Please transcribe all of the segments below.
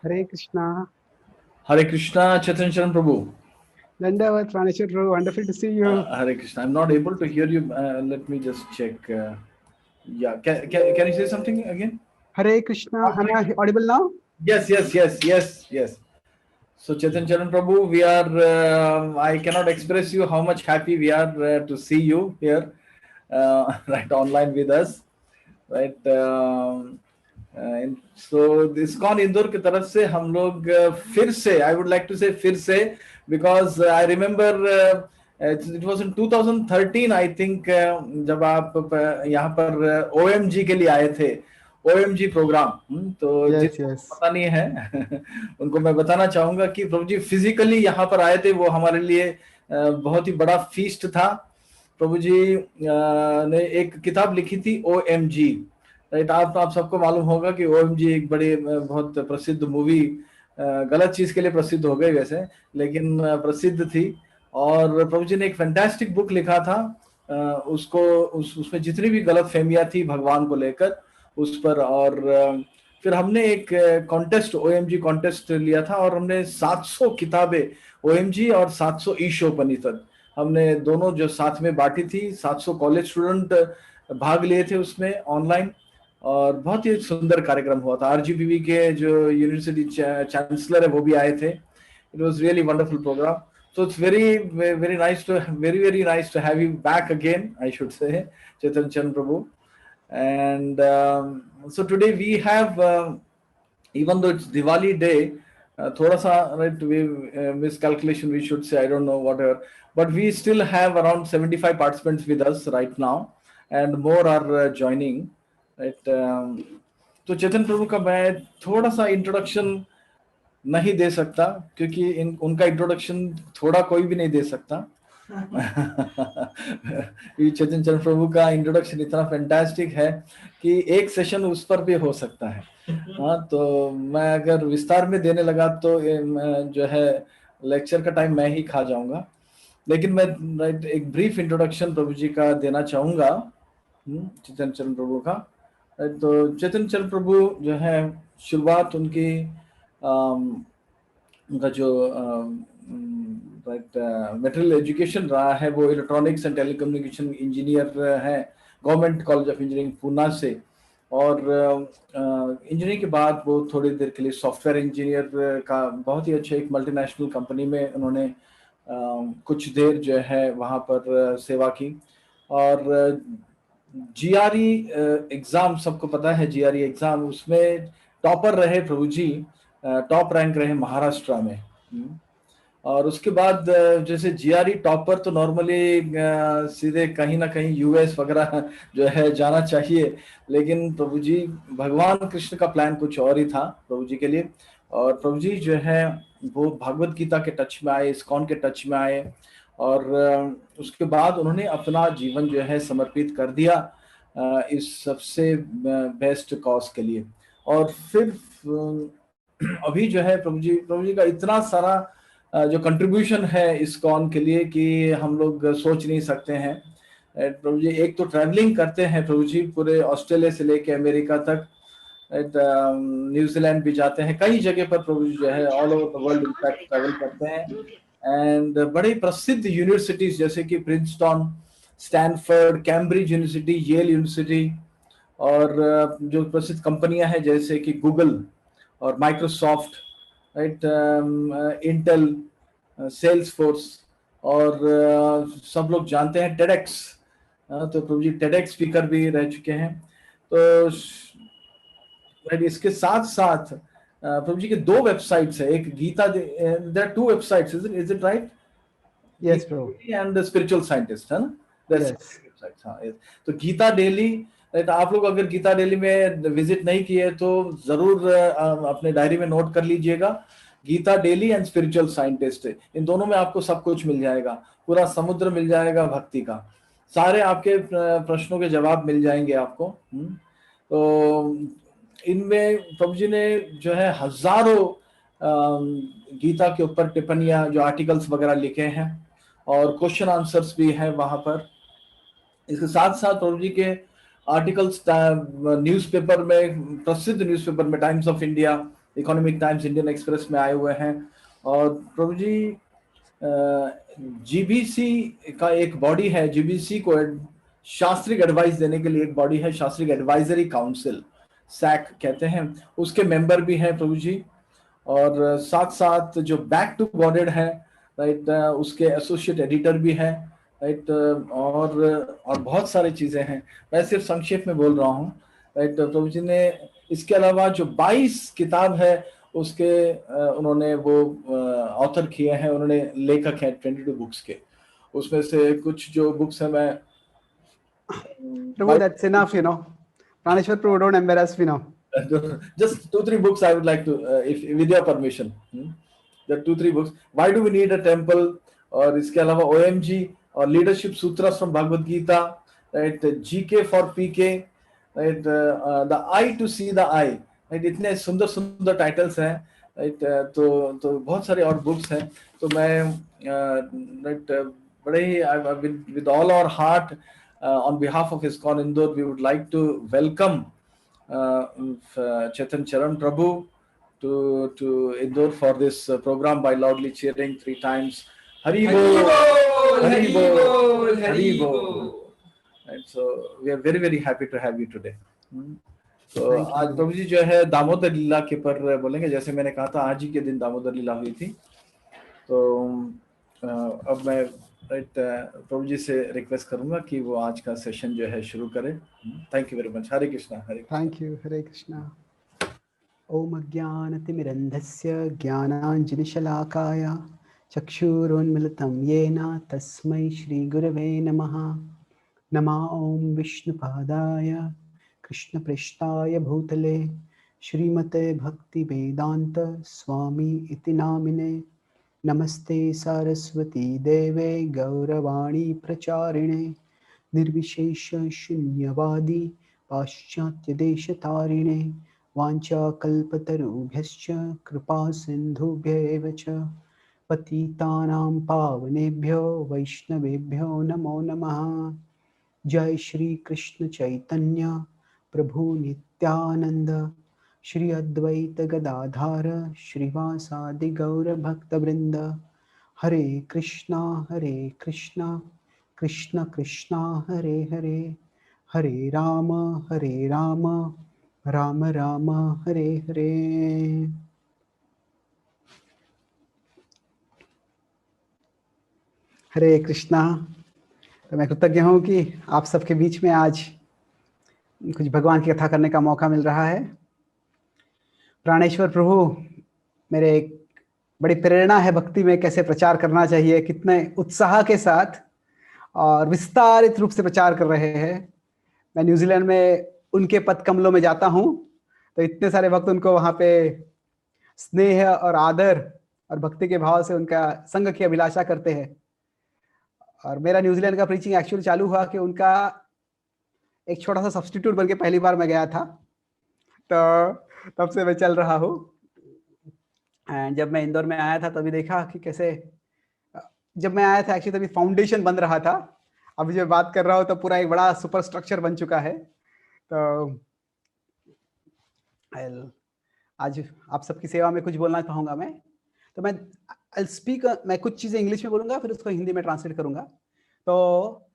Hare Krishna. Hare Krishna, Chaitanya Charan Prabhu. Dandavat, Praneshwar Prabhu. Wonderful to see you. Hare Krishna. I'm not able to hear you. Let me just check. Yeah, can you say something again? Hare Krishna. Am I audible now? Yes. So Chaitanya Charan Prabhu, we are. I cannot express you how much happy we are to see you here, right online with us, right. So ISKCON Indore की तरफ से हम लोग फिर से, I would like to say फिर से, because I remember it was in 2013 I think, जब आप यहाँ पर OMG के लिए आए थे, OMG प्रोग्राम। तो Yes, जिनको yes. पता नहीं है उनको मैं बताना चाहूंगा कि प्रभु जी फिजिकली यहाँ पर आए थे। वो हमारे लिए बहुत ही बड़ा फीस्ट था। प्रभु जी ने एक किताब लिखी थी OMG, राइट। आप सबको मालूम होगा कि OMG एक बड़े बहुत प्रसिद्ध मूवी, गलत चीज के लिए प्रसिद्ध हो गई वैसे, लेकिन प्रसिद्ध थी। और प्रभु जी ने एक फैंटास्टिक बुक लिखा था, उसको उसमें जितनी भी गलत फहमियां थी भगवान को लेकर उस पर। और फिर हमने एक कॉन्टेस्ट, OMG कॉन्टेस्ट लिया था, और हमने 700 किताबें OMG और 700 ईशोपनिषद हमने दोनों जो साथ में बांटी थी। 700 कॉलेज स्टूडेंट भाग लिए थे उसमें ऑनलाइन, और बहुत ही सुंदर कार्यक्रम हुआ था। RGPV के जो यूनिवर्सिटी चांसलर है वो भी आए थे। It was really wonderful program. So it's very nice to very nice to have you back again, I should say, Chaitanya Charan Prabhu. And so today we have, even though it's Diwali day, thoda sa, right, we miscalculation we should say, I don't know, whatever, but we still have around 75 participants with us right now, and more are joining, right. तो चेतन प्रभु का मैं थोड़ा सा introduction नहीं दे सकता, क्योंकि उनका introduction थोड़ा कोई भी नहीं दे सकता। चेतन चरण प्रभु का इंट्रोडक्शन इतना फैंटास्टिक है कि एक सेशन उस पर भी हो सकता है। हाँ, तो मैं अगर विस्तार में देने लगा तो जो है लेक्चर का टाइम मैं ही खा जाऊंगा। लेकिन मैं एक ब्रीफ इंट्रोडक्शन प्रभु जी का देना चाहूंगा, चेतन चरण प्रभु का। तो चेतन चरण प्रभु जो है, शुरुआत उनकी उनका जो मेटेरियल एजुकेशन रहा है वो इलेक्ट्रॉनिक्स एंड टेलीकम्युनिकेशन इंजीनियर है, government college of engineering Poona से। और इंजीनियरिंग के बाद वो थोड़ी देर के लिए सॉफ्टवेयर इंजीनियर का बहुत ही अच्छे एक मल्टीनेशनल कंपनी में उन्होंने कुछ देर जो है वहाँ पर सेवा की। और GRE एग्जाम, सबको पता है GRE एग्जाम, उसमें टॉपर रहे प्रभु जी, टॉप रैंक रहे महाराष्ट्र में। और उसके बाद जैसे GRE टॉपर तो नॉर्मली सीधे कहीं ना कहीं US वगैरह जो है जाना चाहिए, लेकिन प्रभु जी, भगवान कृष्ण का प्लान कुछ और ही था प्रभु जी के लिए। और प्रभु जी जो है वो भागवत गीता के टच में आए, ISKCON के टच में आए, और उसके बाद उन्होंने अपना जीवन जो है समर्पित कर दिया इस सबसे बेस्ट कॉज के लिए। और फिर अभी जो है प्रभु जी का इतना सारा जो कंट्रीब्यूशन है ISKCON के लिए कि हम लोग सोच नहीं सकते हैं। प्रभु जी एक तो ट्रैवलिंग करते हैं प्रभु जी, पूरे ऑस्ट्रेलिया से लेके अमेरिका तक, न्यूजीलैंड भी जाते हैं, कई जगह पर प्रभु जी जो है all over the world in fact travel करते हैं। एंड बड़े प्रसिद्ध यूनिवर्सिटीज जैसे कि Princeton, Stanford, Cambridge university, Yale university, और जो प्रसिद्ध कंपनियां हैं जैसे कि गूगल और माइक्रोसॉफ्ट, राइट, इंटेल, सेल्सफोर्स, और सब लोग जानते हैं TEDx। तो प्रभु जी TEDx स्पीकर भी रह चुके हैं। तो इसके साथ साथ प्रभु जी के 2 वेबसाइट्स है, एक Gita, there are 2 websites, is it right? Yes, bro. And spiritual scientist, है ना? Yes. हाँ, तो गीता डेली, आप लोग अगर गीता डेली में विजिट नहीं किए तो जरूर अपने डायरी में नोट कर लीजिएगा। Gita daily and spiritual scientist, इन दोनों में आपको सब कुछ मिल जाएगा, पूरा समुद्र मिल जाएगा भक्ति का, सारे आपके प्रश्नों के जवाब मिल जाएंगे आपको। तो इनमें प्रभु जी ने जो है हजारों गीता के ऊपर टिप्पणियां, जो आर्टिकल्स वगैरह लिखे हैं, और क्वेश्चन आंसर्स भी हैं वहां पर। इसके साथ साथ प्रभु जी के आर्टिकल्स न्यूज़पेपर में, प्रसिद्ध न्यूज़पेपर में, times of India, economic times, Indian express में आए हुए हैं। और प्रभु जी जीबीसी का एक बॉडी है, जीबीसी को शास्त्रीय एडवाइस देने के लिए एक बॉडी है, शास्त्रीय एडवाइजरी काउंसिल, सैक कहते हैं, उसके मेंबर भी हैं प्रभु जी। और साथ साथ जो बैक टू गॉडेड है, राइट, उसके एसोसिएट एडिटर भी हैं, राइट। और बहुत सारी चीजें हैं, मैं सिर्फ संक्षेप में बोल रहा हूँ, राइट। प्रभु जी ने इसके अलावा जो 22 किताब है उसके उन्होंने वो ऑथर किए हैं, उन्होंने लेखक हैं 22 बुक्स के। उसमें से कुछ जो बुक्स है मैं Prabhu, that's enough, you know. Praneshwar Prabhu, don't embarrass me now. just 2-3 books I would like to if with your permission, the 2-3 books, why do we need a temple, और इसके अलावा OMG और leadership सूत्रस from Bhagavad Gita, right, GK for PK, right, the eye to see the eye, right. इतने सुंदर सुंदर titles हैं, right. तो बहुत सारे और बुक्स हैं। तो मैं राइट बड़े ही with all our heart on behalf of ISKCON Indore we would like to welcome Chetan Charan Prabhu to Indore for this program by loudly cheering 3 times. Hari Bol, Hari Bol, Hari Bol. And so we are very very happy to have you today. तो आज प्रभु जी जो है दामोदर लीला के पर बोलेंगे। जैसे मैंने कहा था आज ही के दिन दामोदर लीला हुई थी। तो अब मैं प्रभु जी से रिक्वेस्ट करूंगा कि वो आज का सेशन जो है शुरू करें। Thank you very much. Hare Krishna, Hare Krishna. Thank you, Hare Krishna. ओम अज्ञानतिमिरन्धस्य ज्ञानाञ्जनशलाकाय चक्षुरुन्मिलितं येन तस्मै श्रीगुरवे नमः। नमः ओम विष्णुपादाय कृष्णप्रेष्ठाय भूतले श्रीमते भक्तिवेदांत स्वामी इति नामिने। नमस्ते सरस्वती देवे गौरवाणी प्रचारिणे निर्विशेष शून्यवादी पाश्चात्यदेशतारिणे वाञ्छाकल्पतरुभ्यश्च कृपा सिन्धुभ्य एव च पतितानां पावनेभ्यो वैष्णवेभ्यो नमो नमः। जय श्री कृष्ण चैतन्य प्रभु नित्यानंद श्री अद्वैत गदाधार श्रीवासादि गौर भक्तवृंद। हरे कृष्णा कृष्ण कृष्णा हरे हरे, हरे राम राम राम हरे हरे। हरे कृष्णा। तो मैं कृतज्ञ हूँ कि आप सबके बीच में आज कुछ भगवान की कथा करने का मौका मिल रहा है। प्राणेश्वर प्रभु मेरे एक बड़ी प्रेरणा है भक्ति में, कैसे प्रचार करना चाहिए, कितने उत्साह के साथ और विस्तारित रूप से प्रचार कर रहे हैं। मैं न्यूजीलैंड में उनके पद कमलों में जाता हूँ तो इतने सारे भक्त उनको वहाँ पे स्नेह और आदर और भक्ति के भाव से उनका संग की अभिलाषा करते हैं। और मेरा न्यूजीलैंड का प्रीचिंग एक्चुअली चालू हुआ कि उनका एक छोटा सा सब्स्टिट्यूट बन के पहली बार मैं गया था, तो तब से मैं चल रहा हूँ। एंड जब मैं इंदौर में आया था तभी देखा कि कैसे, जब मैं आया था एक्चुअली तभी फाउंडेशन बन रहा था। अभी जब बात कर रहा हूँ तो पूरा एक बड़ा सुपर स्ट्रक्चर बन चुका है। तो आज आप सबकी सेवा में कुछ बोलना चाहूँगा मैं। तो मैं कुछ चीज़ें इंग्लिश में बोलूँगा, फिर उसको हिंदी में ट्रांसलेट करूँगा। तो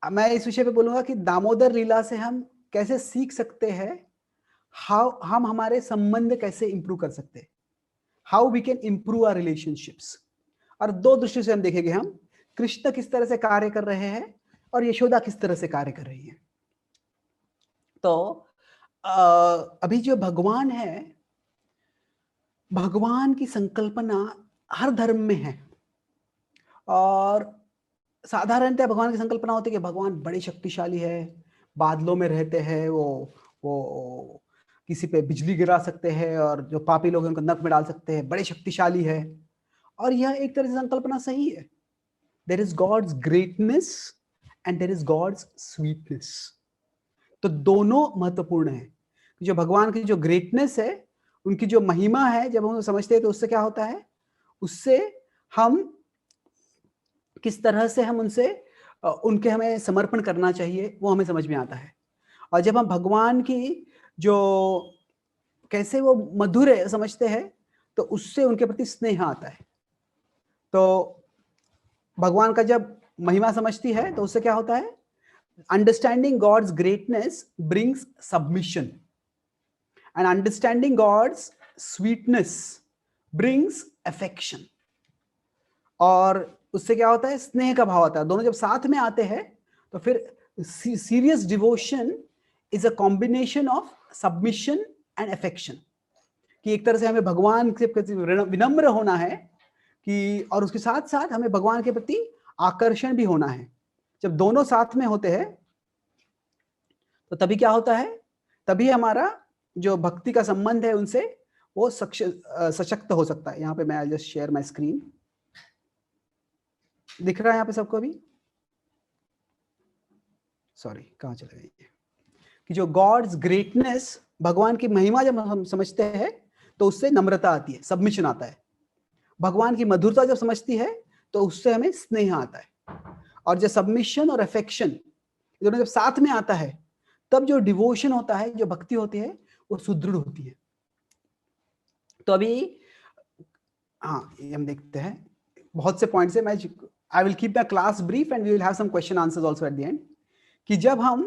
मैं इस विषय पे बोलूँगा कि दामोदर लीला से हम कैसे सीख सकते हैं, हम हमारे संबंध कैसे इंप्रूव कर सकते हैं, how we can improve our relationships. और 2 दृष्टि से हम देखेंगे, हम कृष्ण किस तरह से कार्य कर रहे हैं और यशोदा किस तरह से कार्य कर रही है। तो अभी जो भगवान है, भगवान की संकल्पना हर धर्म में है। और साधारणतः भगवान की संकल्पना होती है कि भगवान बड़े शक्तिशाली है, बादलों में रहते हैं, वो किसी पे बिजली गिरा सकते हैं और जो पापी लोग हैं उनको नरक में डाल सकते हैं, बड़े शक्तिशाली है। और यह एक तरह से संकल्पना सही है। There is God's greatness and there is God's sweetness. तो दोनों महत्वपूर्ण है। जो भगवान की जो ग्रेटनेस है, उनकी जो महिमा है, जब हम समझते हैं तो उससे क्या होता है, उससे हम किस तरह से हम उनके हमें समर्पण करना चाहिए वो हमें समझ में आता है। और जब हम भगवान की जो कैसे वो मधुर है समझते हैं, तो उससे उनके प्रति स्नेह आता है। तो भगवान का जब महिमा समझती है तो उससे क्या होता है, understanding God's greatness brings submission, and understanding God's sweetness brings affection. और उससे क्या होता है, स्नेह का भाव आता है। दोनों जब साथ में आते हैं तो फिर serious devotion is a combination of submission and affection, कि एक तरह से हमें भगवान के प्रति विनम्र होना है कि, और उसके साथ साथ हमें भगवान के प्रति आकर्षण भी होना है। जब दोनों साथ में होते हैं तो तभी क्या होता है, तभी हमारा जो भक्ति का संबंध है उनसे वो सशक्त हो सकता है। यहाँ पे मैं जस्ट शेयर माय स्क्रीन, दिख रहा है यहाँ पे सबको भी? सॉरी, कहाँ चले गए? कि जो गॉड्स ग्रेटनेस, भगवान की महिमा जब हम समझते हैं तो उससे नम्रता आती है, सबमिशन आता है। भगवान की मधुरता जब समझती है तो उससे हमें स्नेह आता है। और जब सबमिशन और अफेक्शन दोनों जब साथ में आता है तब जो डिवोशन होता है, जो भक्ति होती है, वो सुदृढ़ होती है। तो अभी हाँ, ये हम देखते हैं बहुत से पॉइंट्स है। मैं I will keep the class brief and we will have some question answers also at the end. कि जब हम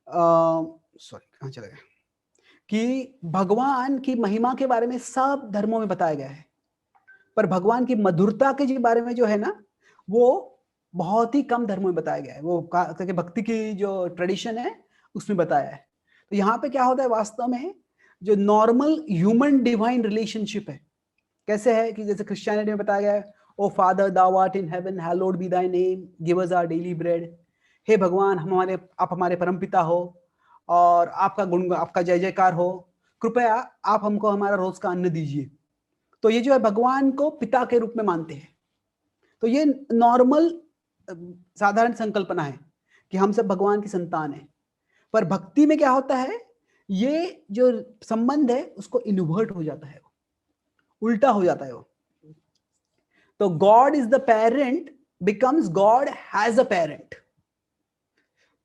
सॉरी कहाँ चले गए, कि भगवान की महिमा के बारे में सब धर्मों में बताया गया है, पर भगवान की मधुरता के बारे में जो है ना, वो बहुत ही कम धर्मों में बताया गया है। वो भक्ति की जो ट्रेडिशन है उसमें बताया है। तो यहाँ पे क्या होता है वास्तव में, जो नॉर्मल ह्यूमन डिवाइन रिलेशनशिप है, कैसे है कि जैसे क्रिश्चियनिटी में बताया गया है, ओ father thou art in heaven, hallowed be thy name, give us our daily bread। हे भगवान, आप हमारे परमपिता हो और आपका गुण, आपका जय जयकार हो, कृपया आप हमको हमारा रोज का अन्न दीजिए। तो ये जो है भगवान को पिता के रूप में मानते हैं। तो ये नॉर्मल साधारण संकल्पना है कि हम सब भगवान की संतान है। पर भक्ति में क्या होता है, ये जो संबंध है उसको इन्वर्ट हो जाता है, उल्टा हो जाता है वो। तो God is the parent becomes God has a parent.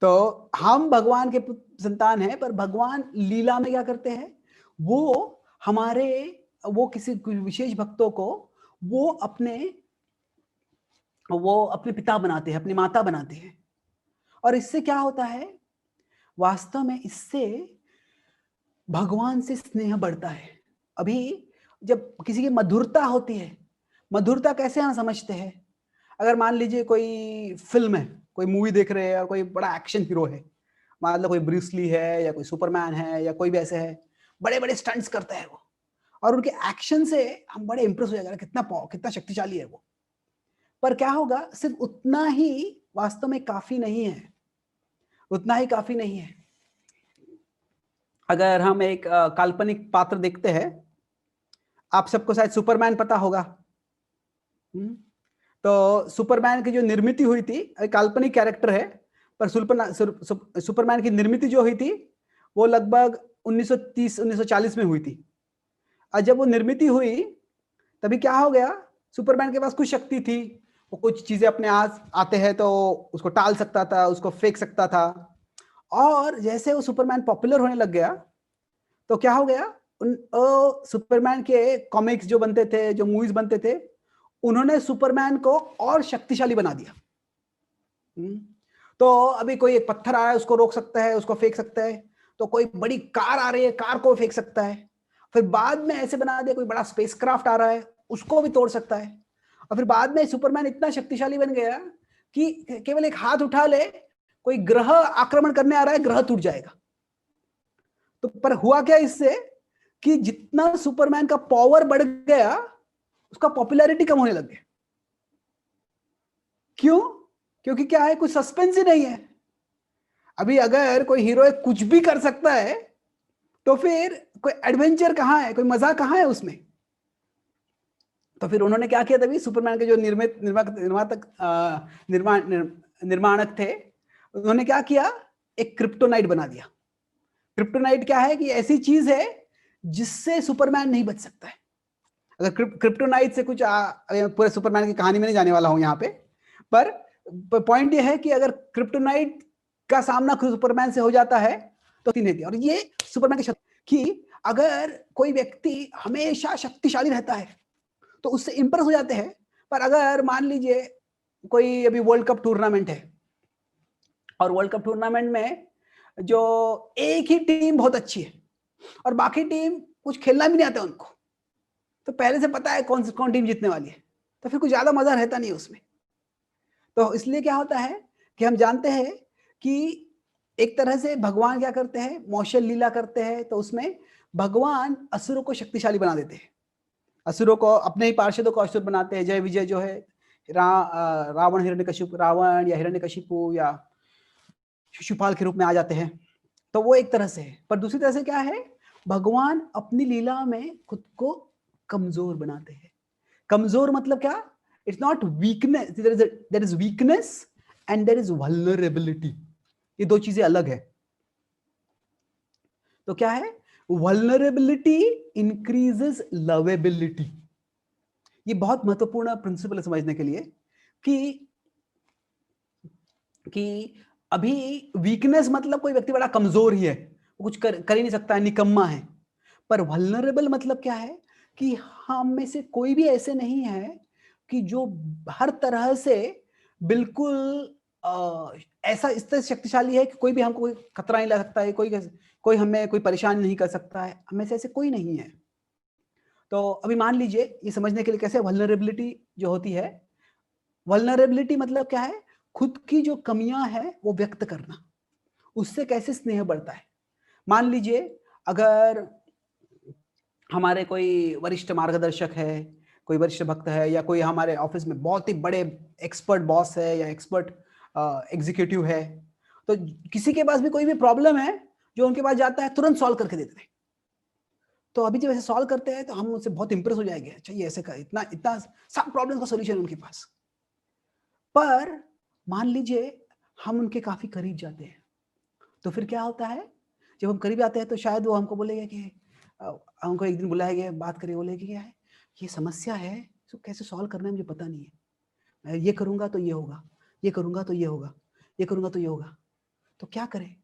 तो हम भगवान के संतान हैं, पर भगवान लीला में क्या करते हैं, वो किसी विशेष भक्तों को वो अपने पिता बनाते हैं, अपनी माता बनाते हैं। और इससे क्या होता है, वास्तव में इससे भगवान से स्नेह बढ़ता है। अभी जब किसी की मधुरता होती है, मधुरता कैसे हम समझते हैं, अगर मान लीजिए कोई फिल्म है, कोई मूवी देख रहे हैं और कोई बड़ा एक्शन हीरो है, मान लो कोई ब्रूस ली है या कोई सुपरमैन है या कोई भी ऐसे है, बड़े बड़े स्टंट्स करता है वो, और उनके एक्शन से हम बड़े इंप्रेस हो जाएगा, कितना शक्तिशाली है वो। पर क्या होगा, सिर्फ उतना ही वास्तव में काफी नहीं है, उतना ही काफी नहीं है। अगर हम एक काल्पनिक पात्र देखते हैं, आप सबको शायद सुपरमैन पता होगा। तो सुपरमैन की जो निर्मित हुई थी, काल्पनिक कैरेक्टर है, पर सुपरमैन की निर्मित जो हुई थी वो लगभग 1930-1940 में हुई थी। और जब वो निर्मित हुई तभी क्या हो गया, सुपरमैन के पास कुछ शक्ति थी, वो कुछ चीजें अपने आते हैं तो उसको टाल सकता था, उसको फेंक सकता था। और जैसे वो सुपरमैन पॉपुलर होने लग गया तो क्या हो गया, सुपरमैन के कॉमिक्स जो बनते थे, जो मूवीज बनते थे, उन्होंने सुपरमैन को और शक्तिशाली बना दिया। तो अभी कोई एक पत्थर आ रहा है उसको रोक सकता है, उसको फेंक सकता है, तो कोई बड़ी कार आ रही है, कार को फेंक सकता है। फिर बाद में ऐसे बना दिया, कोई बड़ा स्पेसक्राफ्ट आ रहा है उसको भी तोड़ सकता है। और फिर बाद में सुपरमैन इतना शक्तिशाली बन गया कि केवल एक हाथ उठा ले, कोई ग्रह आक्रमण करने आ रहा है, ग्रह टूट जाएगा। तो पर हुआ क्या इससे, कि जितना सुपरमैन का पावर बढ़ गया उसका पॉपुलैरिटी कम होने लग गया। क्यों? क्योंकि क्या है, कुछ सस्पेंस ही नहीं है। अभी अगर कोई हीरो कुछ भी कर सकता है तो फिर कोई एडवेंचर कहां है, कोई मजा कहां है उसमें। तो फिर उन्होंने क्या किया, तभी सुपरमैन के जो निर्माणक थे, उन्होंने क्या किया, एक क्रिप्टोनाइट बना दिया। क्रिप्टोनाइट क्या है कि ऐसी चीज है जिससे सुपरमैन नहीं बच सकता है। अगर क्रिप्टोनाइट से कुछ पूरे सुपरमैन की कहानी में नहीं जाने वाला हूं यहाँ पे, पर पॉइंट ये है कि अगर क्रिप्टोनाइट का सामना सुपरमैन से हो जाता है तो नहीं थी। और ये सुपरमैन की कि अगर कोई व्यक्ति हमेशा शक्तिशाली रहता है तो उससे इंप्रेस हो जाते हैं, पर अगर मान लीजिए कोई अभी वर्ल्ड कप टूर्नामेंट है और वर्ल्ड कप टूर्नामेंट में जो एक ही टीम बहुत अच्छी है और बाकी टीम कुछ खेलना भी नहीं आता उनको, तो पहले से पता है कौन टीम जीतने वाली है, तो फिर कुछ ज्यादा मजा रहता नहीं है उसमें। तो इसलिए क्या होता है कि हम जानते हैं कि एक तरह से भगवान क्या करते हैं, मौशल लीला करते हैं, तो उसमें भगवान असुरों को शक्तिशाली बना देते हैं, असुरों को अपने ही पार्षदों को असुर बनाते हैं। जय विजय जो है रावण हिरण्यकशिपु, रावण या हिरण्यकशिपु या शिशुपाल के रूप में आ जाते हैं, तो वो एक तरह से है। पर दूसरी तरह से क्या है, भगवान अपनी लीला में खुद को कमजोर बनाते हैं। कमजोर मतलब क्या, it's not weakness, there is weakness and there is vulnerability, ये दो चीजें अलग है। तो क्या है, वल्नरेबिलिटी इंक्रीजेस लवेबिलिटी। ये बहुत महत्वपूर्ण प्रिंसिपल है समझने के लिए कि अभी वीकनेस मतलब कोई व्यक्ति बड़ा कमजोर ही है, वो कुछ कर ही नहीं सकता है, निकम्मा है। पर वल्नरेबल मतलब क्या है कि हम में से कोई भी ऐसे नहीं है कि जो हर तरह से बिल्कुल ऐसा इस तरह शक्तिशाली है कि कोई भी हमको कोई खतरा नहीं ला सकता है, कोई हमें कोई परेशान नहीं कर सकता है, हमें से ऐसे कोई नहीं है। तो अभी मान लीजिए, ये समझने के लिए कैसे वल्नरेबिलिटी जो होती है, वल्नरेबिलिटी मतलब क्या है, खुद की जो कमियां हैं वो व्यक्त करना, उससे कैसे स्नेह बढ़ता है। मान लीजिए अगर हमारे कोई वरिष्ठ मार्गदर्शक है, कोई वरिष्ठ भक्त है, या कोई हमारे ऑफिस में बहुत ही बड़े एक्सपर्ट बॉस है या एक्सपर्ट एग्जीक्यूटिव है, तो किसी के पास भी कोई भी प्रॉब्लम है, जो उनके पास जाता है तुरंत सॉल्व करके देते हैं। तो अभी जब ऐसे सॉल्व करते हैं तो हम उनसे बहुत इंप्रेस हो जाएंगे, अच्छा ये ऐसे कर, इतना इतना सब प्रॉब्लम का सोल्यूशन उनके पास। पर मान लीजिए हम उनके काफी करीब जाते हैं, तो फिर क्या होता है, जब हम करीब आते हैं तो शायद वो हमको बोलेगा कि हमको एक दिन बुलाएंगे, बात करें, बोलेगी क्या है ये समस्या है, इसको कैसे सॉल्व करना है मुझे पता नहीं है, मैं ये करूंगा तो ये होगा, ये करूंगा तो ये होगा, ये करूंगा तो ये होगा, तो क्या करें।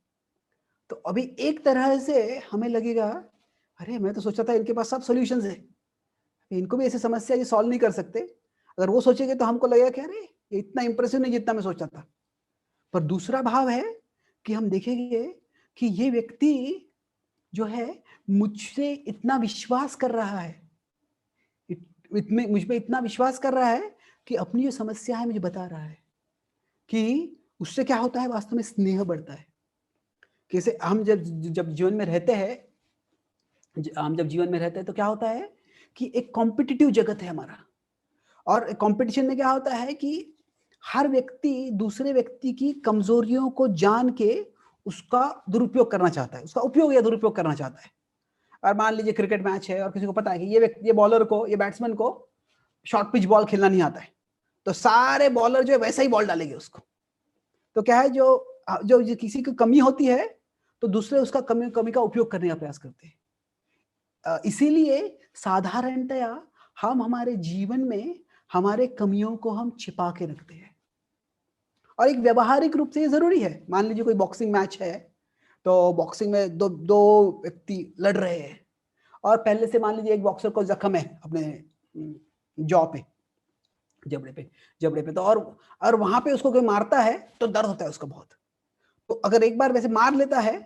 तो अभी एक तरह से हमें लगेगा, अरे मैं तो सोचा था इनके पास सब सॉल्यूशंस है, इनको भी ऐसी समस्या ये सॉल्व नहीं कर सकते। अगर वो सोचेंगे तो हमको लगेगा कि अरे ये इतना इंप्रेसिव नहीं जितना मैं सोचा था। पर दूसरा भाव है कि हम देखेंगे कि ये व्यक्ति जो है मुझसे इतना विश्वास कर रहा है, मुझ पे इतना विश्वास कर रहा है कि अपनी जो समस्या है मुझे बता रहा है, कि उससे क्या होता है, वास्तव में स्नेह बढ़ता है। कैसे हम जब जीवन में रहते हैं, हम जब जीवन में रहते हैं तो क्या होता है कि एक कॉम्पिटिटिव जगत है हमारा, और कंपटीशन में क्या होता है कि हर व्यक्ति दूसरे व्यक्ति की कमजोरियों को जान के उसका दुरुपयोग करना चाहता है, उसका उपयोग या दुरुपयोग करना चाहता है। और मान लीजिए क्रिकेट मैच है और किसी को पता है कि ये बॉलर को, ये बैट्समैन को शॉर्ट पिच बॉल खेलना नहीं आता है, तो सारे बॉलर जो है वैसा ही बॉल डालेंगे उसको। तो क्या है, जो किसी की कमी होती है तो दूसरे उसका कमी का उपयोग करने का प्रयास करते हैं। इसीलिए साधारणतया हम हमारे जीवन में हमारे कमियों को हम छिपा के रखते हैं, और एक व्यवहारिक रूप से ये जरूरी है। मान लीजिए कोई बॉक्सिंग मैच है, तो बॉक्सिंग में दो व्यक्ति लड़ रहे हैं, और पहले से मान लीजिए एक बॉक्सर को जख्म है अपने जॉ पे, जबड़े पे, तो और वहां पे उसको कोई मारता है तो दर्द होता है उसको बहुत। तो अगर एक बार वैसे मार लेता है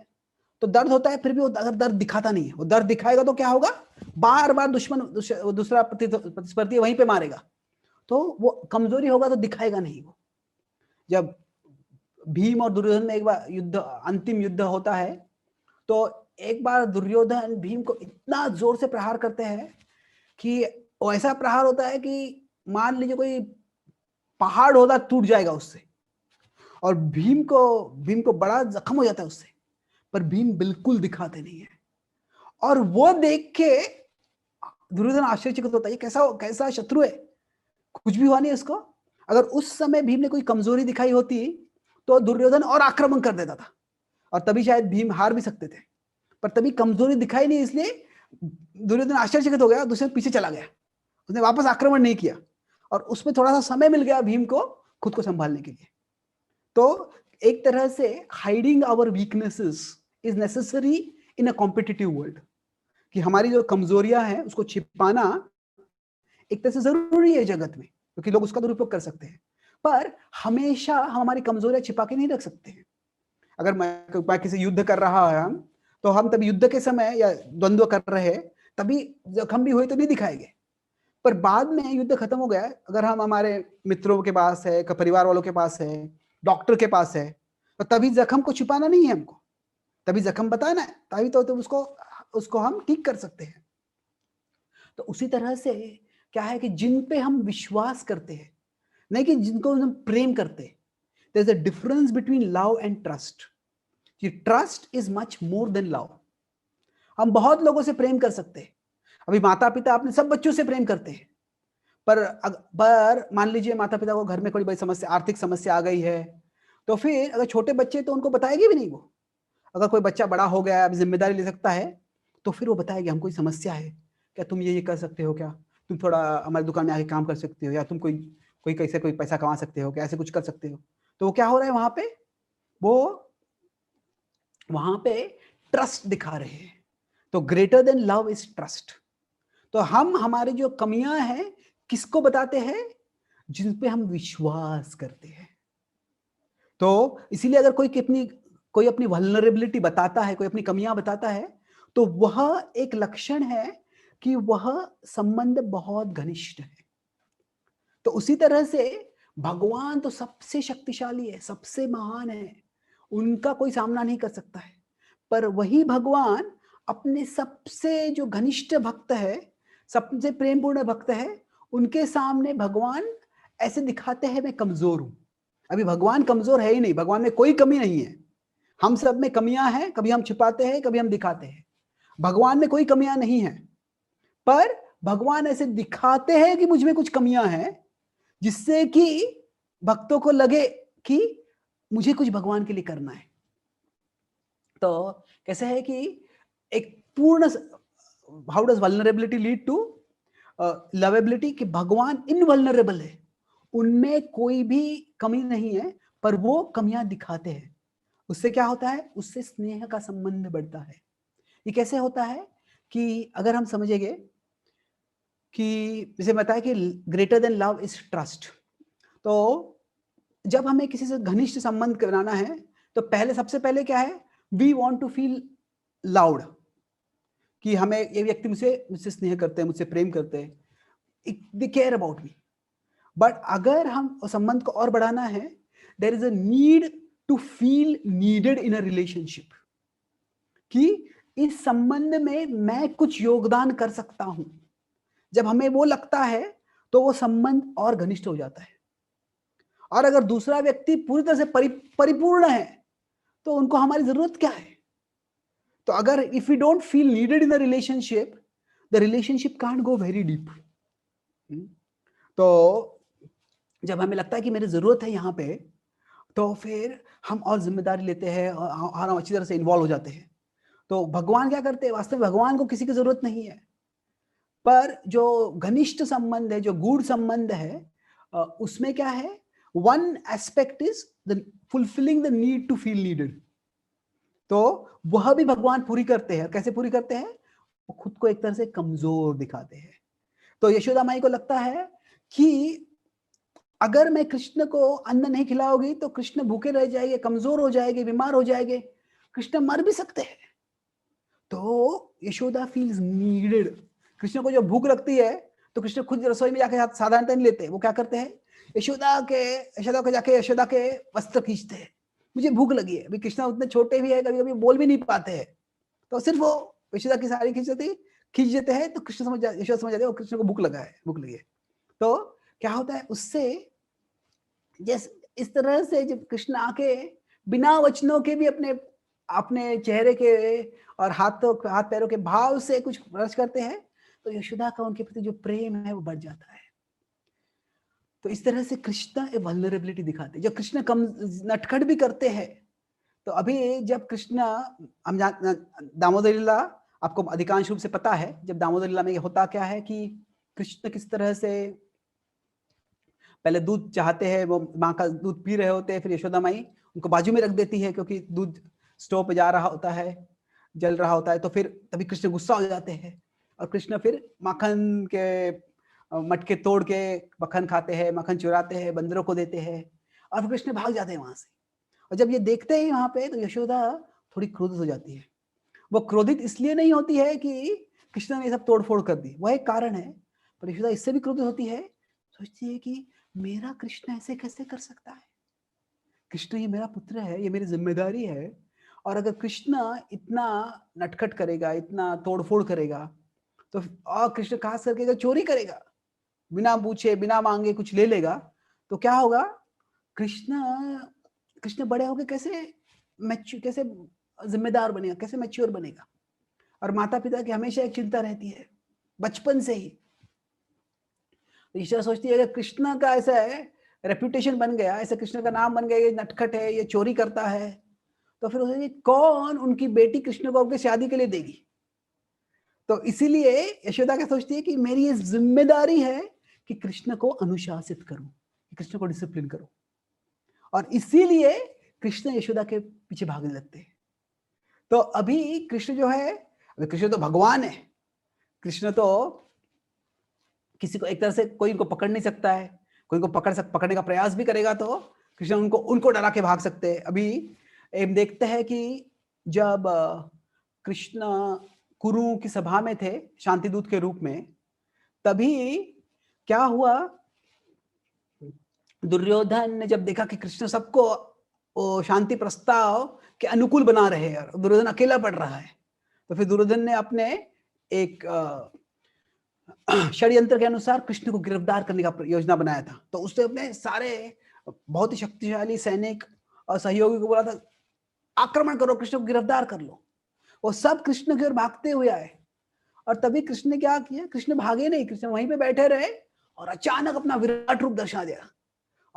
तो दर्द होता है, फिर भी वो अगर दर्द दिखाता नहीं है, वो दर्द दिखाएगा तो क्या होगा, बार बार दूसरा प्रतिस्पर्धी वहीं पे मारेगा, तो वो कमजोरी होगा तो दिखाएगा नहीं। वो जब भीम और दुर्योधन में एक बार अंतिम युद्ध होता है, तो एक बार दुर्योधन भीम को इतना जोर से प्रहार करते हैं कि वो ऐसा प्रहार होता है कि मान लीजिए कोई पहाड़ होता टूट जाएगा उससे, और भीम को बड़ा जख्म हो जाता है उससे, पर भीम बिल्कुल दिखाते नहीं है। और वो देख के दुर्योधन आश्चर्यचकित होता है, ये कैसा शत्रु है, कुछ भी हुआ नहीं उसको। अगर उस समय भीम ने कोई कमजोरी दिखाई होती तो दुर्योधन और आक्रमण कर देता था, और तभी शायद भीम हार भी सकते थे, पर तभी कमजोरी दिखाई नहीं, इसलिए दुर्योधन आश्चर्यचकित हो गया, दूसरे पीछे चला गया, उसने वापस आक्रमण नहीं किया, और उसमें थोड़ा सा समय मिल गया भीम को खुद को संभालने के लिए। तो एक तरह से hiding our weaknesses is necessary in a competitive world, कि हमारी जो कमजोरियां हैं उसको छिपाना एक तरह से जरूरी है जगत में, क्योंकि लोग उसका दुरुपयोग कर सकते हैं। पर हमेशा हम हमारी कमजोरियां छिपा के नहीं रख सकते हैं। अगर मैं किसी युद्ध कर रहा है हम, तो हम तभी युद्ध के समय या द्वंद्व कर रहे हैं तभी जख्म भी हुए तो नहीं दिखाएंगे, पर बाद में युद्ध खत्म हो गया, अगर हम हमारे मित्रों के पास है, परिवार वालों के पास है, डॉक्टर के पास है, तो तभी जख्म को छुपाना नहीं है हमको, तभी जख्म बताना है, तभी तो उसको उसको हम ठीक कर सकते हैं। तो उसी तरह से क्या है कि जिन पे हम विश्वास करते हैं, नहीं कि जिनको हम प्रेम करते हैं, there is a difference between love and trust. Trust is much more than love. हम बहुत लोगों से प्रेम कर सकते हैं, अभी माता पिता अपने सब बच्चों से प्रेम करते हैं, पर मान लीजिए माता पिता को घर में कोई बड़ी समस्या, आर्थिक समस्या आ गई है, तो फिर अगर छोटे बच्चे तो उनको बताएगी भी नहीं वो। अगर कोई बच्चा बड़ा हो गया, अब जिम्मेदारी ले सकता है, तो फिर वो बताएगी हम कोई समस्या है, क्या तुम ये कर सकते हो, क्या तुम थोड़ा हमारी दुकान में आके काम कर सकते हो, या तुम कोई कोई कैसे कोई पैसा कमा सकते हो, क्या ऐसे कुछ कर सकते हो। तो वो क्या हो रहा है वहां पे, वो वहां पे ट्रस्ट दिखा रहे हैं। तो greater than love is trust. तो हम हमारी जो कमियां हैं किसको बताते हैं, जिन पे हम विश्वास करते हैं। तो इसीलिए अगर कोई अपनी वल्नरेबिलिटी बताता है, कोई अपनी कमियां बताता है, तो वह एक लक्षण है कि वह संबंध बहुत घनिष्ठ है। तो उसी तरह से भगवान तो सबसे शक्तिशाली है, सबसे महान है, उनका कोई सामना नहीं कर सकता है, पर वही भगवान अपने सबसे जो घनिष्ठ भक्त है, सबसे प्रेमपूर्ण भक्त है, उनके सामने भगवान ऐसे दिखाते हैं मैं कमजोर हूं। अभी भगवान कमजोर है ही नहीं, भगवान में कोई कमी नहीं है। हम सब में कमियां हैं, कभी हम छिपाते हैं, कभी हम दिखाते हैं। भगवान में कोई कमियां नहीं है, पर भगवान ऐसे दिखाते हैं कि मुझ में कुछ कमियां हैं, जिससे कि भक्तों को लगे कि मुझे कुछ भगवान के लिए करना है। तो कैसे है कि एक पूर्ण, how does vulnerability lead to lovability, कि भगवान इनवल्नरेबल है, उनमें कोई भी कमी नहीं है, पर वो कमियां दिखाते हैं। उससे क्या होता है, उससे स्नेह का संबंध बढ़ता है। ये कैसे होता है कि अगर हम समझेंगे कि जैसे बताया कि greater than love is trust, तो जब हमें किसी से घनिष्ठ संबंध बनाना है, तो सबसे पहले क्या है, we want to feel loved, कि हमें ये व्यक्ति मुझसे स्नेह करते हैं, मुझसे प्रेम करते हैं, they care about me. But अगर हम संबंध को और बढ़ाना है, there is a need to feel needed in a relationship, कि इस संबंध में मैं कुछ योगदान कर सकता हूं। जब हमें वो लगता है तो वो संबंध और घनिष्ठ हो जाता है। और अगर दूसरा व्यक्ति पूरी तरह से परिपूर्ण है, तो उनको हमारी जरूरत क्या है। तो अगर if we don't feel needed in the relationship can't go very deep. तो जब हमें लगता है कि मेरी जरूरत है यहाँ पे, तो फिर हम और जिम्मेदारी लेते हैं और हम अच्छी तरह से इन्वॉल्व हो जाते हैं। तो भगवान क्या करते हैं, वास्तव में भगवान को किसी की जरूरत नहीं है, पर जो घनिष्ठ संबंध है, जो गूढ़ संबंध है, उसमें क्या है, one aspect is the fulfilling the need to feel needed. तो वह भी भगवान पूरी करते हैं। कैसे पूरी करते हैं, वो खुद को एक तरह से कमजोर दिखाते हैं। तो यशोदा माई को लगता है कि अगर मैं कृष्ण को अन्न नहीं खिलाऊंगी तो कृष्ण भूखे रह जाएंगे, कमजोर हो जाएंगे, बीमार हो जाएंगे, कृष्ण मर भी सकते हैं। तो यशोदा फील्स नीडेड। कृष्ण को जब भूख लगती है तो कृष्ण खुद रसोई में जाके साधारणतः नहीं लेते, वो क्या करते हैं, यशोदा को जाके यशोदा के वस्त्र खींचते हैं। मुझे भूख लगी है। अभी कृष्ण उतने छोटे भी है, कभी कभी बोल भी नहीं पाते हैं, तो सिर्फ वो यशोदा की साड़ी खींच देते हैं, तो यशोदा समझ जाते हैं कृष्ण को भूख लगी है। तो क्या होता है उससे, जैसे इस तरह से जब कृष्ण आके बिना वचनों के भी अपने अपने चेहरे के और हाथ पैरों के भाव से कुछ प्रकट करते हैं, तो यशोदा का उनके प्रति जो प्रेम है वो बढ़ जाता है। तो इस तरह से कृष्ण वल्नरेबिलिटी दिखाते हैं। जब कृष्ण कम नटखट भी करते हैं, तो अभी जब कृष्ण, हम दामोदर लीला आपको अधिकांश रूप से पता है, जब दामोदर लीला में होता क्या है कि कृष्ण किस तरह से पहले दूध चाहते हैं, वो माँ का दूध पी रहे होते हैं, फिर यशोदा माई उनको बाजू में रख देती है क्योंकि दूध स्टोव पे जा रहा होता है। जल रहा होता है, तो फिर तभी कृष्ण गुस्सा हो जाते हैं और कृष्ण फिर माखन के मटके तोड़ के मक्खन खाते हैं, मक्खन चुराते हैं, बंदरों को देते हैं और फिर कृष्ण भाग जाते हैं वहां से। और जब ये देखते हैं वहां पे, तो यशोदा थोड़ी क्रोधित हो जाती है। वो क्रोधित इसलिए नहीं होती है कि कृष्ण ने ये सब तोड़फोड़ कर दी, वह एक कारण है, पर यशोदा इससे भी क्रोधित होती है, सोचती है कि मेरा कृष्ण ऐसे कैसे कर सकता है, कृष्ण ये मेरा पुत्र है, ये मेरी जिम्मेदारी है, और अगर कृष्ण इतना नटखट करेगा, इतना तोड़फोड़ करेगा, तो और कृष्ण खास करके अगर चोरी करेगा, बिना पूछे बिना मांगे कुछ ले लेगा, तो क्या होगा, कृष्ण कृष्ण बड़े होके कैसे जिम्मेदार बनेगा, कैसे मैच्योर बनेगा। और माता पिता की हमेशा एक चिंता रहती है बचपन से ही। ईश्वर सोचती है अगर कृष्ण का ऐसा है रेपुटेशन बन गया, ऐसे कृष्ण का नाम बन गया, ये नटखट है, ये चोरी करता है, तो फिर उसे कौन उनकी बेटी कृष्ण को उनके शादी के लिए देगी। तो इसीलिए यशोदा क्या सोचती है कि मेरी ये जिम्मेदारी है कि कृष्ण को अनुशासित करूं, कृष्ण को डिसिप्लिन करूं, और इसीलिए कृष्ण यशोदा के पीछे भागने लगते हैं। तो अभी कृष्ण जो है, अभी कृष्ण तो भगवान है, कृष्ण तो किसी को एक तरह से कोई इनको पकड़ नहीं सकता है, कोई इनको पकड़ने का प्रयास भी करेगा तो कृष्ण उनको डरा के भाग सकते हैं। अभी देखते हैं कि जब कृष्ण कुरु की सभा में थे शांतिदूत के रूप में, तभी क्या हुआ, दुर्योधन ने जब देखा कि कृष्ण सबको शांति प्रस्ताव के अनुकूल बना रहे हैं और दुर्योधन अकेला पड़ रहा है, तो फिर दुर्योधन ने अपने एक षड्यंत्र के अनुसार कृष्ण को गिरफ्तार करने का योजना बनाया था। तो उसने अपने सारे बहुत ही शक्तिशाली सैनिक और सहयोगी को बोला था, आक्रमण करो, कृष्ण को गिरफ्तार कर लो। वो सब कृष्ण की ओर भागते हुए आए, और तभी कृष्ण ने क्या किया, कृष्ण भागे नहीं, कृष्ण वहीं पे बैठे रहे और अचानक अपना विराट रूप दर्शा दिया।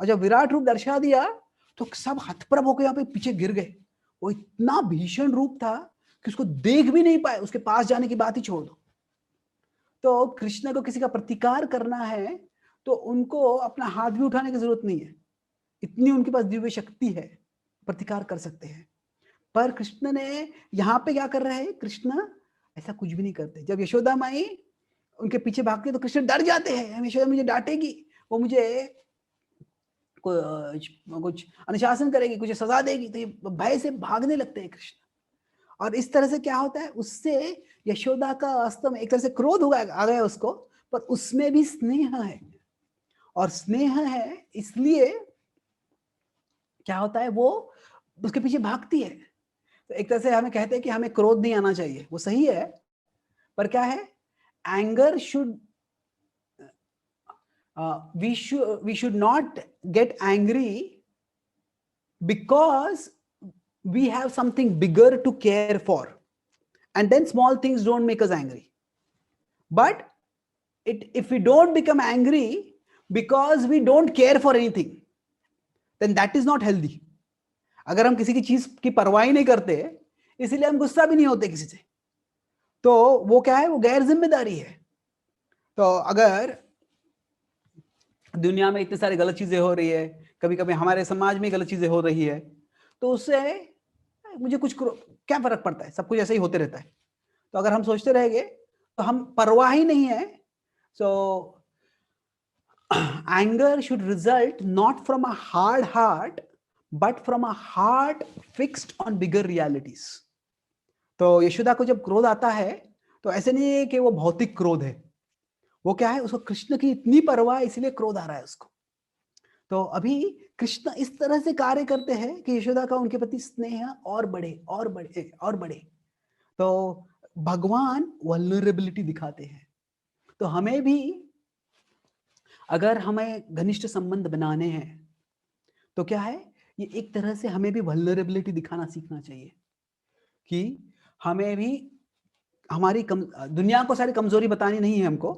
और जब विराट रूप दर्शा दिया तो सब हतप्रभ होकर यहाँ पे पीछे गिर गए। वो इतना भीषण रूप था कि उसको देख भी नहीं पाए, उसके पास जाने की बात ही छोड़ दो। तो कृष्ण को किसी का प्रतिकार करना है तो उनको अपना हाथ भी उठाने की जरूरत नहीं है, इतनी उनके पास दिव्य शक्ति है, प्रतिकार कर सकते हैं। पर कृष्ण ने यहाँ पे क्या कर रहे हैं, कृष्ण ऐसा कुछ भी नहीं करते। जब यशोदा माई उनके पीछे भागते तो कृष्ण डर जाते हैं, यशोदा मुझे डांटेगी, वो मुझे कुछ अनुशासन करेगी, कुछ सजा देगी, तो ये भय से भागने लगते हैं कृष्ण। और इस तरह से क्या होता है, उससे यशोदा का वास्तव में एक तरह से क्रोध आ गया उसको, पर उसमें भी स्नेह है, और स्नेह है इसलिए क्या होता है, वो उसके पीछे भागती है। तो एक तरह से हमें कहते हैं कि हमें क्रोध नहीं आना चाहिए, वो सही है, पर क्या है, anger should we should not get angry because we have something bigger to care for, and then small things don't make us angry. But if we don't become angry because we don't care for anything, then that is not healthy. अगर हम किसी की चीज की परवाह ही नहीं करते, इसीलिए हम गुस्सा भी नहीं होते किसी से, तो वो क्या है, वो गैर जिम्मेदारी है। तो अगर दुनिया में इतनी सारी गलत चीजें हो रही है, कभी कभी हमारे समाज में गलत चीजें हो रही है, तो उससे मुझे कुछ क्या फर्क पड़ता है, सब कुछ ऐसे ही होते रहता है। तो अगर हम सोचते रहेंगे तो हम परवाह ही नहीं है। सो anger should result not from a hard heart but from a heart fixed on bigger realities. तो यशोदा को जब क्रोध आता है तो ऐसे नहीं है कि वो भौतिक क्रोध है, वो क्या है, उसको कृष्ण की इतनी परवाह, इसलिए क्रोध आ रहा है उसको। तो अभी कृष्ण इस तरह से कार्य करते हैं कि यशोदा का उनके प्रति स्नेह और बढ़े और बढ़े और बढ़े। तो भगवान वल्नरेबिलिटी दिखाते हैं। तो हमें भी अगर हमें घनिष्ठ संबंध बनाने हैं तो क्या है, ये एक तरह से हमें भी वल्नरेबिलिटी दिखाना सीखना चाहिए कि हमें भी हमारी दुनिया को सारी कमजोरी बतानी नहीं है हमको,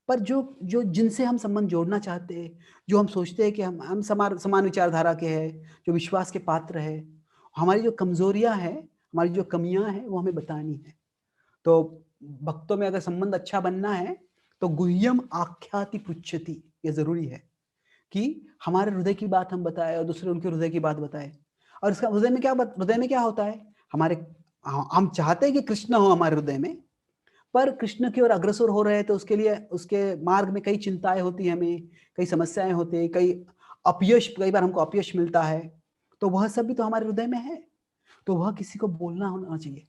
पर जो जिनसे हम संबंध जोड़ना चाहते हैं, जो हम सोचते हैं कि हम समान विचारधारा के हैं, जो विश्वास के पात्र है, हमारी जो कमजोरियां हैं, हमारी जो कमियां हैं, वो हमें बतानी है। तो भक्तों में अगर संबंध अच्छा बनना है तो गुह्यम आख्याति पृच्छति, ये जरूरी है कि हमारे हृदय की बात हम बताएं और दूसरे उनके हृदय की बात बताएं। और इसका हृदय में क्या होता है, हमारे हम चाहते हैं कि कृष्ण हो हमारे हृदय में, पर कृष्ण की ओर अग्रसर हो रहे हैं तो उसके लिए उसके मार्ग में कई चिंताएं होती हैं, हमें कई समस्याएं होती है, कई बार हमको अपयश मिलता है, तो वह सब भी तो हमारे हृदय में है, तो वह किसी को बोलना होना चाहिए।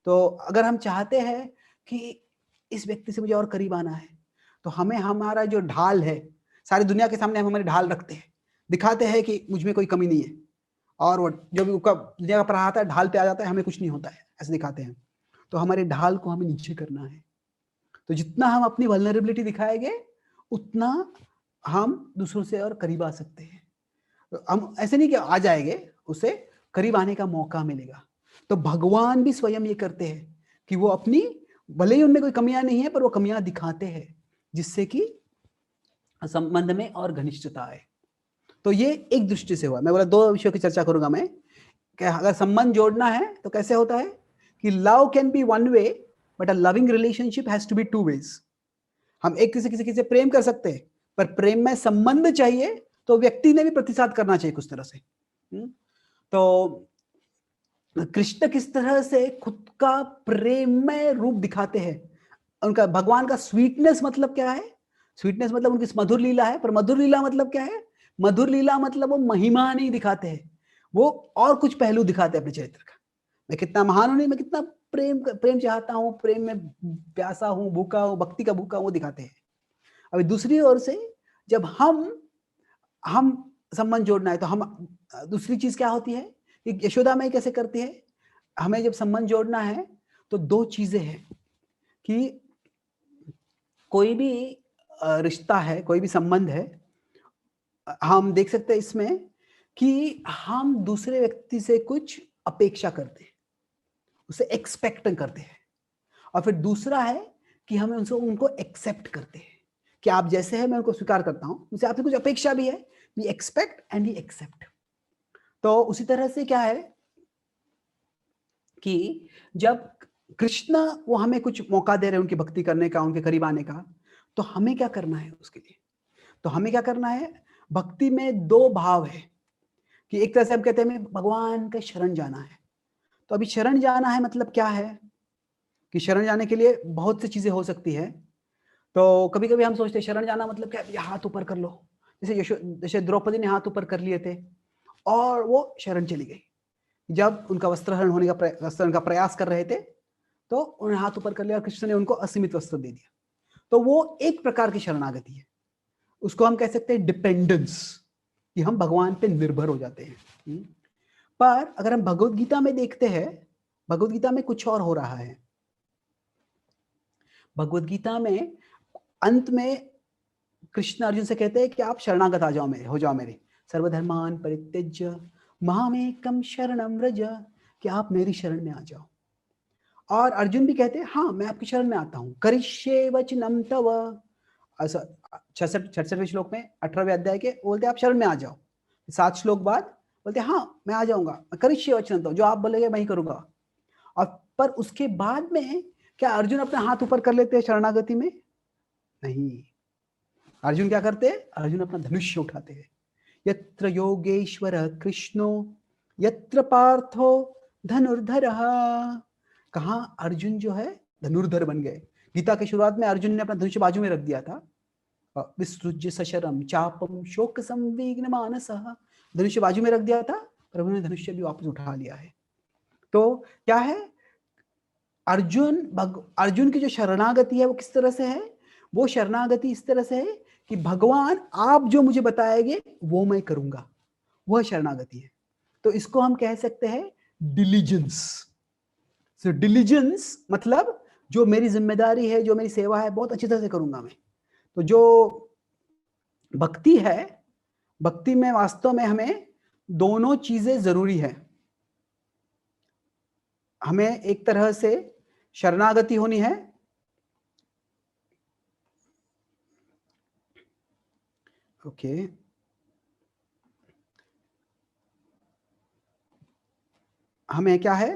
तो अगर हम चाहते हैं कि इस व्यक्ति से मुझे और करीब आना है, तो हमें हमारा जो ढाल है, सारी दुनिया के सामने हम हमारी ढाल रखते हैं, दिखाते हैं कि मुझ में कोई कमी नहीं है, और वो जो भी दुनिया का पढ़ा आता है ढाल पे आ जाता है, हमें कुछ नहीं होता है, ऐसे दिखाते हैं। तो हमारे ढाल को हमें नीचे करना है। तो जितना हम अपनी वल्नरेबिलिटी दिखाएंगे, उतना हम दूसरों से और करीब आ सकते हैं। तो हम ऐसे नहीं कि आ जाएंगे, उसे करीब आने का मौका मिलेगा। तो भगवान भी स्वयं ये करते हैं कि वो अपनी, भले ही उनमें कोई कमियां नहीं है, पर वो कमियां दिखाते हैं, जिससे कि संबंध में और घनिष्ठता आए। तो ये एक दृष्टि से हुआ। मैं बोला 2 विषयों की चर्चा करूंगा मैं, कि अगर संबंध जोड़ना है तो कैसे होता है कि love can be one way, but a loving relationship has to be 2 ways. हम एक किसी से प्रेम कर सकते हैं, पर प्रेम में संबंध चाहिए, तो व्यक्ति ने भी प्रतिसाद करना चाहिए कुछ तरह से। तो कृष्ण किस तरह से खुद का प्रेममय रूप दिखाते हैं, उनका भगवान का स्वीटनेस मतलब क्या है? स्वीटनेस मतलब उनकी मधुर लीला है, पर मधुर लीला मतलब क्या है? मधुर लीला मतलब वो महिमा नहीं दिखाते हैं, वो और कुछ पहलू दिखाते हैं अपने चरित्र का। मैं कितना महान हूं, नहीं, मैं कितना प्रेम चाहता हूं, प्रेम में प्यासा हूं, भूखा हूं, भक्ति का भूखा, वो दिखाते हैं। अभी दूसरी ओर से जब हम संबंध जोड़ना है, तो हम दूसरी चीज क्या होती है कि यशोदा माई कैसे करती है, हमें जब संबंध जोड़ना है तो 2 चीजें हैं कि कोई भी रिश्ता है, कोई भी संबंध है, हम देख सकते हैं इसमें कि हम दूसरे व्यक्ति से कुछ अपेक्षा करते हैं, उसे एक्सपेक्ट करते हैं, और फिर दूसरा है कि हमें उनको एक्सेप्ट करते हैं कि आप जैसे हैं मैं उनको स्वीकार करता हूं, मुझसे आपसे कुछ अपेक्षा भी है, we expect and we accept. तो उसी तरह से क्या है कि जब कृष्ण वो हमें कुछ मौका दे रहे हैं उनकी भक्ति करने का, उनके करीब आने का, तो हमें क्या करना है उसके लिए? तो हमें क्या करना है? भक्ति में 2 भाव है कि एक तरह से हम कहते हैं हमें भगवान के शरण जाना है। तो अभी शरण जाना है मतलब क्या है कि शरण जाने के लिए बहुत सी चीजें हो सकती है। तो कभी-कभी हम सोचते हैं शरण जाना मतलब क्या है? हाथ ऊपर कर लो, जैसे द्रौपदी ने हाथ ऊपर कर लिए थे और वो शरण चली गई। जब उनका वस्त्रहरण होने का वस्त्रहरण का प्रयास कर रहे थे, तो उन्होंने हाथ ऊपर कर लिया और कृष्ण ने उनको असीमित वस्त्र दे दिया। तो वो एक प्रकार की शरणागति है, उसको हम कह सकते हैं डिपेंडेंस, कि हम भगवान पे निर्भर हो जाते हैं। पर अगर हम भगवत गीता में देखते हैं, भगवत गीता में कुछ और हो रहा है। भगवत गीता में अंत में कृष्ण अर्जुन से कहते हैं कि आप शरणागत आ जाओ, मेरे हो जाओ, मेरे सर्वधर्मान परित्यज्य मामेकम शरणम व्रज, कि आप मेरी शरण में आ जाओ। और अर्जुन भी कहते हैं हाँ मैं आपकी शरण में आता हूं, करिष्ये वचनम तव। 66वें श्लोक में 18वें अध्याय के बोलते आप शरण में आ जाओ। 7 श्लोक बाद बोलते हाँ मैं आ जाऊंगा, करिष्ये वचनम तव, जो आप बोलेंगे मैं ही करूंगा। और पर उसके बाद में क्या अर्जुन अपना हाथ ऊपर कर लेते हैं शरणागति में? नहीं, अर्जुन क्या करते हैं? अर्जुन अपना धनुष्य उठाते हैं। यत्र योगेश्वर कृष्णो यत्र पार्थो धनुर्धरः। कहां अर्जुन जो है धनुर्धर बन गए। गीता की शुरुआत में अर्जुन ने अपना धनुष्य बाजू में रख दिया था, विसृज्य सशरम चापम शोक संविघ्न मानसः, धनुष्य बाजू में रख दिया था, प्रभु ने धनुष्य भी वापस उठा लिया है। तो क्या है, अर्जुन की जो शरणागति है वो किस तरह से है? वो शरणागति इस तरह से है कि भगवान आप जो मुझे बताएंगे वो मैं करूंगा, वह शरणागति है। तो इसको हम कह सकते हैं डिलीजेंस। सो डिलीजेंस मतलब जो मेरी जिम्मेदारी है, जो मेरी सेवा है, बहुत अच्छी तरह से करूंगा मैं। तो जो भक्ति है, भक्ति में वास्तव में हमें दोनों चीजें जरूरी है। हमें एक तरह से शरणागति होनी है, ओके, हमें क्या है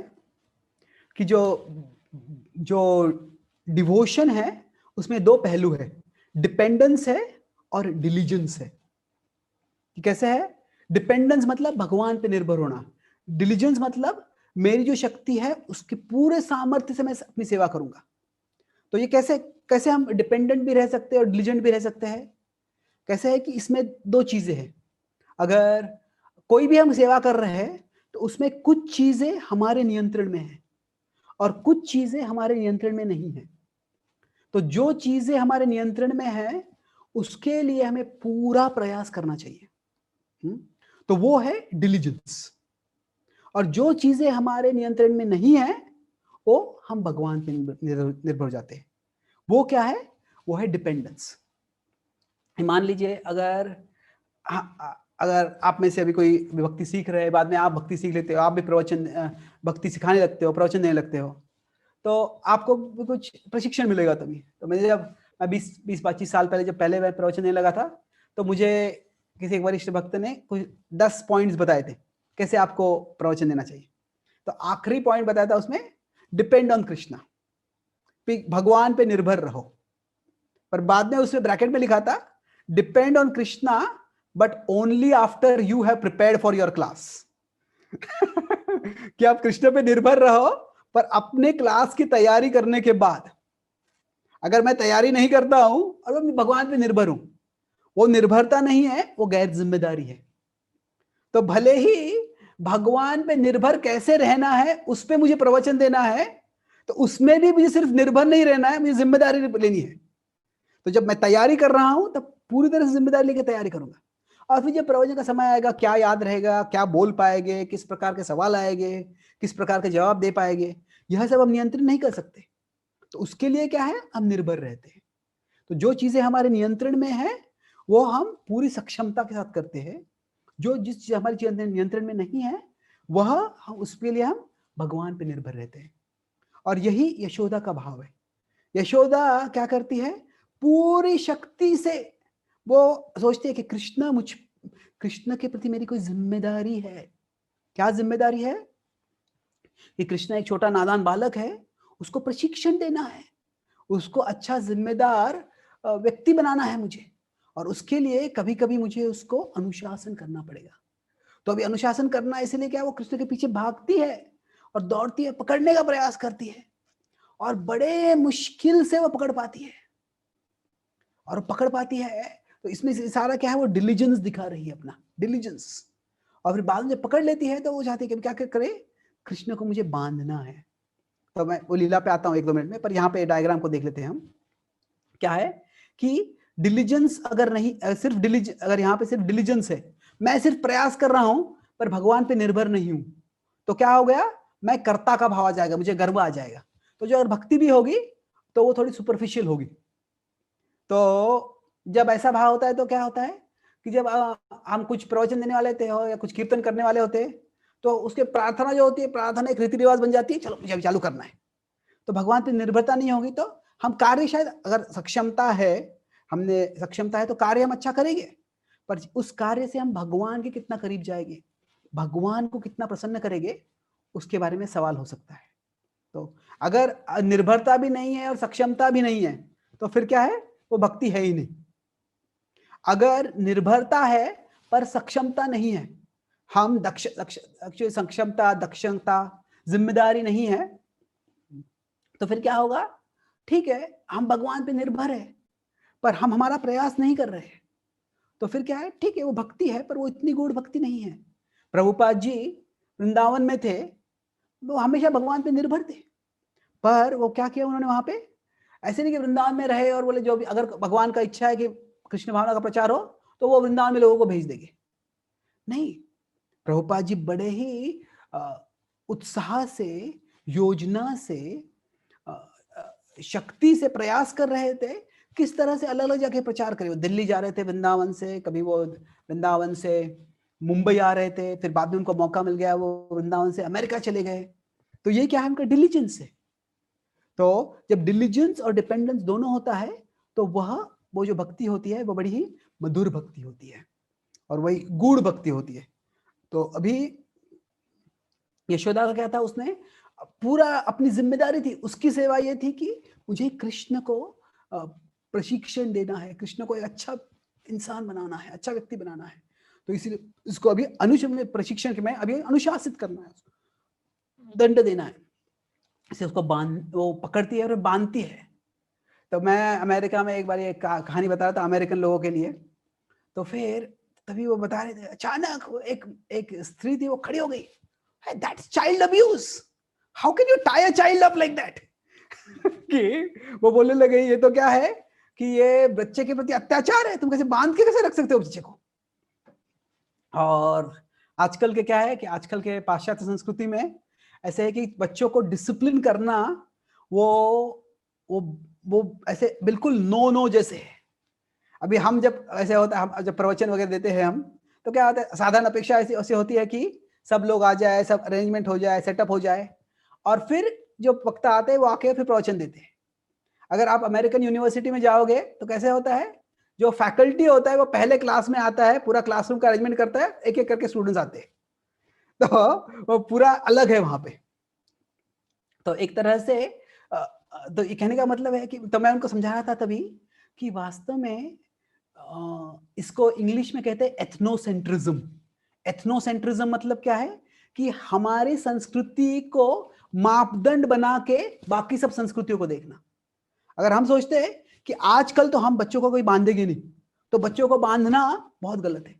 कि जो डिवोशन है उसमें 2 पहलू है, डिपेंडेंस है और डिलीजेंस है। कैसे है? डिपेंडेंस मतलब भगवान पे निर्भर होना, डिलीजेंस मतलब मेरी जो शक्ति है उसके पूरे सामर्थ्य से मैं अपनी सेवा करूंगा। तो ये कैसे कैसे हम डिपेंडेंट भी रह सकते हैं और डिलीजेंट भी रह सकते हैं? कैसे है कि इसमें दो चीजें हैं। अगर कोई भी हम सेवा कर रहे हैं तो उसमें कुछ चीजें हमारे नियंत्रण में है और कुछ चीजें हमारे नियंत्रण में नहीं है। तो जो चीजें हमारे नियंत्रण में है उसके लिए हमें पूरा प्रयास करना चाहिए। तो वो है डिलीजेंस। और जो चीजें हमारे नियंत्रण में नहीं है वो हम भगवान पे निर्भर हो जाते हैं। वो क्या है? वो है डिपेंडेंस। मान लीजिए अगर अगर आप में से अभी कोई भक्ति सीख रहे हैं, बाद में आप भक्ति सीख लेते हो, आप भी प्रवचन भक्ति सिखाने लगते हो, प्रवचन देने लगते हो, तो आपको भी कुछ प्रशिक्षण मिलेगा तभी। तो मैं जब मैं 20-25 साल पहले जब पहले मैं प्रवचन देने लगा था तो मुझे किसी एक वरिष्ठ भक्त ने कुछ 10 पॉइंट्स बताए थे कैसे आपको प्रवचन देना चाहिए। तो आखिरी पॉइंट बताया था उसमें, डिपेंड ऑन कृष्णा, भगवान पे निर्भर रहो। पर बाद में उसमें ब्रैकेट में लिखा था, depend on Krishna but only after you have prepared for your class. कि आप कृष्ण पे निर्भर रहो पर अपने क्लास की तैयारी करने के बाद। अगर मैं तैयारी नहीं करता हूं और मैं भगवान पे निर्भर हूं, वो निर्भरता नहीं है, वो गैर जिम्मेदारी है। तो भले ही भगवान पे निर्भर कैसे रहना है उस पे मुझे प्रवचन देना है, तो उसमें भी मुझे सिर्फ निर्भर नहीं रहना है, मुझे जिम्मेदारी लेनी है। तो जब मैं तैयारी कर रहा हूं तब पूरी तरह से जिम्मेदारी लेकर तैयारी करूंगा। और फिर जब प्रवचन का समय आएगा, क्या याद रहेगा, क्या बोल पाएंगे, किस प्रकार के सवाल आएंगे, किस प्रकार के जवाब दे पाएंगे, यह सब हम नियंत्रित नहीं कर सकते। तो उसके लिए क्या है, हम निर्भर रहते हैं। तो जो चीजें हमारे नियंत्रण में है वो हम पूरी सक्षमता के साथ करते हैं। जो जिस चीज हमारे नियंत्रण में नहीं है वह उसके लिए हम भगवान पे निर्भर रहते हैं। और यही यशोदा का भाव है। यशोदा क्या करती है, पूरी शक्ति से वो सोचती है कि कृष्ण के प्रति मेरी कोई जिम्मेदारी है। क्या जिम्मेदारी है? कि कृष्ण एक छोटा नादान बालक है, उसको प्रशिक्षण देना है, उसको अच्छा जिम्मेदार व्यक्ति बनाना है मुझे, और उसके लिए कभी कभी मुझे उसको अनुशासन करना पड़ेगा। तो अभी अनुशासन करना इसलिए क्या, वो कृष्ण के पीछे भागती है और दौड़ती है, पकड़ने का प्रयास करती है और बड़े मुश्किल से वो पकड़ पाती है। और पकड़ पाती है तो इसमें सारा क्या है, वो डिलीजेंस दिखा रही है, अपना डिलीजेंस। और फिर बाद में जब पकड़ लेती है तो वो चाहती है कि क्या करे, कृष्ण को मुझे बांधना है। तो मैं वो लीला पे आता हूँ 1-2 मिनट में, पर यहाँ पे डायग्राम को देख लेते हैं हम। क्या है कि डिलीजेंस अगर नहीं, सिर्फ अगर यहाँ पे सिर्फ डिलीजेंस है, मैं सिर्फ प्रयास कर रहा हूं पर भगवान पे निर्भर नहीं हूं, तो क्या हो गया, मैं कर्ता का भाव आ जाएगा, मुझे गर्व आ जाएगा। तो जो अगर भक्ति भी होगी तो वो थोड़ी सुपरफिशियल होगी। तो जब ऐसा भाव होता है तो क्या होता है कि जब हम कुछ प्रवचन देने वाले होते हो या कुछ कीर्तन करने वाले होते हैं तो उसके प्रार्थना जो होती है, प्रार्थना एक रीति रिवाज बन जाती है, चलो मुझे अभी चालू करना है। तो भगवान पे निर्भरता नहीं होगी तो हम कार्य, शायद अगर सक्षमता है, हमने सक्षमता है तो कार्य हम अच्छा करेंगे, पर उस कार्य से हम भगवान के कितना करीब जाएंगे, भगवान को कितना प्रसन्न करेंगे, उसके बारे में सवाल हो सकता है। तो अगर निर्भरता भी नहीं है और सक्षमता भी नहीं है तो फिर क्या है, वो भक्ति है ही नहीं। अगर निर्भरता है पर सक्षमता नहीं है, हम सक्षमता, दक्षता, जिम्मेदारी नहीं है, तो फिर क्या होगा, ठीक है हम भगवान पे निर्भर है पर हम हमारा प्रयास नहीं कर रहे, तो फिर क्या है, ठीक है वो भक्ति है पर वो इतनी गूढ़ भक्ति नहीं है। प्रभुपाद जी वृंदावन में थे, वो हमेशा भगवान पे निर्भर थे, पर वो क्या किया उन्होंने वहां पे, ऐसे नहीं कि वृंदावन में रहे और बोले जो भी अगर भगवान का इच्छा है कि कृष्ण भावना का प्रचार हो तो वो वृंदावन में लोगों को भेज देंगे। नहीं, प्रभुपाद जी बड़े ही उत्साह से, योजना से, शक्ति से प्रयास कर रहे थे किस तरह से अलग अलग जगह प्रचार करें। वो दिल्ली जा रहे थे वृंदावन से, कभी वो वृंदावन से मुंबई आ रहे थे, फिर बाद में उनको मौका मिल गया वो वृंदावन से अमेरिका चले गए। तो ये क्या है, उनका डिलीजेंस है। तो जब डिलीजेंस और डिपेंडेंस दोनों होता है तो वो जो भक्ति होती है वो बड़ी ही मधुर भक्ति होती है और वही गूढ़ भक्ति होती है। तो अभी यशोदा का क्या था, उसने पूरा अपनी जिम्मेदारी थी, उसकी सेवा ये थी कि मुझे कृष्ण को प्रशिक्षण देना है, कृष्ण को एक अच्छा इंसान बनाना है, अच्छा व्यक्ति बनाना है। तो इसीलिए इसको अभी प्रशिक्षण में अभी अनुशासित करना है, दंड देना है, इसे उसको वो पकड़ती है और बांधती है। तो मैं अमेरिका में एक बार एक कहानी बता रहा था अमेरिकन लोगों के लिए। तो फिर तभी वो बता रहे थे, अचानक एक एक स्त्री थी, वो खड़ी हो गई, that's child abuse, how can you tie a child up like that. कि वो बोलने लगे ये तो क्या है कि ये बच्चे के प्रति अत्याचार है, तुम कैसे बांध के कैसे रख सकते हो बच्चे को। और आजकल के क्या है कि आजकल के पाश्चात्य संस्कृति में ऐसे है कि बच्चों को डिसिप्लिन करना वो वो वो ऐसे बिल्कुल नो जैसे है। अभी हम जब ऐसे होता है, हम जब प्रवचन वगैरह देते हैं हम, तो क्या होता है, साधारण अपेक्षा ऐसी होती है कि सब लोग आ जाए, सब अरेंजमेंट हो जाए, सेटअप हो जाए, और फिर जो वक्ता आते हैं वो आके फिर प्रवचन देते हैं। अगर आप अमेरिकन यूनिवर्सिटी में जाओगे तो कैसे होता है, जो फैकल्टी होता है वो पहले क्लास में आता है, पूरा क्लासरूम का अरेंजमेंट करता है, एक एक करके स्टूडेंट्स आते हैं, तो वो पूरा अलग है वहां पे। तो एक तरह से तो ये कहने का मतलब है कि तो मैं उनको समझा रहा था तभी कि वास्तव में इसको इंग्लिश में कहते हैं एथनोसेंट्रिज्म। एथनोसेंट्रिज्म मतलब क्या है कि हमारी संस्कृति को मापदंड बना के बाकी सब संस्कृतियों को देखना। अगर हम सोचते हैं कि आजकल तो हम बच्चों को कोई बांधेंगे नहीं, तो बच्चों को बांधना बहुत गलत है।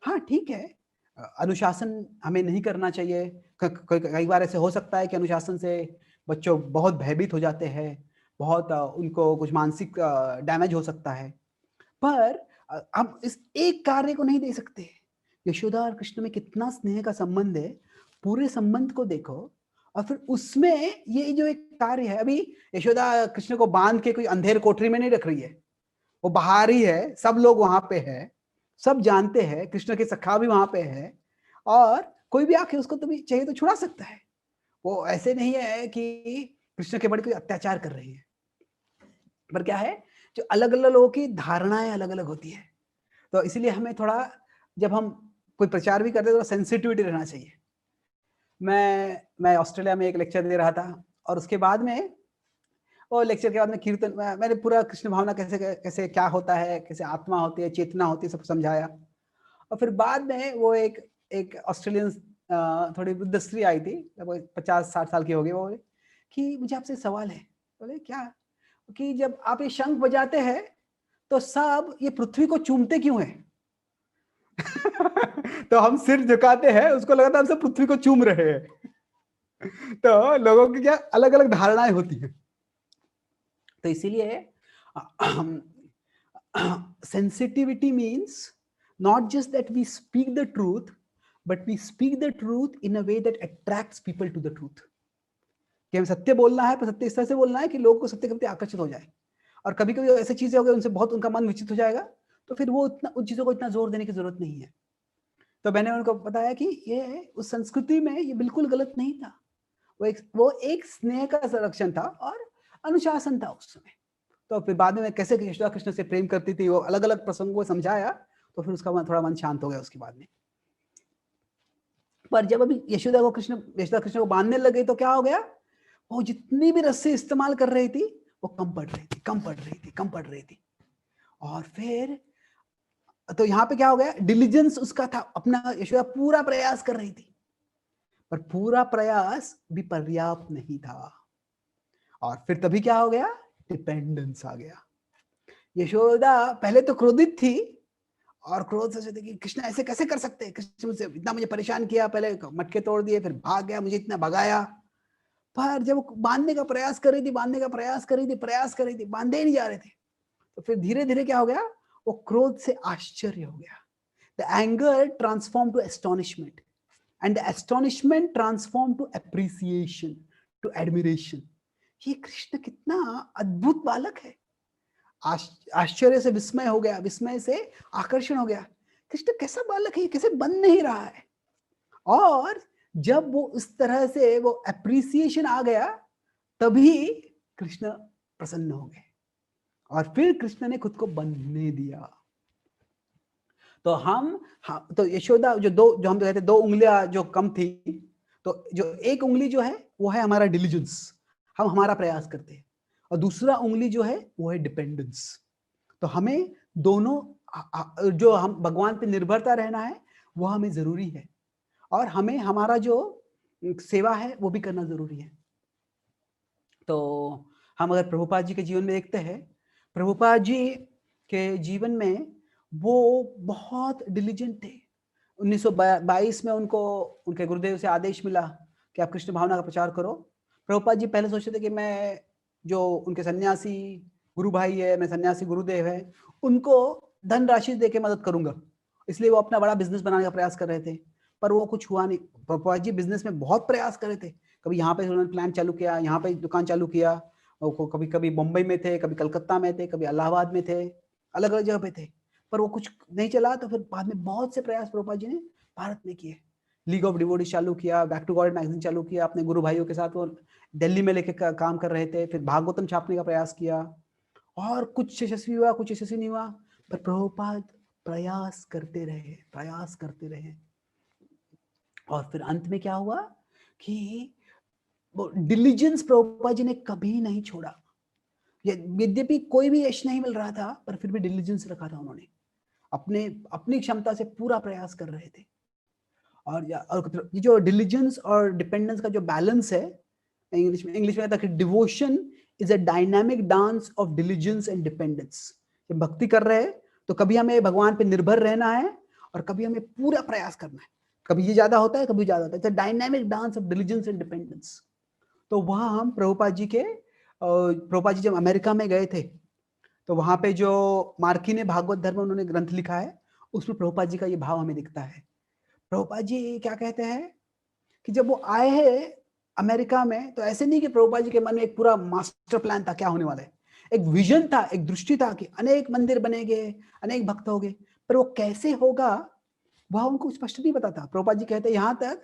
हाँ ठीक है, अनुशासन हमें नहीं करना चाहिए। कई बार ऐसे हो सकता है कि अनुशासन से बच्चों बहुत भयभीत हो जाते हैं, बहुत उनको कुछ मानसिक डैमेज हो सकता है, पर हम इस एक कार्य को नहीं दे सकते। यशोदा और कृष्ण में कितना स्नेह का संबंध है, पूरे संबंध को देखो, और फिर उसमें ये जो एक कार्य है, अभी यशोदा कृष्ण को बांध के कोई अंधेर कोठरी में नहीं रख रही है, वो बाहर ही है, सब लोग वहां पे है, सब जानते हैं, कृष्ण के सखा भी वहां पे है, और कोई भी आके उसको तभी चाहिए तो छुड़ा सकता है। वो ऐसे नहीं है कि कृष्ण के बड़े कोई अत्याचार कर रही है, पर क्या है, जो अलग अलग लोगों की धारणाएं अलग अलग होती है। तो इसलिए हमें थोड़ा, जब हम कोई प्रचार भी करते हैं तो सेंसिटिविटी रहना चाहिए। मैं ऑस्ट्रेलिया में एक लेक्चर दे रहा था, और उसके बाद में वो लेक्चर के बाद में कीर्तन, मैंने पूरा कृष्ण भावना कैसे कैसे क्या होता है, कैसे आत्मा होती है, चेतना होती है, सब समझाया। और फिर बाद में वो एक ऑस्ट्रेलियन थोड़ी वृद्ध स्त्री आई थी, लगभग 50-60 साल की हो गई, वो बोले कि मुझे आपसे सवाल है। बोले क्या? कि जब आप ये शंख बजाते हैं तो सब ये पृथ्वी को चूमते क्यों है? तो हम सिर झुकाते हैं, उसको लगता है हम सब पृथ्वी को चूम रहे हैं। तो लोगों की क्या अलग अलग धारणाएं होती हैं। तो इसीलिए sensitivity means not just that we speak the truth, but we speak the truth in a way that attracts people to the truth. कि हमें सत्य बोलना है, पर सत्य इस तरह से बोलना है कि लोग को सत्य के प्रति आकर्षित हो जाए। और कभी कभी ऐसी चीजें हो गई उनसे बहुत उनका मन विचलित हो जाएगा, तो फिर वो उतना उन चीजों को इतना जोर देने की जरूरत नहीं है। तो मैंने उनको बताया कि ये उस संस्कृति में ये बिल्कुल गलत नहीं था, वो एक स्नेह का संरक्षण था और अनुशासन था उस समय। तो फिर बाद में कैसे यशोदा कृष्ण से प्रेम करती थी, वो अलग अलग प्रसंगों को समझाया, तो फिर उसका थोड़ा मन शांत हो गया उसके बाद में। पर जब अभी यशोदा कृष्ण को बांधने लगे तो क्या हो गया, वो जितनी भी रस्सी इस्तेमाल कर रही थी वो कम पड़ रही थी। और फिर तो यहाँ पे क्या हो गया, डिलीजेंस उसका था, अपना यशोदा पूरा प्रयास कर रही थी, पर पूरा प्रयास भी पर्याप्त नहीं था। और फिर तभी क्या हो गया, डिपेंडेंस आ गया। यशोदा पहले तो क्रोधित थी, और क्रोध से कि कृष्ण ऐसे कैसे कर सकते हैं, कृष्ण मुझसे इतना मुझे परेशान किया, पहले मटके तोड़ दिए, फिर भाग गया, मुझे इतना भगाया। पर जब वो बांधने का प्रयास कर रही थी, बांधे ही नहीं जा रहे थे, तो फिर धीरे धीरे क्या हो गया, वो क्रोध से आश्चर्य हो गया। The anger transform to astonishment, and the astonishment transform to appreciation, to admiration. ये कृष्ण कितना अद्भुत बालक है। आश्चर्य से विस्मय हो गया, विस्मय से आकर्षण हो गया। कृष्ण कैसा बालक है, कैसे बन नहीं रहा है। और जब वो इस तरह से वो एप्रिसिएशन आ गया, तभी कृष्ण प्रसन्न हो गए, और फिर कृष्ण ने खुद को बनने दिया। तो तो यशोदा जो हम कहते दो उंगलियां जो कम थी, तो जो एक उंगली जो है वो है हमारा डिलीजेंस, हम हमारा प्रयास करते हैं, और दूसरा उंगली जो है वो है डिपेंडेंस। तो हमें दोनों जो हम भगवान पे निर्भरता रहना है वो हमें जरूरी है, और हमें हमारा जो सेवा है वो भी करना जरूरी है। तो हम अगर प्रभुपाद जी के जीवन में देखते हैं, प्रभुपाद जी के जीवन में वो बहुत डिलीजेंट थे। 1922 में उनको उनके गुरुदेव से आदेश मिला कि आप कृष्ण भावना का प्रचार करो। प्रभुपाद जी पहले सोचते थे कि मैं जो उनके सन्यासी गुरु भाई है, मैं सन्यासी गुरुदेव है, उनको धन राशि दे के मदद करूंगा, इसलिए वो अपना बड़ा बिजनेस बनाने का प्रयास कर रहे थे। पर वो कुछ हुआ नहीं। प्रभुपाद जी बिजनेस में बहुत प्रयास कर रहे थे। कभी यहाँ पे उन्होंने प्लान चालू किया, यहाँ पे दुकान चालू किया, कभी कभी मुंबई में थे, कभी कलकत्ता में थे, कभी इलाहाबाद में थे, अलग अलग जगह पे थे, पर वो कुछ नहीं चला। तो फिर बाद में बहुत से प्रयास प्रभुपाद जी ने भारत में किए। लीग ऑफ डिवोटीज चालू किया, बैक टू गॉड मैगजीन चालू किया, अपने गुरु भाइयों के साथ वो दिल्ली में लेके काम कर रहे थे। फिर भागवतम छापने का प्रयास किया, और कुछ यशस्वी हुआ, कुछ यशस्वी नहीं हुआ, पर प्रभुपाद प्रयास करते रहे, प्रयास करते रहे। और फिर अंत में क्या हुआ कि वो डिलीजेंस प्रभुपाद जी ने कभी नहीं छोड़ा। यद्यपि कोई भी यश नहीं मिल रहा था, पर फिर भी डिलीजेंस रखा था उन्होंने। अपने अपनी क्षमता से पूरा प्रयास कर रहे थे। और ये जो डिलीजेंस और डिपेंडेंस का जो बैलेंस है, इंग्लिश में कहता है कि devotion is a dynamic dance of diligence and dependence. जब भक्ति कर रहे हैं तो कभी हमें भगवान पे निर्भर रहना है और कभी हमें पूरा प्रयास करना है। कभी ये ज्यादा होता है, कभी ज्यादा होता है। Dynamic dance of diligence and dependence. तो वहां हम प्रभुपाद जी जब अमेरिका में गए थे, तो वहां पे जो मार्की ने भागवत धर्म उन्होंने ग्रंथ लिखा है, उसमें प्रभुपाद जी का ये भाव हमें दिखता है। प्रभुपाद जी क्या कहते हैं कि जब वो आए हैं अमेरिका में, तो ऐसे नहीं कि प्रभुपाद जी के मन में एक पूरा मास्टर प्लान था क्या होने वाला है। एक विजन था, एक दृष्टि था कि अनेक मंदिर बनेंगे, अनेक भक्त होंगे, पर वो कैसे होगा वह उनको स्पष्ट नहीं पता था। प्रभुपाद जी कहते हैं यहाँ तक,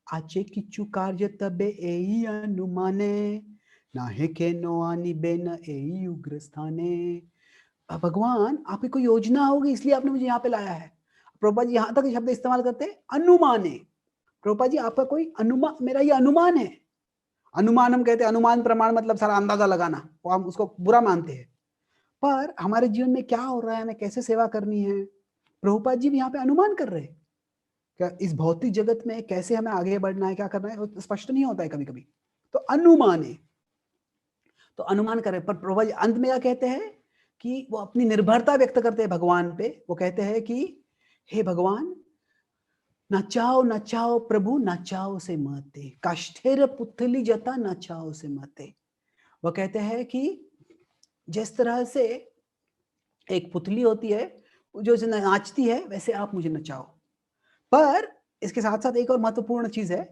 आचे किच्छु कार्य तबे एई अनुमाने, नाहे के नो आनी बेन एई उग्र स्थाने। भगवान आपकी कोई योजना होगी, इसलिए आपने मुझे यहाँ पे लाया है। प्रभुपाद जी यहाँ तक शब्द इस्तेमाल करते हैं, अनुमाने। प्रभुपाद जी आपका कोई अनुमान, मेरा ये अनुमान है। अनुमान हम कहते हैं, अनुमान प्रमाण मतलब सारा अंदाजा लगाना, वो हम उसको बुरा मानते हैं। पर हमारे जीवन में क्या हो रहा है, हमें कैसे सेवा करनी है, प्रभुपाद जी भी यहाँ पे अनुमान कर रहे हैं। क्या इस भौतिक जगत में कैसे हमें आगे बढ़ना है, क्या करना है, वो स्पष्ट नहीं होता है कभी कभी। तो अनुमान है, तो अनुमान कर रहे। पर प्रभुपाद जी अंत में क्या कहते हैं कि वो अपनी निर्भरता व्यक्त करते हैं भगवान पे। वो कहते हैं कि हे भगवान, नचाओ प्रभु नचाओ से महते, काष्ठेर पुतली जता नचाओ से महते। वो कहते हैं कि जिस तरह से एक पुतली होती है जो नाचती है, वैसे आप मुझे नचाओ। पर इसके साथ साथ एक और महत्वपूर्ण चीज है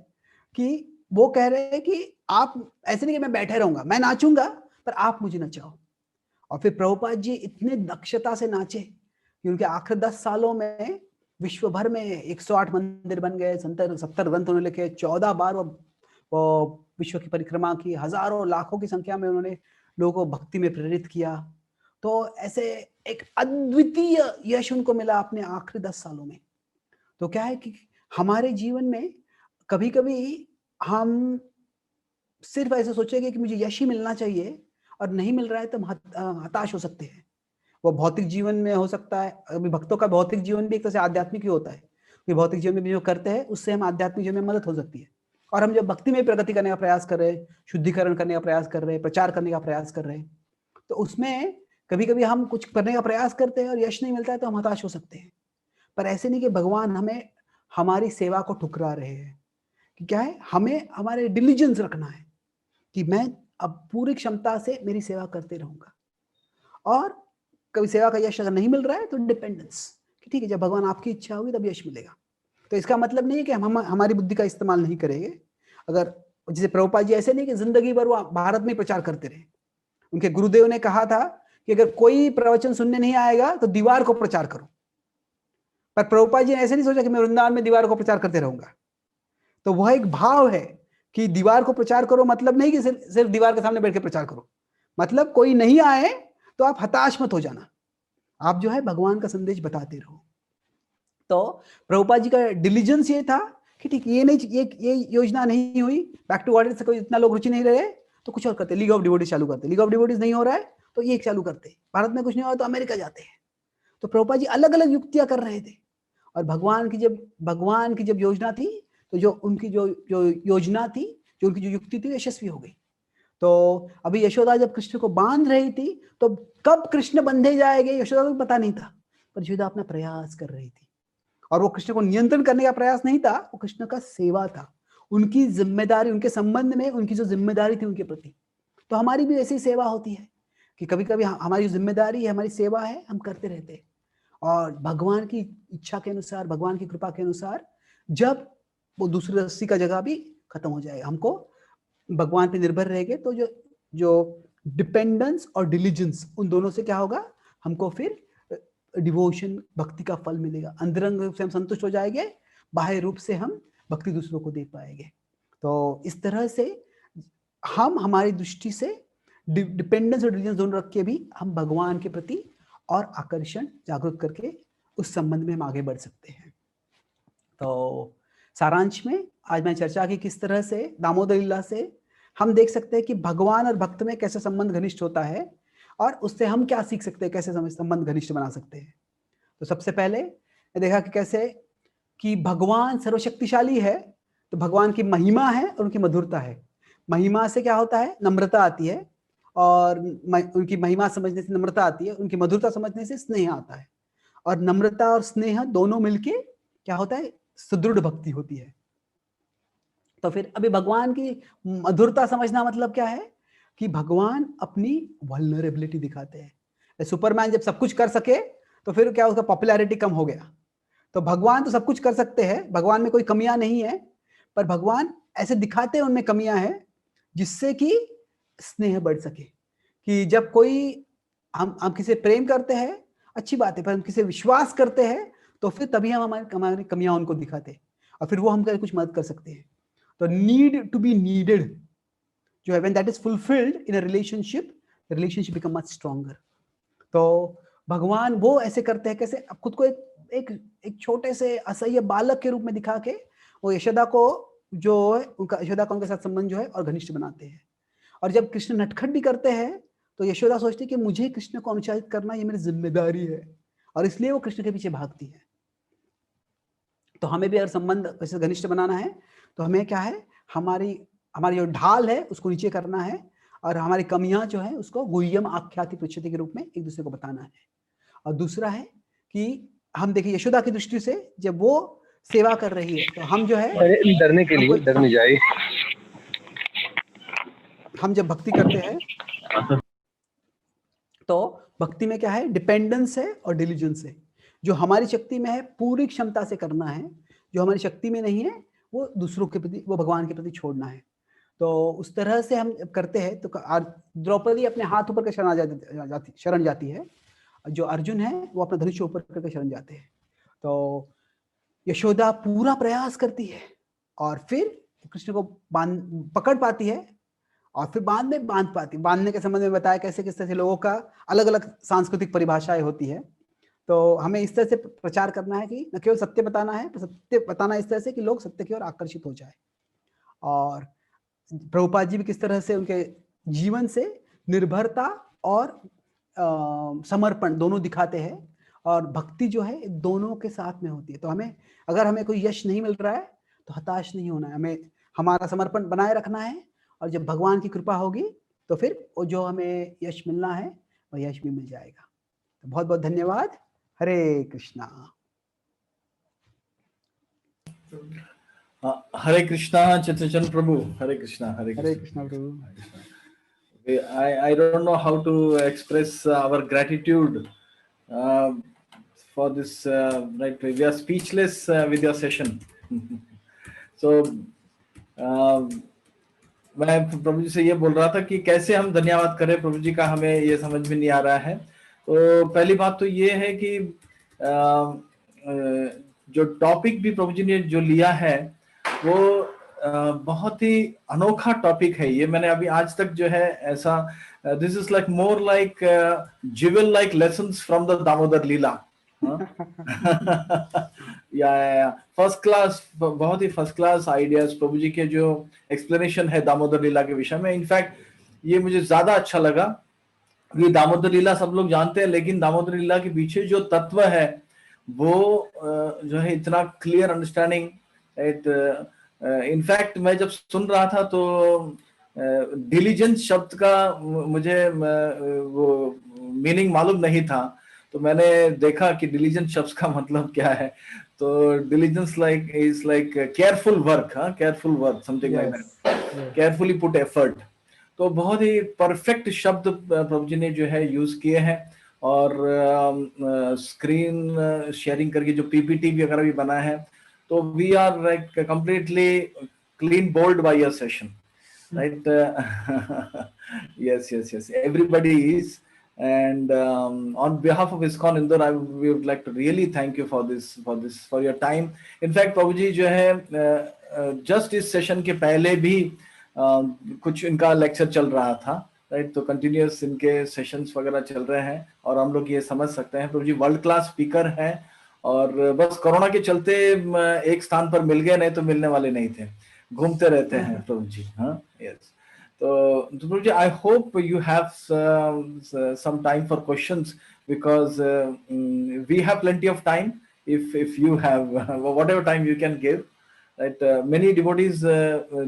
कि वो कह रहे हैं कि आप ऐसे नहीं कि मैं बैठे रहूंगा, मैं नाचूंगा, पर आप मुझे नचाओ। और फिर प्रभुपाद जी इतने दक्षता से नाचे कि उनके आखिर 10 सालों में विश्व भर में 108 मंदिर बन गए, 70 ग्रंथ उन्होंने लिखे, 14 बार वो विश्व की परिक्रमा की, हजारों लाखों की संख्या में उन्होंने लोगों को भक्ति में प्रेरित किया। तो ऐसे एक अद्वितीय यश उनको मिला अपने आखिरी 10 सालों में। तो क्या है कि हमारे जीवन में कभी कभी हम सिर्फ ऐसे सोचेंगे कि मुझे यश ही मिलना चाहिए और नहीं मिल रहा है तो हम हताश हो सकते हैं। वो भौतिक जीवन में हो सकता है, अभी भक्तों का भौतिक जीवन भी एक तरह से आध्यात्मिक ही होता है, कि भौतिक जीवन में भी जो करते हैं उससे हम आध्यात्मिक जीवन में मदद हो सकती है। और हम जब भक्ति में प्रगति करने का प्रयास कर रहे हैं, शुद्धिकरण करने का प्रयास कर रहे हैं, प्रचार करने का प्रयास कर रहे हैं, तो उसमें कभी कभी हम कुछ करने का प्रयास करते हैं और यश नहीं मिलता है तो हम हताश हो सकते हैं। पर ऐसे नहीं कि भगवान हमें हमारी सेवा को ठुकरा रहे हैं, कि क्या है, हमें हमारे डिलीजेंस रखना है कि मैं अब पूरी क्षमता से मेरी सेवा करते रहूंगा। और कभी सेवा का यश अगर नहीं मिल रहा है तो डिपेंडेंस, कि ठीक है जब भगवान आपकी इच्छा होगी तब यश मिलेगा। तो इसका मतलब नहीं है कि हम हमारी बुद्धि का इस्तेमाल नहीं करेंगे। अगर जैसे प्रभुपाद जी ऐसे नहीं कि जिंदगी भर वो भारत में प्रचार करते रहे। उनके गुरुदेव ने कहा था कि अगर कोई प्रवचन सुनने नहीं आएगा तो दीवार को प्रचार करो। पर प्रभुपाद जी ने ऐसे नहीं सोचा कि मैं वृंदावन में दीवार को प्रचार करते रहूंगा। तो वह एक भाव है कि दीवार को प्रचार करो, मतलब नहीं कि सिर्फ दीवार के सामने बैठ के प्रचार करो। मतलब कोई नहीं आए तो आप हताश मत हो जाना, आप जो है भगवान का संदेश बताते रहो। तो प्रभुपाद जी का डिलीजेंस ये था कि ठीक ये नहीं, ये योजना नहीं हुई, बैक टू गॉड से कोई इतना लोग रुचि नहीं रहे तो कुछ और करते, लीग ऑफ डिवोटीज चालू करते। लीग ऑफ डिवोटीज नहीं हो रहा है तो ये चालू करते, भारत में कुछ नहीं हो रहा तो अमेरिका जाते हैं। तो प्रभुपाद जी अलग अलग युक्तियां कर रहे थे। और भगवान की जब योजना थी तो जो उनकी जो जो योजना थी, जो उनकी जो युक्ति थी, यशस्वी हो गई। तो अभी यशोदा जब कृष्ण को बांध रही थी, तो कब कृष्ण बंधे जाएंगे यशोदा को पता नहीं था, पर यशोदा अपना प्रयास कर रही थी। और वो कृष्ण को नियंत्रण करने का प्रयास नहीं था, वो कृष्ण का सेवा था, उनकी जिम्मेदारी, उनके संबंध में उनकी जो जिम्मेदारी थी उनके प्रति। तो हमारी भी ऐसी सेवा होती है कि कभी कभी हमारी जिम्मेदारी है, हमारी सेवा है, हम करते रहते हैं। और भगवान की इच्छा के अनुसार, भगवान की कृपा के अनुसार, जब वो दूसरी रस्सी का जगह भी खत्म हो जाएगा, हमको भगवान पे निर्भर रहेंगे, तो जो जो डिपेंडेंस और डिलीजेंस, उन दोनों से क्या होगा, हमको फिर डिवोशन, भक्ति का फल मिलेगा। अंतरंग रूप से हम संतुष्ट हो जाएंगे, बाह्य रूप से हम भक्ति दूसरों को दे पाएंगे। तो इस तरह से हम हमारी दृष्टि से डिपेंडेंस और डिलीजेंस दोनों रख के भी हम भगवान के प्रति और आकर्षण जागृत करके उस संबंध में हम आगे बढ़ सकते हैं। तो सारांश में आज मैं चर्चा की किस तरह से दामोदर लीला से हम देख सकते हैं कि भगवान और भक्त में कैसे संबंध घनिष्ठ होता है, और उससे हम क्या सीख सकते हैं, कैसे संबंध घनिष्ठ बना सकते हैं। तो सबसे पहले देखा कि कैसे कि भगवान सर्वशक्तिशाली है, तो भगवान की महिमा है और उनकी मधुरता है। महिमा से क्या होता है, नम्रता आती है, और उनकी महिमा समझने से नम्रता आती है, उनकी मधुरता समझने से स्नेह आता है, और नम्रता और स्नेह दोनों मिलके क्या होता है, सुदृढ़ भक्ति होती है। तो फिर अभी भगवान की मधुरता समझना मतलब क्या है कि भगवान अपनी वल्नरेबिलिटी दिखाते हैं। सुपरमैन जब सब कुछ कर सके तो फिर क्या, उसका पॉपुलैरिटी कम हो गया। तो भगवान तो सब कुछ कर सकते हैं, भगवान में कोई कमियां नहीं है, पर भगवान ऐसे दिखाते हैं उनमें कमियां हैं जिससे कि स्नेह बढ़ सके। कि जब कोई हम किसी प्रेम करते हैं, अच्छी बात है, पर हम किसी विश्वास करते हैं तो फिर तभी हम हमारी कमियां उनको दिखाते हैं, और फिर वो हमको कुछ मदद कर सकते हैं। तो नीड टू बी नीडेड जो है, when that is fulfilled in a relationship, the relationship become much stronger. तो भगवान वो ऐसे करते हैं, कैसे अब खुद को एक छोटे से असह्य बालक के रूप में दिखा के वो यशोदा को जो है यशोदा का उनके साथ संबंध जो है और घनिष्ठ बनाते हैं। और जब कृष्ण नटखट भी करते हैं तो यशोदा सोचती है कि मुझे कृष्ण को अनुशासित करना ये मेरी जिम्मेदारी है, और इसलिए वो कृष्ण के पीछे भागती है। तो हमें भी अगर संबंध वैसे घनिष्ठ बनाना है तो हमें क्या है, हमारी जो ढाल है उसको नीचे करना है, और हमारी कमियां जो है उसको गुह्यम आख्याति पृच्छति के रूप में एक दूसरे को बताना है। और दूसरा है कि हम देखिए यशोदा की दृष्टि से जब वो सेवा कर रही है तो हम जो है डरने के लिए डर नहीं जाए, हम जब भक्ति करते हैं तो भक्ति में क्या है, डिपेंडेंस है और डिलीजेंस है। जो हमारी शक्ति में है पूरी क्षमता से करना है, जो हमारी शक्ति में नहीं है वो दूसरों के प्रति, वो भगवान के प्रति छोड़ना है। तो उस तरह से हम करते हैं तो द्रौपदी अपने हाथ ऊपर के शरण जाती है, जो अर्जुन है वो अपना धनुष ऊपर करके शरण जाते हैं। तो यशोदा पूरा प्रयास करती है और फिर कृष्ण को पकड़ पाती है, और फिर बाद में बांध पाती। बांधने के संबंध में बताया कैसे किस तरह से लोगों का अलग अलग सांस्कृतिक परिभाषाएं होती है। तो हमें इस तरह से प्रचार करना है कि न केवल सत्य बताना है, पर सत्य बताना इस तरह से कि लोग सत्य की ओर आकर्षित हो जाए। और प्रभुपाद जी भी किस तरह से उनके जीवन से निर्भरता और समर्पण दोनों दिखाते हैं, और भक्ति जो है दोनों के साथ में होती है। तो अगर हमें कोई यश नहीं मिल रहा है तो हताश नहीं होना है, हमें हमारा समर्पण बनाए रखना है, और जब भगवान की कृपा होगी तो फिर वो जो हमें यश मिलना है वह यश भी मिल जाएगा। तो बहुत बहुत धन्यवाद। हरे कृष्णा। हरे कृष्णा चित्रचंद प्रभु। हरे कृष्णा। हरे कृष्णा प्रभु। I don't know how to express our gratitude for this. Right, we are speechless with your session. So मैं प्रभु जी से ये बोल रहा था कि कैसे हम धन्यवाद करें प्रभु जी का, हमें ये समझ में नहीं आ रहा है। तो पहली बात तो ये है कि जो टॉपिक भी प्रभु जी ने जो लिया है वो बहुत ही अनोखा टॉपिक है। ये मैंने अभी आज तक जो है ऐसा, this is like more like jewel like lessons from the Damodar Lila. या फर्स्ट क्लास, बहुत ही फर्स्ट क्लास आइडियाज प्रभु जी के जो एक्सप्लेनेशन है दामोदर लीला के विषय में। इनफैक्ट ये मुझे ज्यादा अच्छा लगा। ये दामोदर लीला सब लोग जानते हैं, लेकिन दामोदर लीला के पीछे जो तत्व है वो जो है इतना क्लियर अंडरस्टैंडिंग, इनफैक्ट मैं जब सुन रहा था तो डिलीजेंस शब्द का मुझे वो मीनिंग मालूम नहीं था, तो मैंने देखा कि डिलीजेंस शब्द का मतलब क्या है। तो diligence is like careful work, हाँ, careful work, something like that, carefully put effort. तो बहुत ही परफेक्ट शब्द प्रभु जी ने जो है यूज किए हैं। और स्क्रीन शेयरिंग करके जो पीपीटी भी वगैरह भी बना है, तो we are like completely clean bowled by your session, right? Yes, everybody is. And on behalf of ISKCON Indore, we would like to really thank you for for your time. In fact, प्रभु जी जो है just इस session के पहले भी कुछ इनका lecture चल रहा था, राइट? तो कंटिन्यूअस इनके सेशंस वगैरह चल रहे हैं, और हम लोग ये समझ सकते हैं प्रभु जी वर्ल्ड क्लास स्पीकर हैं, और बस कोरोना के चलते एक स्थान पर मिल गए, नहीं तो मिलने वाले नहीं थे, घूमते रहते हैं प्रभु जी। हाँ, यस। तो प्रभु जी, I hope you have some time for questions, because we have plenty of time if you have whatever time you can give, right? Many devotees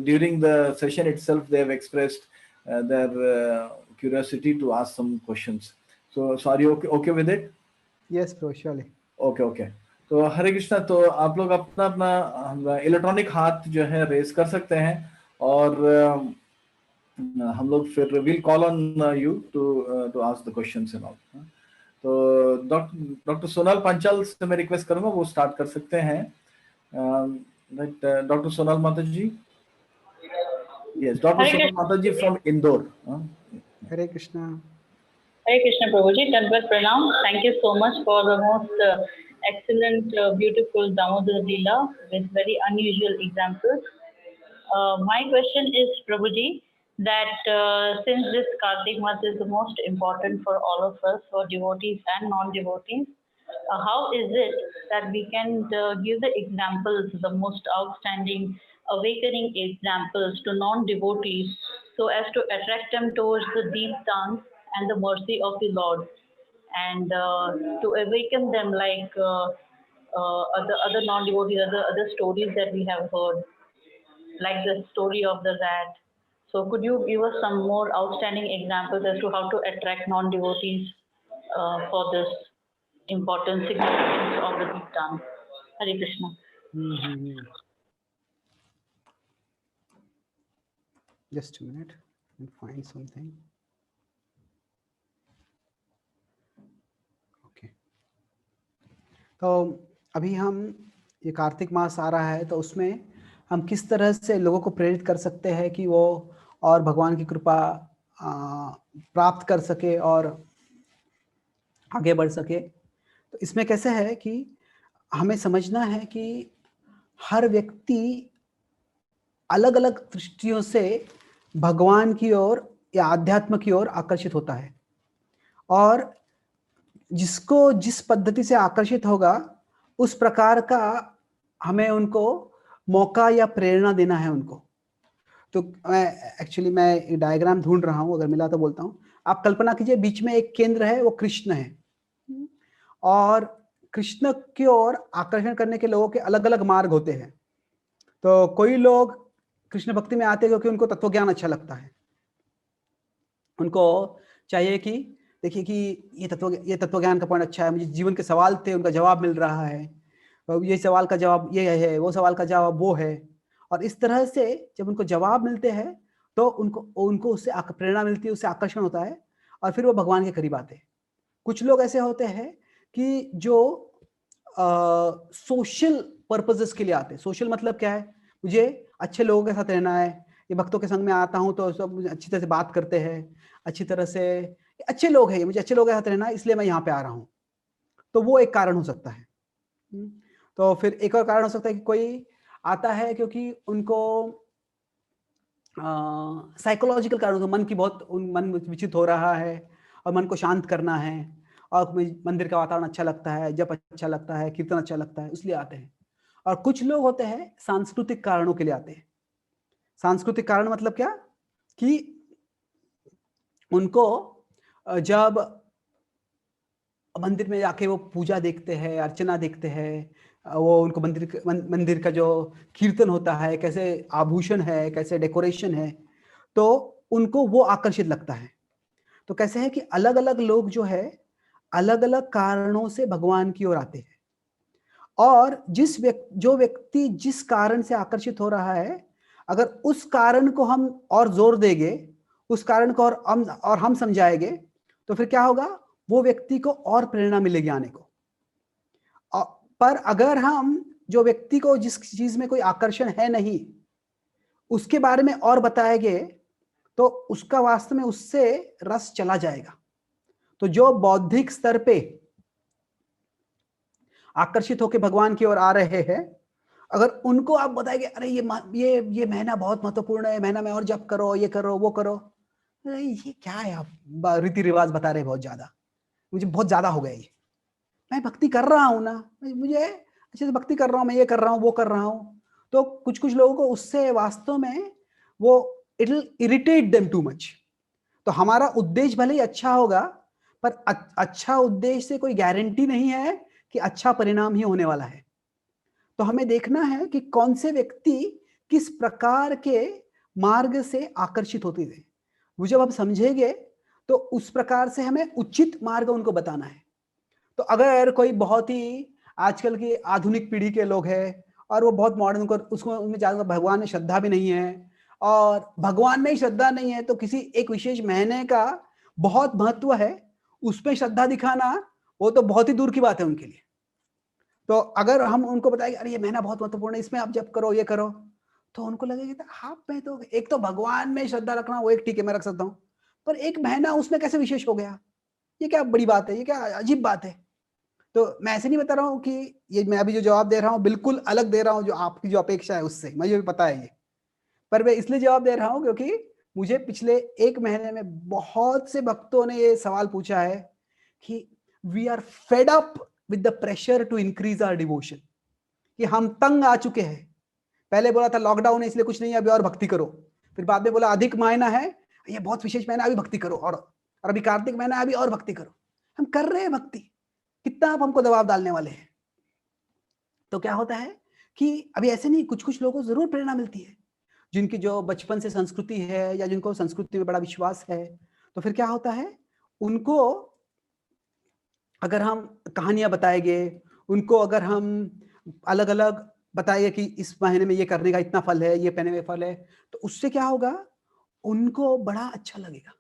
during the session itself, they have expressed their curiosity to ask some questions. So are you okay with it? Yes, bro, surely. Okay. तो हरे कृष्णा, तो आप लोग अपना अपना electronic हाथ जो है race कर सकते हैं, और हम लोग फिर will call on you to ask the questions and all. तो डॉक्टर सोनल पंचाल से मैं रिक्वेस्ट करूंगा, वो स्टार्ट कर सकते हैं। डॉक्टर सोनल माता जी, यस, डॉक्टर सोनल माता ji from Indore. Hare Krishna. Hare Krishna Prabhuji, Dandavat Pranam. Thank you so much for the most excellent, beautiful Damodar Leela with very unusual examples. My question is, Prabhuji, that since this Kartik month is the most important for all of us, for devotees and non-devotees, how is it that we can give the examples, the most outstanding awakening examples to non-devotees, so as to attract them towards the deep dance and the mercy of the Lord, and to awaken them like other non-devotees, other stories that we have heard, like the story of the rat. So could you give us some more outstanding examples as to how to attract non-devotees for this important significance of the deep dance? Hare Krishna. Just a minute and find something. Okay. तो अभी हम ये कार्तिक मास आ रहा है, तो उसमें हम किस तरह से लोगों को प्रेरित कर सकते हैं कि वो और भगवान की कृपा प्राप्त कर सके और आगे बढ़ सके। तो इसमें कैसे है कि हमें समझना है कि हर व्यक्ति अलग अलग दृष्टियों से भगवान की ओर या आध्यात्म की ओर आकर्षित होता है, और जिसको जिस पद्धति से आकर्षित होगा उस प्रकार का हमें उनको मौका या प्रेरणा देना है उनको। तो मैं डायग्राम ढूंढ रहा हूं, अगर मिला तो बोलता हूं। आप कल्पना कीजिए, बीच में एक केंद्र है, वो कृष्ण है, और कृष्ण की ओर आकर्षण करने के लोगों के अलग अलग मार्ग होते हैं। तो कोई लोग कृष्ण भक्ति में आते हैं क्योंकि उनको तत्वज्ञान अच्छा लगता है, उनको चाहिए कि देखिए कि ये तत्वज्ञान का पॉइंट अच्छा है, मुझे जीवन के सवाल थे उनका जवाब मिल रहा है, ये सवाल का जवाब ये है, वो सवाल का जवाब वो है। और इस तरह से जब उनको जवाब मिलते हैं तो उनको उससे प्रेरणा मिलती है, उससे आकर्षण होता है, और फिर वो भगवान के करीब आते हैं। कुछ लोग ऐसे होते हैं कि जो सोशल पर्पसेस के लिए आते हैं। सोशल मतलब क्या है? मुझे अच्छे लोगों के साथ रहना है, ये भक्तों के संग में आता हूँ तो सब अच्छी तरह से बात करते हैं, अच्छी तरह से अच्छे लोग हैं, मुझे अच्छे लोगों के साथ रहना है, इसलिए मैं यहाँ पे आ रहा हूँ। तो वो एक कारण हो सकता है। तो फिर एक और कारण हो सकता है कि कोई आता है क्योंकि उनको साइकोलॉजिकल कारण, मन की बहुत मन विचलित हो रहा है और मन को शांत करना है, और मंदिर का वातावरण अच्छा लगता है, जप अच्छा लगता है, कीर्तन अच्छा लगता है, इसलिए आते हैं। और कुछ लोग होते हैं सांस्कृतिक कारणों के लिए आते हैं। सांस्कृतिक कारण मतलब क्या? कि उनको जब मंदिर में जाके वो पूजा देखते हैं, अर्चना देखते हैं, वो उनको मंदिर का जो कीर्तन होता है, कैसे आभूषण है, कैसे डेकोरेशन है, तो उनको वो आकर्षित लगता है। तो कैसे है कि अलग अलग लोग जो है अलग अलग कारणों से भगवान की ओर आते हैं, और जो व्यक्ति जिस कारण से आकर्षित हो रहा है, अगर उस कारण को हम और जोर देंगे, उस कारण को और हम समझाएंगे, तो फिर क्या होगा, वो व्यक्ति को और प्रेरणा मिलेगी आने को। पर अगर हम जो व्यक्ति को जिस चीज में कोई आकर्षण है नहीं, उसके बारे में और बताएंगे, तो उसका वास्तव में उससे रस चला जाएगा। तो जो बौद्धिक स्तर पे आकर्षित होकर भगवान की ओर आ रहे हैं, अगर उनको आप बताएंगे अरे ये महीना बहुत महत्वपूर्ण है, महीना में और जप करो, ये करो, वो करो, अरे ये क्या है, आप रीति रिवाज बता रहे बहुत ज्यादा, मुझे बहुत ज्यादा हो गया ये, मैं भक्ति कर रहा हूं ना, मुझे अच्छे से भक्ति कर रहा हूं, मैं ये कर रहा हूं, वो कर रहा हूं। तो कुछ लोगों को उससे वास्तव में वो it will irritate them too much. तो हमारा उद्देश्य भले ही अच्छा होगा, पर अच्छा उद्देश्य से कोई गारंटी नहीं है कि अच्छा परिणाम ही होने वाला है। तो हमें देखना है कि कौन से व्यक्ति किस प्रकार के मार्ग से आकर्षित होते थे, वो जब हम समझेंगे तो उस प्रकार से हमें उचित मार्ग उनको बताना है। तो अगर कोई बहुत ही आजकल की आधुनिक पीढ़ी के लोग हैं और वो बहुत मॉडर्न, उसको उनमें ज्यादा भगवान में श्रद्धा भी नहीं है, और भगवान में ही श्रद्धा नहीं है, तो किसी एक विशेष महीने का बहुत महत्व है, उसमें श्रद्धा दिखाना वो तो बहुत ही दूर की बात है उनके लिए। तो अगर हम उनको बताएंगे अरे ये महीना बहुत महत्वपूर्ण है, इसमें आप जप करो, ये करो, तो उनको लगेगा हाँ, मैं तो एक तो भगवान में श्रद्धा रखना वो एक ठीक है, मैं रख सकता हूँ, पर एक महीना उसमें कैसे विशेष हो गया, ये क्या बड़ी बात है, ये क्या अजीब बात है। तो मैं ऐसे नहीं बता रहा हूँ कि ये मैं अभी जो जवाब दे रहा हूँ बिल्कुल अलग दे रहा हूँ जो आपकी जो अपेक्षा है उससे, मुझे भी पता है ये, पर मैं इसलिए जवाब दे रहा हूँ क्योंकि मुझे पिछले एक महीने में बहुत से भक्तों ने ये सवाल पूछा है कि we are fed up with the pressure to increase our devotion, कि हम तंग आ चुके हैं। पहले बोला था लॉकडाउन है इसलिए कुछ नहीं है, अभी और भक्ति करो, फिर बाद में बोला अधिक महीना है, ये बहुत विशेष महीना, अभी भक्ति करो, और अभी कार्तिक महीना है, अभी और भक्ति करो। हम कर रहे हैं भक्ति, कितना आप हमको दबाव डालने वाले हैं। तो क्या होता है कि अभी ऐसे नहीं, कुछ लोगों को जरूर प्रेरणा मिलती है, जिनकी जो बचपन से संस्कृति है या जिनको संस्कृति में बड़ा विश्वास है, तो फिर क्या होता है, उनको अगर हम कहानियां बताएंगे, उनको अगर हम अलग अलग बताएंगे कि इस महीने में ये करने का इतना फल है, ये पहने में फल है, तो उससे क्या होगा, उनको बड़ा अच्छा लगेगा।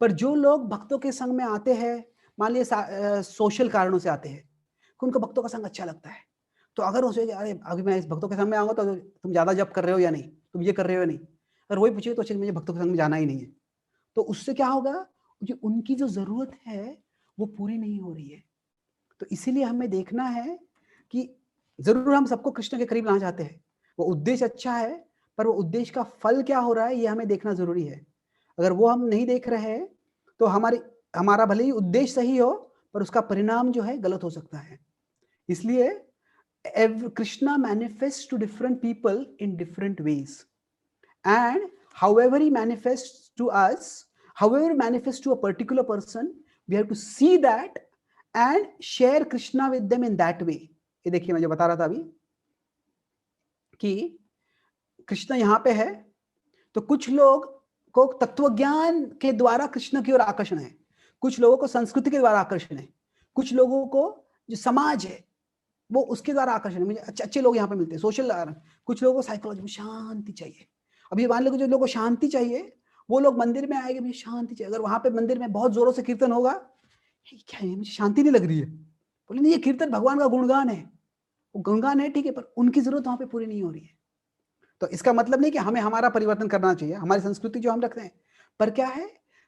पर जो लोग भक्तों के संग में आते हैं, मान लीजिए सोशल कारणों से आते हैं, उनको भक्तों का संग अच्छा लगता है, तो अगर उसे अरे अभी मैं इस भक्तों के संग में आऊंगा तो तुम ज्यादा जप कर रहे हो या नहीं, तुम ये कर रहे हो या नहीं, अगर वही पूछे तो मुझे भक्तों के संग में जाना ही नहीं है, तो उससे क्या होगा, जो उनकी जो जरूरत है वो पूरी नहीं हो रही है। तो इसीलिए हमें देखना है कि जरूर हम सबको कृष्ण के करीब लाना चाहते हैं, वो उद्देश्य अच्छा है, पर वो उद्देश्य का फल क्या हो रहा है ये हमें देखना जरूरी है। अगर वो हम नहीं देख रहे हैं तो हमारा भले ही उद्देश्य सही हो, पर उसका परिणाम जो है गलत हो सकता है। इसलिए Krishna manifest to different people in different ways, and however he manifests to us, however manifests to a particular person, we have to see that and share Krishna with them in that way. ये देखिए मैं जो बता रहा था अभी कि कृष्ण यहाँ पे है, तो कुछ लोग को तत्वज्ञान के द्वारा कृष्ण की ओर आकर्षण है, कुछ लोगों को संस्कृति के द्वारा आकर्षण है, कुछ लोगों को जो समाज है वो उसके द्वारा आकर्षण है। मुझे अच्छे लोग यहाँ पे मिलते हैं, सोशल, कुछ लोगों को साइकोलॉजी में शांति चाहिए। अभी मान लो जो लोगों को शांति चाहिए वो लोग मंदिर में आएंगे, मुझे शांति चाहिए, अगर वहां पे मंदिर में बहुत जोरों से कीर्तन होगा, क्या है मुझे शांति नहीं लग रही है, बोले नहीं ये कीर्तन भगवान का गुणगान है, वो गुणगान है ठीक है, पर उनकी जरूरत वहां पे पूरी नहीं हो रही है। तो इसका मतलब नहीं कि हमें हमारा परिवर्तन करना चाहिए, हमारी संस्कृति जो हम रखते हैं, पर क्या है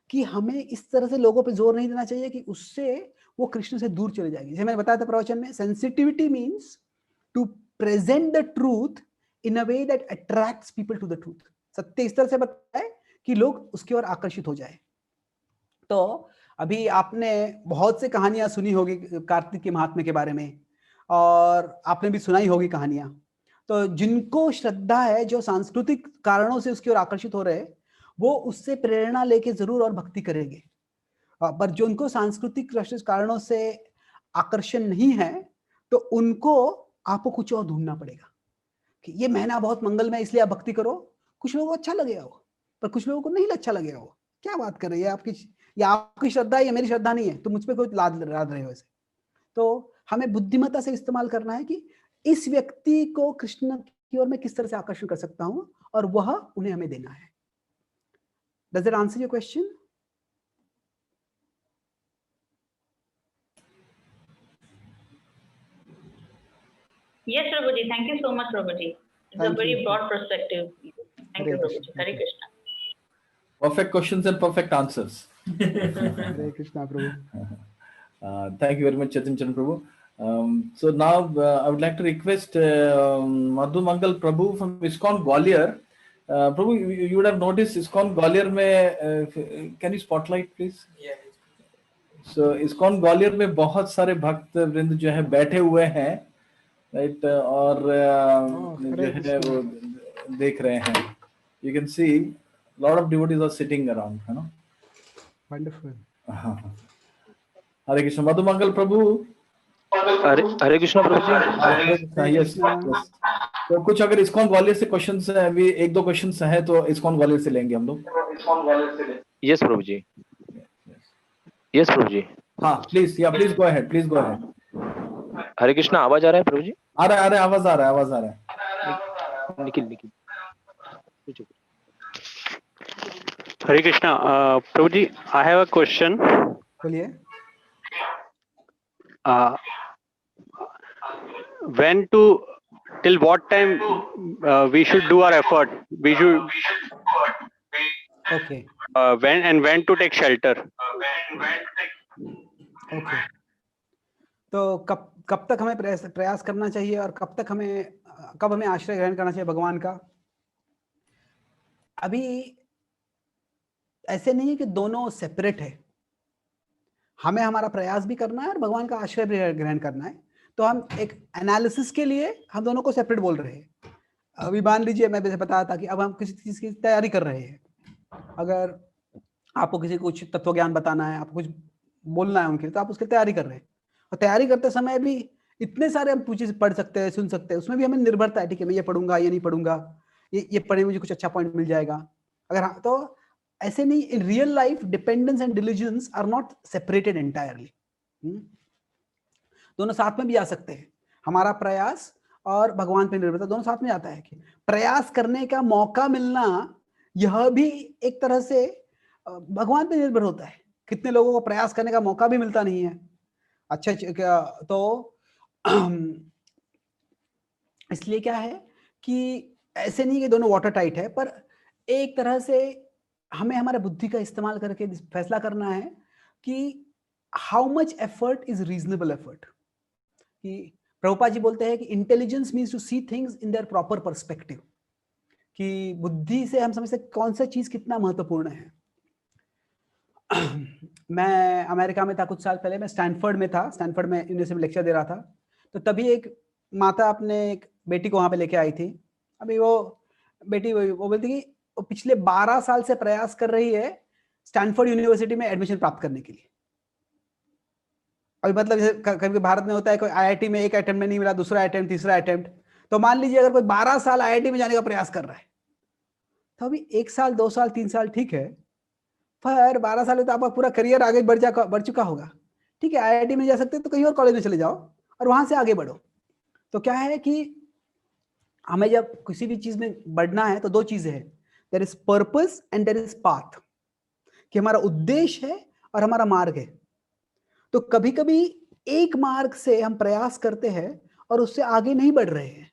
कि हमें इस तरह से लोगों पे जोर नहीं देना चाहिए कि उससे वो कृष्ण से दूर चले जाएंगे। जैसे मैंने बताया था प्रवचन में, sensitivity means to present the truth in a way that attracts people to the truth. सत्य इस तरह से बताए कि लोग उसकी ओर आकर्षित हो जाए। तो अभी आपने बहुत से कहानियां सुनी होगी कार्तिक के महात्म्य के बारे में, और आपने भी सुनाई होगी कहानियां। तो जिनको श्रद्धा है, जो सांस्कृतिक कारणों से उसकी ओर आकर्षित हो रहे हैं, वो उससे प्रेरणा लेके जरूर और भक्ति करेंगे। पर जो उनको सांस्कृतिक कारणों से आकर्षण नहीं है, तो उनको आपको कुछ और ढूंढना पड़ेगा कि ये महीना बहुत मंगलमय इसलिए आप भक्ति करो। कुछ लोगों को अच्छा लगेगा वो, पर कुछ लोगों को नहीं अच्छा लगेगा वो। क्या बात कर रही है आपकी श्रद्धा है या मेरी श्रद्धा नहीं है, तो मुझ पर कोई लाद रहे हो ऐसे। तो हमें बुद्धिमत्ता से इस्तेमाल करना है कि इस व्यक्ति को कृष्ण की ओर मैं किस तरह से आकर्षण कर सकता हूं, और वह उन्हें हमें देना है। Does that answer your question? Yes, Prabhuji. Thank you so much, Prabhuji. It's Thank a very you. broad perspective. Thank you, Hare Prabhuji. Krishna. Hare Krishna. Perfect questions and perfect answers. Hare Krishna, Prabhu. Thank you very much, Chaitanya Chandra Prabhu. So now I would like to request Madhu Mangal Prabhu from ISKCON Gwalior. Prabhu, you would have noticed ISKCON Gwalior में can you spotlight please? Yeah. So ISKCON Gwalior में बहुत सारे भक्त वृंद जो है बैठे हुए हैं, राइट, और जो है वो देख रहे हैं. You can see lot of devotees are sitting around, है ना? Wonderful. हरे कृष्ण. मधु मंगल प्रभु. हरे कृष्ण प्रभु जी. यस. तो कुछ अगर ISKCON ग्वालियर से क्वेश्चंस है, अभी एक दो क्वेश्चंस है तो ISKCON ग्वालियर से लेंगे हम लोग. यस प्रभु जी. यस प्रभु जी. हाँ प्लीज, या प्लीज गो अहेड. हरे कृष्ण. आवाज आ रहा है प्रभु जी? आ रहा है, आवाज आ रहा है. Nikhil. Hare Krishna. Prabhuji, I have a question. बोलिए. Till what time we should do our effort? We should. Okay. When to take shelter? Okay. तो कब तक हमें प्रयास करना चाहिए और कब हमें आश्रय ग्रहण करना चाहिए भगवान का? अभी ऐसे नहीं है कि दोनों सेपरेट है. हमें हमारा प्रयास भी करना है और भगवान का आश्रय भी ग्रहण करना है. तो हम एक एनालिसिस के लिए हम दोनों को सेपरेट बोल रहे हैं. अभी मान लीजिए मैं जैसे बताया था कि अब हम किसी चीज की तैयारी कर रहे हैं. अगर आपको किसी को कुछ तत्व ज्ञान बताना है, आपको कुछ बोलना है उनके, तो आप उसकी तैयारी कर रहे हैं. और तैयारी करते समय भी इतने सारे हम चीजें पढ़ सकते हैं, सुन सकते हैं. उसमें भी हमें निर्भरता है, ठीक है मैं ये पढ़ूंगा, ये नहीं पढ़ूंगा, ये पढ़े मुझे कुछ अच्छा पॉइंट मिल जाएगा. अगर हाँ, तो ऐसे नहीं. In real life dependence and diligence are not separated entirely. दोनों साथ में भी आ सकते हैं. हमारा प्रयास और भगवान पे निर्भरता दोनों साथ में आता है. कि प्रयास करने का मौका मिलना, यह भी एक तरह से भगवान पे निर्भर होता है. कितने लोगों को प्रयास करने का मौका भी मिलता नहीं है. अच्छा, तो इसलिए क्या है कि ऐसे नहीं कि दोनों वाटर टाइट है, पर एक तरह से हमें हमारा बुद्धि का इस्तेमाल करके फैसला करना है कि how much effort is reasonable effort. कि प्रभुपाद जी बोलते हैं कि intelligence means to see things in their proper perspective. कि बुद्धि से हम समझते हैं कौन सा चीज कितना महत्वपूर्ण है. मैं अमेरिका में था कुछ साल पहले. मैं स्टैनफोर्ड में था. स्टैनफोर्ड में यूनिवर्सिटी में लेक्चर दे रहा था. तो तभी एक माता अपने एक बेटी को वहां पे लेके आई थी. अभी वो बेटी वो बोलती कि वो पिछले 12 साल से प्रयास कर रही है स्टैनफोर्ड यूनिवर्सिटी में एडमिशन प्राप्त करने के लिए. अभी मतलब जैसे कभी भारत में होता है कोई आईआईटी में एक अटेम्प्ट में नहीं मिला, दूसरा अटेम्प्ट, तीसरा अटेम्प्ट. तो मान लीजिए अगर कोई 12 साल आईआईटी में जाने का प्रयास कर रहा है, तो अभी 1 साल 2 साल 3 साल ठीक है, पर 12 साल में तो आपका पूरा करियर आगे बढ़ चुका होगा. ठीक है, आईआईटी में जा सकते हैं तो कहीं और कॉलेज में चले जाओ और वहां से आगे बढ़ो. तो क्या है कि हमें जब किसी भी चीज में बढ़ना है तो दो चीजें हैं. There is purpose and there is path. कि हमारा उद्देश्य है और हमारा मार्ग है. तो कभी कभी एक मार्ग से हम प्रयास करते हैं और उससे आगे नहीं बढ़ रहे हैं,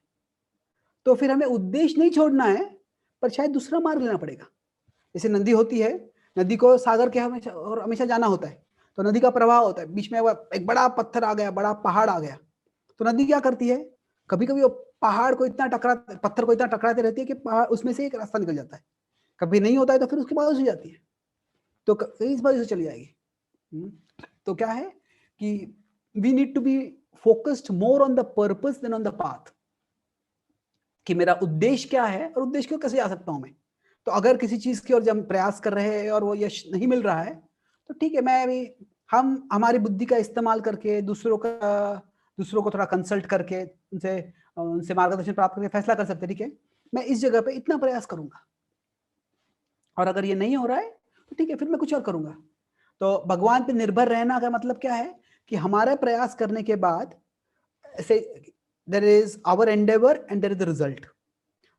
तो फिर हमें उद्देश्य नहीं छोड़ना है, पर शायद दूसरा मार्ग लेना पड़ेगा. जैसे नदी होती है, नदी को सागर के हमेशा जाना होता है. तो नदी का प्रवाह होता है, बीच में एक बड़ा पत्थर आ गया, बड़ा पहाड़ आ गया, तो नदी क्या करती है, कभी कभी वो पत्थर को इतना टकराते रहती है कि पहाड़ उसमें से एक रास्ता निकल जाता है. कभी नहीं होता है तो फिर उसके बाद हो जाती है, तो इस बार से चली जाएगी. तो क्या है कि we need to be focused more on the purpose than on the path. कि मेरा उद्देश्य क्या है और उद्देश्य को कैसे जा सकता हूं मैं. तो अगर किसी चीज की ओर जब हम प्रयास कर रहे हैं और वो यश नहीं मिल रहा है, तो ठीक है, मैं अभी हम हमारी बुद्धि का इस्तेमाल करके दूसरों को थोड़ा कंसल्ट करके उनसे मार्गदर्शन प्राप्त करके फैसला कर सकते हैं, ठीक है, मैं इस जगह पे इतना प्रयास करूंगा, और अगर ये नहीं हो रहा है तो ठीक है, फिर मैं कुछ और करूंगा। तो भगवान पे निर्भर रहना का मतलब क्या है कि हमारा प्रयास करने के बाद ऐसे there is our endeavour and there is the result.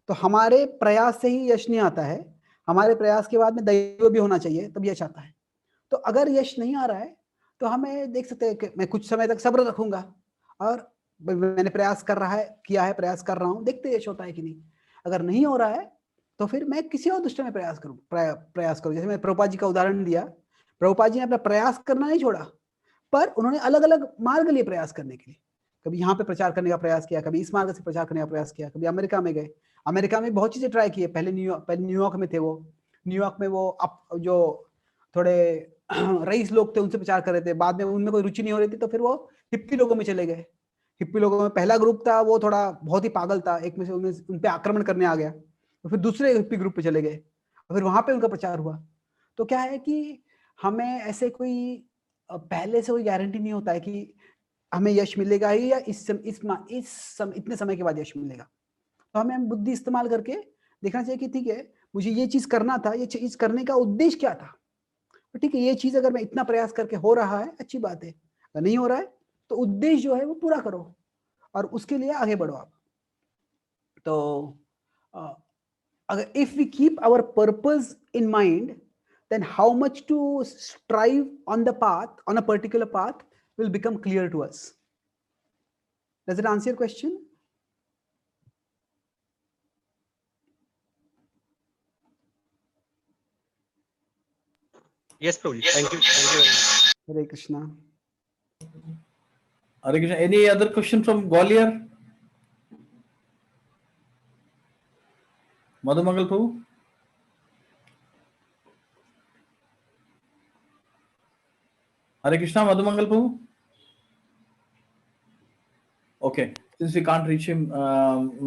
तो हमारे प्रयास से ही यश नहीं आता है, हमारे प्रयास के बाद में दैव भी होना चाहिए, तब यश आता है। तो अगर यश नहीं आ रहा है तो हमें देख सकते हैं कि मैं कुछ समय तक सब्र रखूंगा, और मैंने प्रयास किया है, प्रयास कर रहा हूँ, देखते हैं यश होता है कि नहीं। अगर नहीं हो रहा है तो फिर मैं किसी और दृष्टि में प्रयास करूँ। जैसे मैं प्रभुपाद जी का उदाहरण दिया, प्रभुपाद जी ने अपना प्रयास करना नहीं छोड़ा, पर उन्होंने अलग अलग मार्ग लिए प्रयास करने के लिए। कभी यहाँ पे प्रचार करने का प्रयास किया, कभी इस मार्ग से प्रचार करने का प्रयास किया, कभी अमेरिका में गए, अमेरिका में बहुत चीजें ट्राई की। पहले न्यूयॉर्क में थे वो, न्यूयॉर्क में वो जो थोड़े रईस लोग थे उनसे प्रचार कर रहे थे, बाद में उनमें कोई रुचि नहीं हो रही थी, तो फिर वो हिप्पी लोगों में चले गए। हिप्पी लोगों में पहला ग्रुप था, वो थोड़ा बहुत ही पागल था, एक में से उन पे आक्रमण करने आ गया, तो फिर दूसरे हिप्पी ग्रुप पे चले गए, और फिर वहां पे उनका प्रचार हुआ। तो क्या है कि हमें ऐसे कोई पहले से कोई गारंटी नहीं होता है कि हमें यश मिलेगा ही, या इतने समय के बाद यश मिलेगा। तो हमें बुद्धि इस्तेमाल करके देखना चाहिए कि ठीक है, मुझे ये चीज करना था, ये चीज करने का उद्देश्य क्या था। तो ठीक है, ये चीज अगर मैं इतना प्रयास करके हो रहा है, अच्छी बात है, अगर नहीं हो रहा है तो उद्देश्य जो है वो पूरा करो, और उसके लिए आगे बढ़ो आप। तो अगर if we keep our purpose in mind, then how much to strive on the path, on a particular path, will become clear to us. Does it answer your question? Yes, Prabhuji. Thank you very much. Hare Krishna. Hare Krishna. Any other question from Gwalior? Madhumangal Prabhu? Hare Krishna, Madhumangal Prabhu? Okay, since we can't reach him,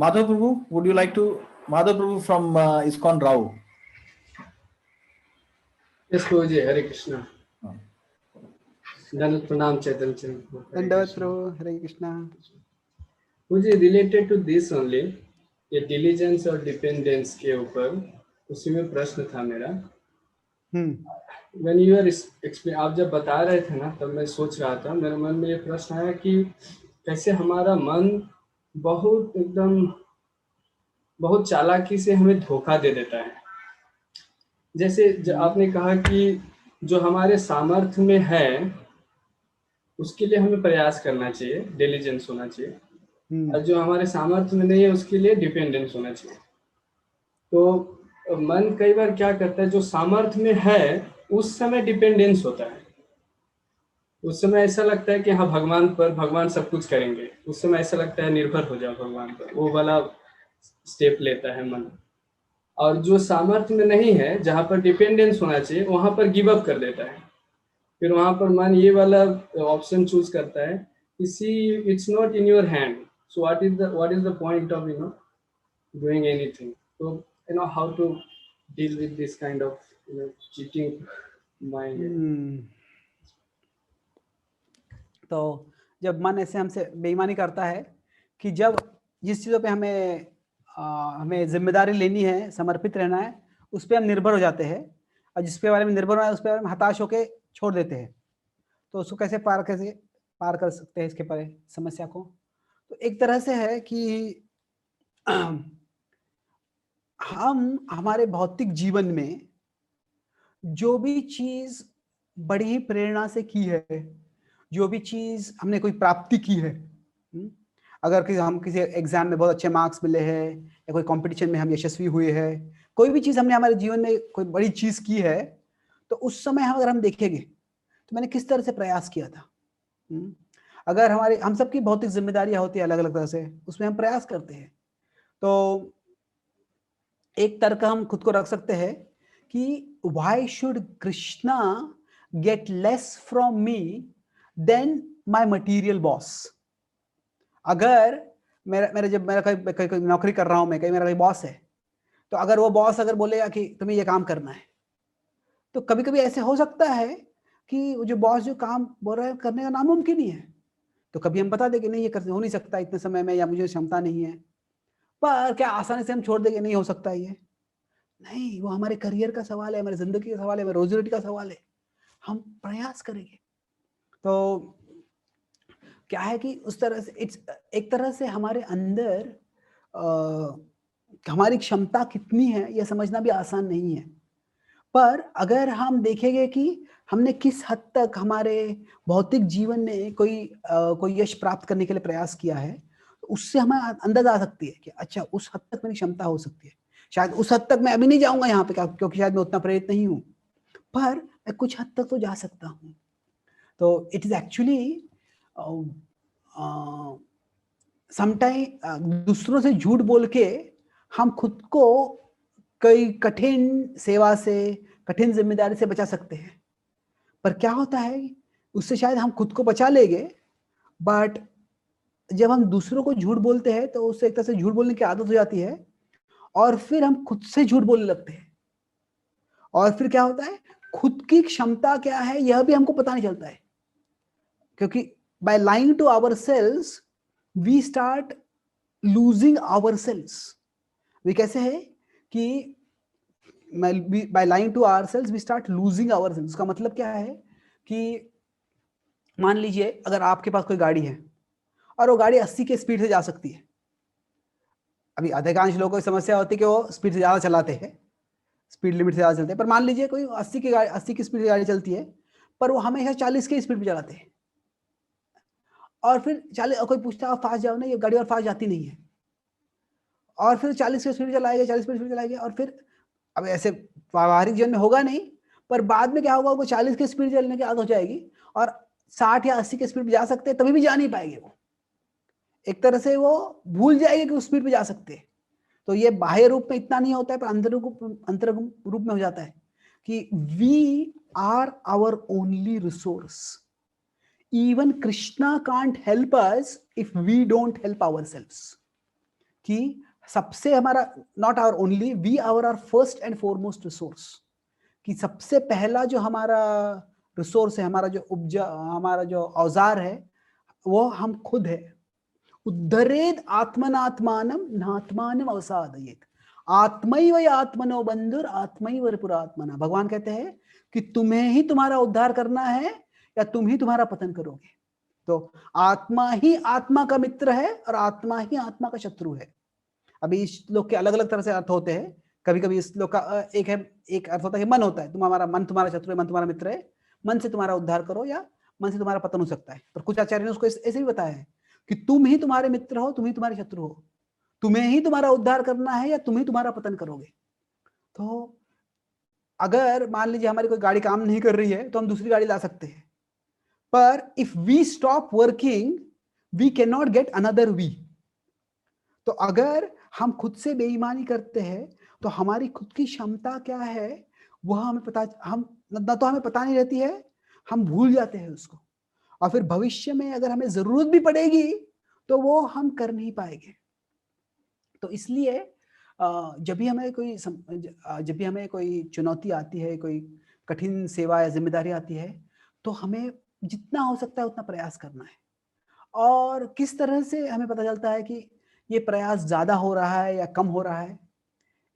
Madhav Prabhu, would you like to? Madhav Prabhu from ISKCON Rao. Yes, Prabhuji, Hare Krishna. Dandavat Pranam Chaitanya Prabhu. Dandavat Prabhu, Hare Krishna. Prabhuji, related to this only, ये diligence और dependence के ऊपर उसी में प्रश्न था मेरा। When you are आप जब बता रहे थे ना, तब मैं सोच रहा था, मेरे मन में ये प्रश्न आया कि कैसे हमारा मन बहुत चालाकी से हमें धोखा दे देता है। जैसे आपने कहा कि जो हमारे सामर्थ्य में है उसके लिए हमें प्रयास करना चाहिए, डिलीजेंस होना चाहिए, और जो हमारे सामर्थ्य में नहीं है उसके लिए डिपेंडेंस होना चाहिए। तो मन कई बार क्या करता है, जो सामर्थ्य में है उस समय डिपेंडेंस होता है, उस समय ऐसा लगता है कि हाँ भगवान सब कुछ करेंगे, उस समय ऐसा लगता है निर्भर हो जाओ भगवान पर, वो वाला स्टेप लेता है मन। और जो सामर्थ्य में नहीं है, जहाँ पर डिपेंडेंस होना चाहिए, वहां पर गिव अप कर देता है। फिर वहां पर मन ये वाला ऑप्शन चूज करता है कि see it's not in your hand, so what is the point of doing anything. तो how to deal with this kind of cheating mind. तो जब मन ऐसे हमसे बेईमानी करता है कि जब जिस चीजों पे हमें जिम्मेदारी लेनी है, समर्पित रहना है, उस पर हम निर्भर हो जाते हैं, और जिस पे बारे में निर्भर होना है उस पे हम हताश होके छोड़ देते हैं। तो उसको कैसे पार कर सकते हैं इसके पर समस्या को? तो एक तरह से है कि हम हमारे भौतिक जीवन में जो भी चीज बड़ी ही प्रेरणा से की है, जो भी चीज हमने कोई प्राप्ति की है, अगर हम किसी एग्जाम में बहुत अच्छे मार्क्स मिले हैं, या कोई कंपटीशन में हम यशस्वी हुए हैं, कोई भी चीज हमने हमारे जीवन में कोई बड़ी चीज की है, तो उस समय अगर हम देखेंगे तो मैंने किस तरह से प्रयास किया था। अगर हम सबकी भौतिक जिम्मेदारियां होती है अलग अलग तरह से, उसमें हम प्रयास करते हैं। तो एक तर्क हम खुद को रख सकते हैं कि why should Krishna get less from me than my material boss. अगर मेरा कोई नौकरी कर रहा हूं मैं, कहीं मेरा कोई बॉस है, तो अगर वो बॉस अगर बोलेगा कि तुम्हें ये काम करना है, तो कभी कभी ऐसे हो सकता है कि वो जो बॉस जो काम बोल रहा है करने का नामुमकिन ही है, तो कभी हम बता दें कि नहीं ये हो नहीं सकता इतने समय में, या मुझे क्षमता नहीं है। पर क्या आसानी से हम छोड़ देंगे नहीं हो सकता ये? नहीं, वो हमारे करियर का सवाल है, हमारी जिंदगी का सवाल है, हमारी रोजी रोटी का सवाल है। हम प्रयास करेंगे। तो क्या है कि उस तरह से एक तरह से हमारे अंदर हमारी क्षमता कितनी है यह समझना भी आसान नहीं है। पर अगर हम देखेंगे कि हमने किस हद तक हमारे भौतिक जीवन में कोई यश प्राप्त करने के लिए प्रयास किया है, तो उससे हमें अंदाजा आ सकती है कि अच्छा उस हद तक मेरी क्षमता हो सकती है। शायद उस हद तक मैं अभी नहीं जाऊंगा यहाँ पे, क्योंकि शायद मैं उतना प्रेरित नहीं हूँ, पर मैं कुछ हद तक तो जा सकता हूँ। तो इट इज एक्चुअली समटाइम दूसरों से झूठ बोल के हम खुद को कई कठिन सेवा से, कठिन जिम्मेदारी से बचा सकते हैं। पर क्या होता है, उससे शायद हम खुद को बचा लेंगे, बट जब हम दूसरों को झूठ बोलते हैं तो उससे एक तरह से झूठ बोलने की आदत हो जाती है, और फिर हम खुद से झूठ बोलने लगते हैं। और फिर क्या होता है, खुद की क्षमता क्या है यह भी हमको पता नहीं चलता है, क्योंकि by lying to ourselves we start losing ourselves. वे कैसे है कि by lying to ourselves we start losing ourselves. का मतलब क्या है कि मान लीजिए अगर आपके पास कोई गाड़ी है और वो गाड़ी 80 के स्पीड से जा सकती है। अभी अधिकांश लोगों को समस्या होती है कि वो स्पीड से ज्यादा चलाते हैं, स्पीड लिमिट से ज्यादा चलते हैं। पर मान लीजिए कोई 80 की स्पीड से गाड़ी चलती है, पर वो हमेशा 40 की स्पीड पे चलाते हैं, और फिर 40 कोई पूछता है फास्ट जाओ ना, ये गाड़ी और फास्ट जाती नहीं है, और फिर 40 की स्पीड चलाएगा, 40 की स्पीड चलाएगा, और फिर अब ऐसे व्यावहारिक जीवन में होगा नहीं, पर बाद में क्या होगा, वो 40 की स्पीड चलने की आदत हो जाएगी और 60 या 80 की स्पीड पे जा सकते हैं, तभी भी जा नहीं पाएंगे। वो एक तरह से वो भूल जाएंगे कि उस स्पीड पे जा सकते हैं। तो ये बाह्य रूप में इतना नहीं होता है, पर अंतर रूप में हो जाता है कि we are our only resource. Even Krishna can't help us if we don't help ourselves. कि सबसे हमारा not our only, we our first and foremost resource. कि सबसे पहला जो हमारा रिसोर्स है, हमारा जो औजार है, वो हम खुद है। उद्धरेद आत्मनात्मानम नात्मानम अवसादयेत, आत्मैव आत्मनो बंधुर आत्मैव रिपुरात्मना। भगवान कहते हैं कि तुम्हें ही तुम्हारा उद्धार करना है या तुम ही तुम्हारा पतन करोगे। तो आत्मा ही आत्मा का मित्र है और आत्मा ही आत्मा का शत्रु है। अभी इस श्लोक के अलग अलग तरह से अर्थ होते हैं। कभी कभी इस श्लोक का एक अर्थ होता है, मन होता है, मन तुम्हारा शत्रु है, मन तुम्हारा मित्र है, मन से तुम्हारा उद्धार करो या मन से तुम्हारा पतन हो सकता है। पर कुछ आचार्य ने उसको ऐसे भी बताया है कि तुम ही तुम्हारे मित्र हो, तुम ही तुम्हारे शत्रु हो, तुम्हें ही तुम्हारा उद्धार करना है या तुम ही तुम्हारा पतन करोगे। तो अगर मान लीजिए हमारी कोई गाड़ी काम नहीं कर रही है तो हम दूसरी गाड़ी ला सकते हैं, पर if we stop working we can not get another we. तो अगर हम खुद से बेईमानी करते हैं तो हमारी खुद की क्षमता क्या है वह हमें पता नहीं रहती है, हम भूल जाते हैं उसको, और फिर भविष्य में अगर हमें जरूरत भी पड़ेगी तो वो हम कर नहीं पाएंगे। तो इसलिए जब भी हमें कोई चुनौती आती है, कोई कठिन सेवा या जिम्मेदारी आती है, तो हमें जितना हो सकता है उतना प्रयास करना है। और किस तरह से हमें पता चलता है कि ये प्रयास ज्यादा हो रहा है या कम हो रहा है?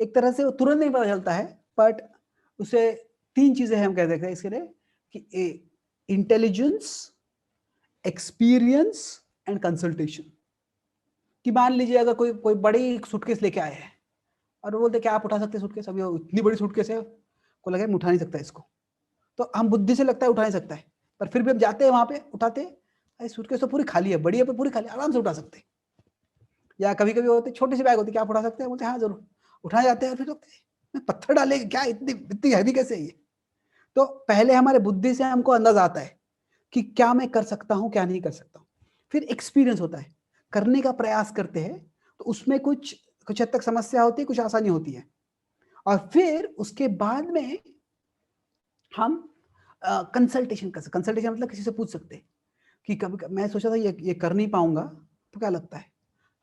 एक तरह से वो तुरंत नहीं पता चलता है, बट उसे 3 चीजें हम कह सकते हैं इसके लिए कि इंटेलिजेंस, एक्सपीरियंस एंड कंसल्टेशन। कि मान लीजिए अगर कोई बड़ी सूटकेस लेके आए हैं और वो बोलते क्या आप उठा सकते हैं सूटकेस, अभी इतनी बड़ी सूटकेस है, को लगे उठा नहीं सकता इसको, तो हम बुद्धि से लगता है उठा नहीं सकता है, पर फिर भी हम जाते हैं वहां पे, उठाते हैं, सूटकेस तो पूरी खाली है, बड़ी है पर पूरी खाली, आराम से उठा सकते हैं। या कभी कभी होते छोटी सी बैग होती है, क्या आप उठा सकते हैं, बोलते हैं हाँ जरूर, उठाए जाते हैं, और फिर लगते हैं पत्थर डालेंगे क्या, इतनी हैवी कैसे है ये। तो पहले हमारे बुद्धि से हमको अंदाजा आता है कि क्या मैं कर सकता हूं क्या नहीं कर सकता हूं। फिर एक्सपीरियंस होता है, करने का प्रयास करते हैं तो उसमें कुछ हद तक समस्या होती है, कुछ आसानी होती है, और फिर उसके बाद में हम कंसल्टेशन कर सकते। कंसल्टेशन मतलब किसी से पूछ सकते हैं कि कभी मैं सोचा था ये कर नहीं पाऊंगा, तो क्या लगता है,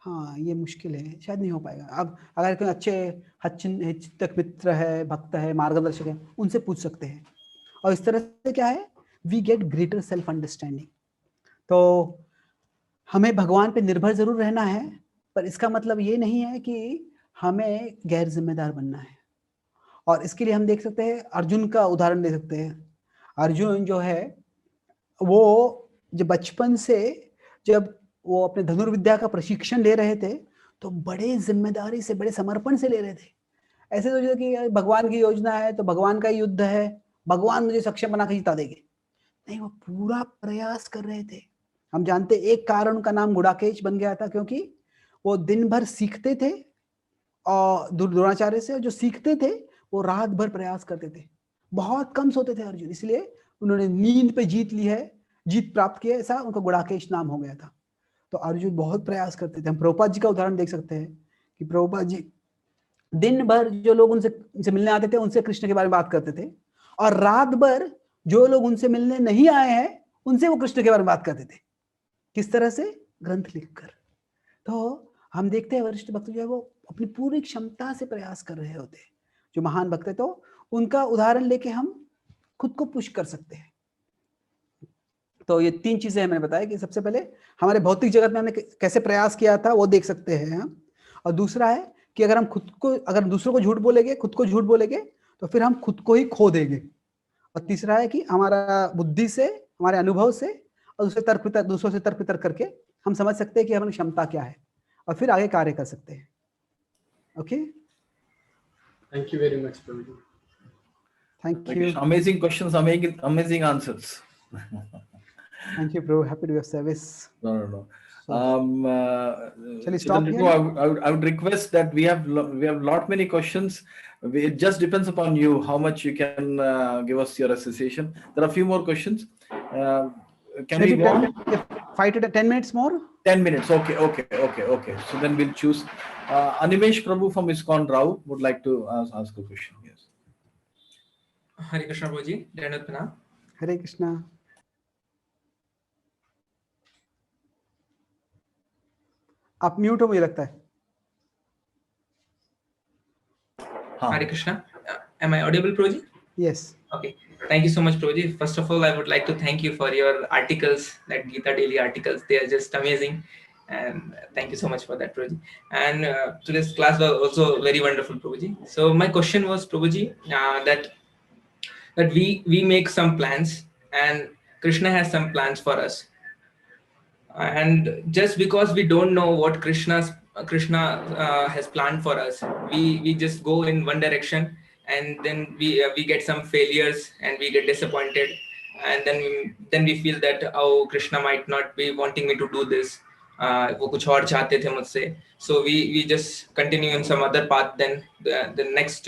हाँ ये मुश्किल है, शायद नहीं हो पाएगा। अब अगर कोई अच्छे चिंतक मित्र है, भक्त है, मार्गदर्शक है, उनसे पूछ सकते हैं। और इस तरह से क्या है, we get greater self understanding. तो हमें भगवान पे निर्भर जरूर रहना है, पर इसका मतलब ये नहीं है कि हमें गैर जिम्मेदार बनना है। और इसके लिए हम देख सकते हैं, अर्जुन का उदाहरण दे सकते हैं। अर्जुन जो है वो जब बचपन से जब वो अपने धनुर्विद्या का प्रशिक्षण ले रहे थे तो बड़े जिम्मेदारी से, बड़े समर्पण से ले रहे थे। ऐसे सोचे कि भगवान की योजना है तो भगवान का युद्ध है, भगवान मुझे सक्षम बना के जिता देंगे। नहीं, वो पूरा प्रयास कर रहे थे। हम जानते एक कारण उनका नाम गुड़ाकेश बन गया था, क्योंकि वो दिन भर सीखते थे और द्रोणाचार्य से, जो सीखते थे वो रात भर प्रयास करते थे, बहुत कम सोते थे अर्जुन। इसलिए उन्होंने नींद पे जीत ली है, जीत प्राप्त की है, ऐसा उनका गुड़ाकेश नाम हो गया था। तो अर्जुन बहुत प्रयास करते थे। हम प्रभुपाद जी का उदाहरण देख सकते हैं कि प्रभुपाद जी दिन भर जो लोग उनसे मिलने आते थे उनसे कृष्ण के बारे में बात करते थे, और रात भर जो लोग उनसे मिलने नहीं आए हैं उनसे वो कृष्ण के बारे में बात करते थे। किस तरह से? ग्रंथ लिखकर। तो हम देखते हैं वरिष्ठ भक्त जो है वो अपनी पूरी क्षमता से प्रयास कर रहे होते हैं, जो महान भक्त है। तो उनका उदाहरण लेके हम खुद को पुश कर सकते हैं। तो ये 3 चीजें मैंने बताया कि सबसे पहले हमारे भौतिक जगत में हमने कैसे प्रयास किया था वो देख सकते हैं हम, और दूसरा है कि अगर हम अगर दूसरों को झूठ बोलेंगे, खुद को झूठ बोलेंगे तो फिर हम खुद को ही खो देंगे। और तीसरा है कि हमारा बुद्धि से, हमारे अनुभव से और दूसरों से तर्क वितर्क करके हम समझ सकते हैं कि हमारी क्षमता क्या है और फिर आगे कार्य कर सकते हैं। Okay, thank you very much Prabhu ji. Thank you. Amazing questions, amazing answers. Thank you, bro. Happy to be of service. No. Shall we stop Chaitanya, here? I would request that we have lot many questions. It just depends upon you how much you can give us your association. There are a few more questions. Can we go on? 5 to 10 minutes more? 10 minutes. Okay. So then we'll choose. Animesh Prabhu from ISKCON Rao would like to ask a question. Yes. Hare Krishna Prabhu ji, Dandavad Pranam. Hare Krishna. आप mute हो मुझे लगता है। Hare Krishna. Am I audible, Prabhuji? Yes. Okay. Thank you so much, Prabhuji. First of all, I would like to thank you for your articles, that Gita Daily articles. They are just amazing. And thank you so much for that, Prabhuji. And today's class was also very wonderful, Prabhuji. So my question was, Prabhuji, that we make some plans and Krishna has some plans for us. And just because we don't know what Krishna has planned for us, we just go in one direction, and then we get some failures and we get disappointed, and then we feel that, oh, Krishna might not be wanting me to do this. वो कुछ और चाहते थे मुझसे. So we just continue in some other path. Then the next.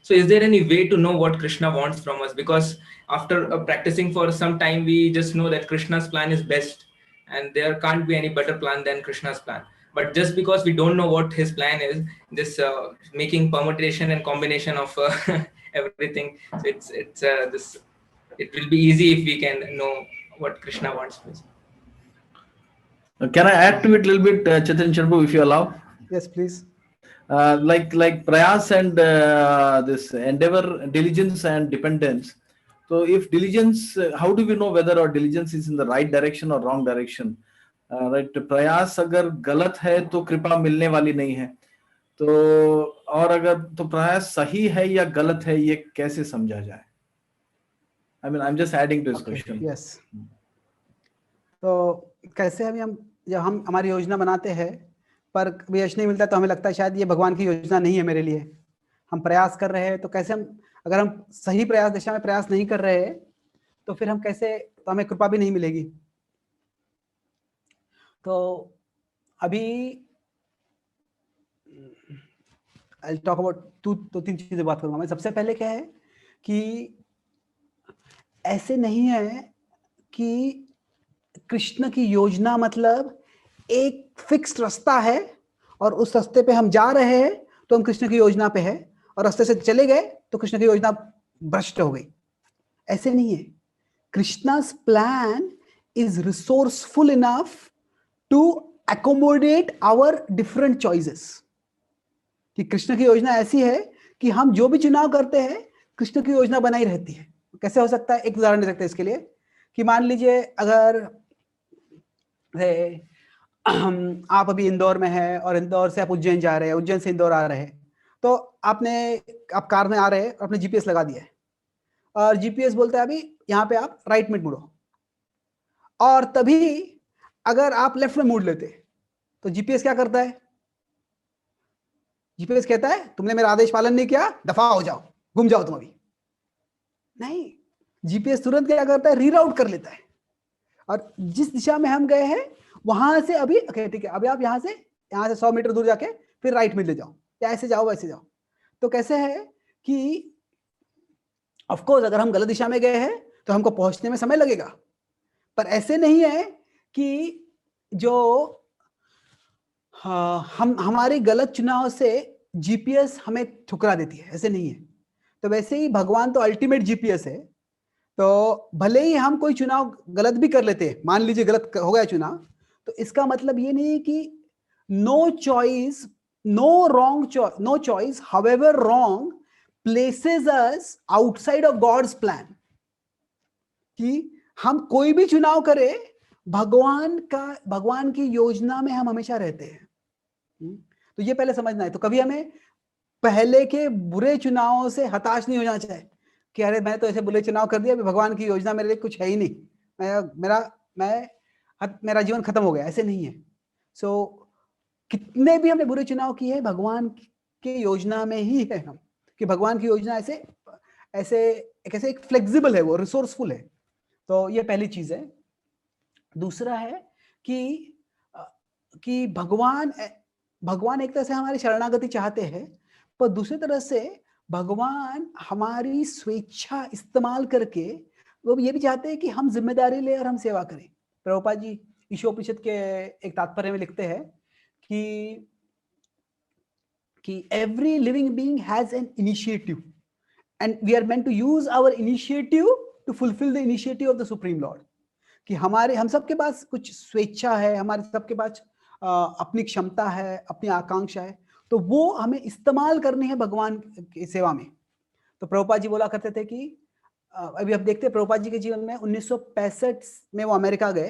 So is there any way to know what Krishna wants from us? Because after practicing for some time, we just know that Krishna's plan is best. And there can't be any better plan than Krishna's plan. But just because we don't know what his plan is, this making permutation and combination of everything, so it will be easy if we can know what Krishna wants. Can I add to it a little bit, Chaitanya Prabhu, if you allow? Yes, please. Like prayas and this endeavor, diligence and dependence. So if diligence, how do we know whether our diligence is in the right direction or wrong direction? Right, प्रयास अगर गलत है तो कृपा मिलने वाली नहीं है। तो और अगर तो प्रयास सही है या गलत है, ये कैसे समझा जाए? I mean, I'm just adding to this question. Yes. तो कैसे हम जब हम हमारी योजना बनाते हैं पर यश नहीं मिलता तो हमें लगता है शायद ये भगवान की योजना नहीं है मेरे लिए। हम प्रयास कर रहे हैं तो कैसे हम, अगर हम सही प्रयास दिशा में प्रयास नहीं कर रहे हैं तो फिर हम कैसे, तो हमें कृपा भी नहीं मिलेगी। तो अभी I'll talk about 2-3 चीजें बात करूंगा मैं। सबसे पहले क्या है कि ऐसे नहीं है कि कृष्ण की योजना मतलब एक फिक्स्ड रास्ता है और उस रास्ते पे हम जा रहे हैं तो हम कृष्ण की योजना पे है, और रास्ते से चले गए तो कृष्ण की योजना भ्रष्ट हो गई। ऐसे नहीं है। Krishna's plan is resourceful enough to accommodate our different choices। कि कृष्ण की योजना ऐसी है कि हम जो भी चुनाव करते हैं कृष्ण की योजना बनाई रहती है। कैसे हो सकता है? एक उदाहरण दे सकते हैं इसके लिए कि मान लीजिए अगर आप अभी इंदौर में है और इंदौर से आप उज्जैन जा रहे हैं, उज्जैन से इंदौर आ रहे हैं, तो आप कार में आ रहे हैं और आपने जीपीएस लगा दिया है और जीपीएस बोलता है अभी यहाँ पे आप राइट में मुड़ो, और तभी अगर आप लेफ्ट में मुड़ लेते तो जीपीएस क्या करता है? जीपीएस कहता है तुमने मेरा आदेश पालन नहीं किया, दफा हो जाओ, घूम जाओ तुम अभी। नहीं, जीपीएस तुरंत क्या करता है? रीराउट कर लेता है और जिस दिशा में हम गए हैं वहां से अभी ठीक है, अभी आप यहाँ से 100 मीटर दूर जाके फिर राइट में ले जाओ, या ऐसे जाओ वैसे जाओ। तो कैसे है कि ऑफ कोर्स अगर हम गलत दिशा में गए हैं तो हमको पहुंचने में समय लगेगा, पर ऐसे नहीं है कि जो हम हमारे गलत चुनाव से जीपीएस हमें ठुकरा देती है, ऐसे नहीं है। तो वैसे ही भगवान तो अल्टीमेट जीपीएस है, तो भले ही हम कोई चुनाव गलत भी कर लेते हैं, मान लीजिए गलत हो गया चुनाव, तो इसका मतलब ये नहीं कि no choice, no choice however wrong places us outside of God's plan. कि हम कोई भी चुनाव करें, भगवान की योजना में हम हमेशा रहते हैं। तो ये पहले समझना है। तो कभी हमें पहले के बुरे चुनावों से हताश नहीं हो जाना चाहिए कि अरे मैं तो ऐसे बुरे चुनाव कर दिया, भगवान की योजना मेरे लिए कुछ है ही नहीं, मेरा जीवन खत्म हो गया, ऐसे नहीं है। कितने भी हमने बुरे चुनाव किए हैं, भगवान की योजना में ही है हम, कि भगवान की योजना ऐसे एक फ्लेक्सिबल है, वो रिसोर्सफुल है। तो ये पहली चीज है। दूसरा है कि भगवान एक तरह से हमारी शरणागति चाहते हैं, पर दूसरी तरह से भगवान हमारी स्वेच्छा इस्तेमाल करके वो ये भी चाहते हैं कि हम जिम्मेदारी ले और हम सेवा करें। प्रभुपाद जी ईशोपनिषद के एक तात्पर्य में लिखते हैं कि every living being has an initiative and we are meant to use our initiative to fulfil the initiative of the supreme lord. कि हम सबके पास कुछ स्वेच्छा है, हमारे सबके पास अपनी क्षमता है, अपनी आकांक्षा है, तो वो हमें इस्तेमाल करनी है भगवान की सेवा में। तो प्रभुपाद जी बोला करते थे कि अभी आप देखते हैं प्रभुपाद जी के जीवन में 1965 में वो अमेरिका गए,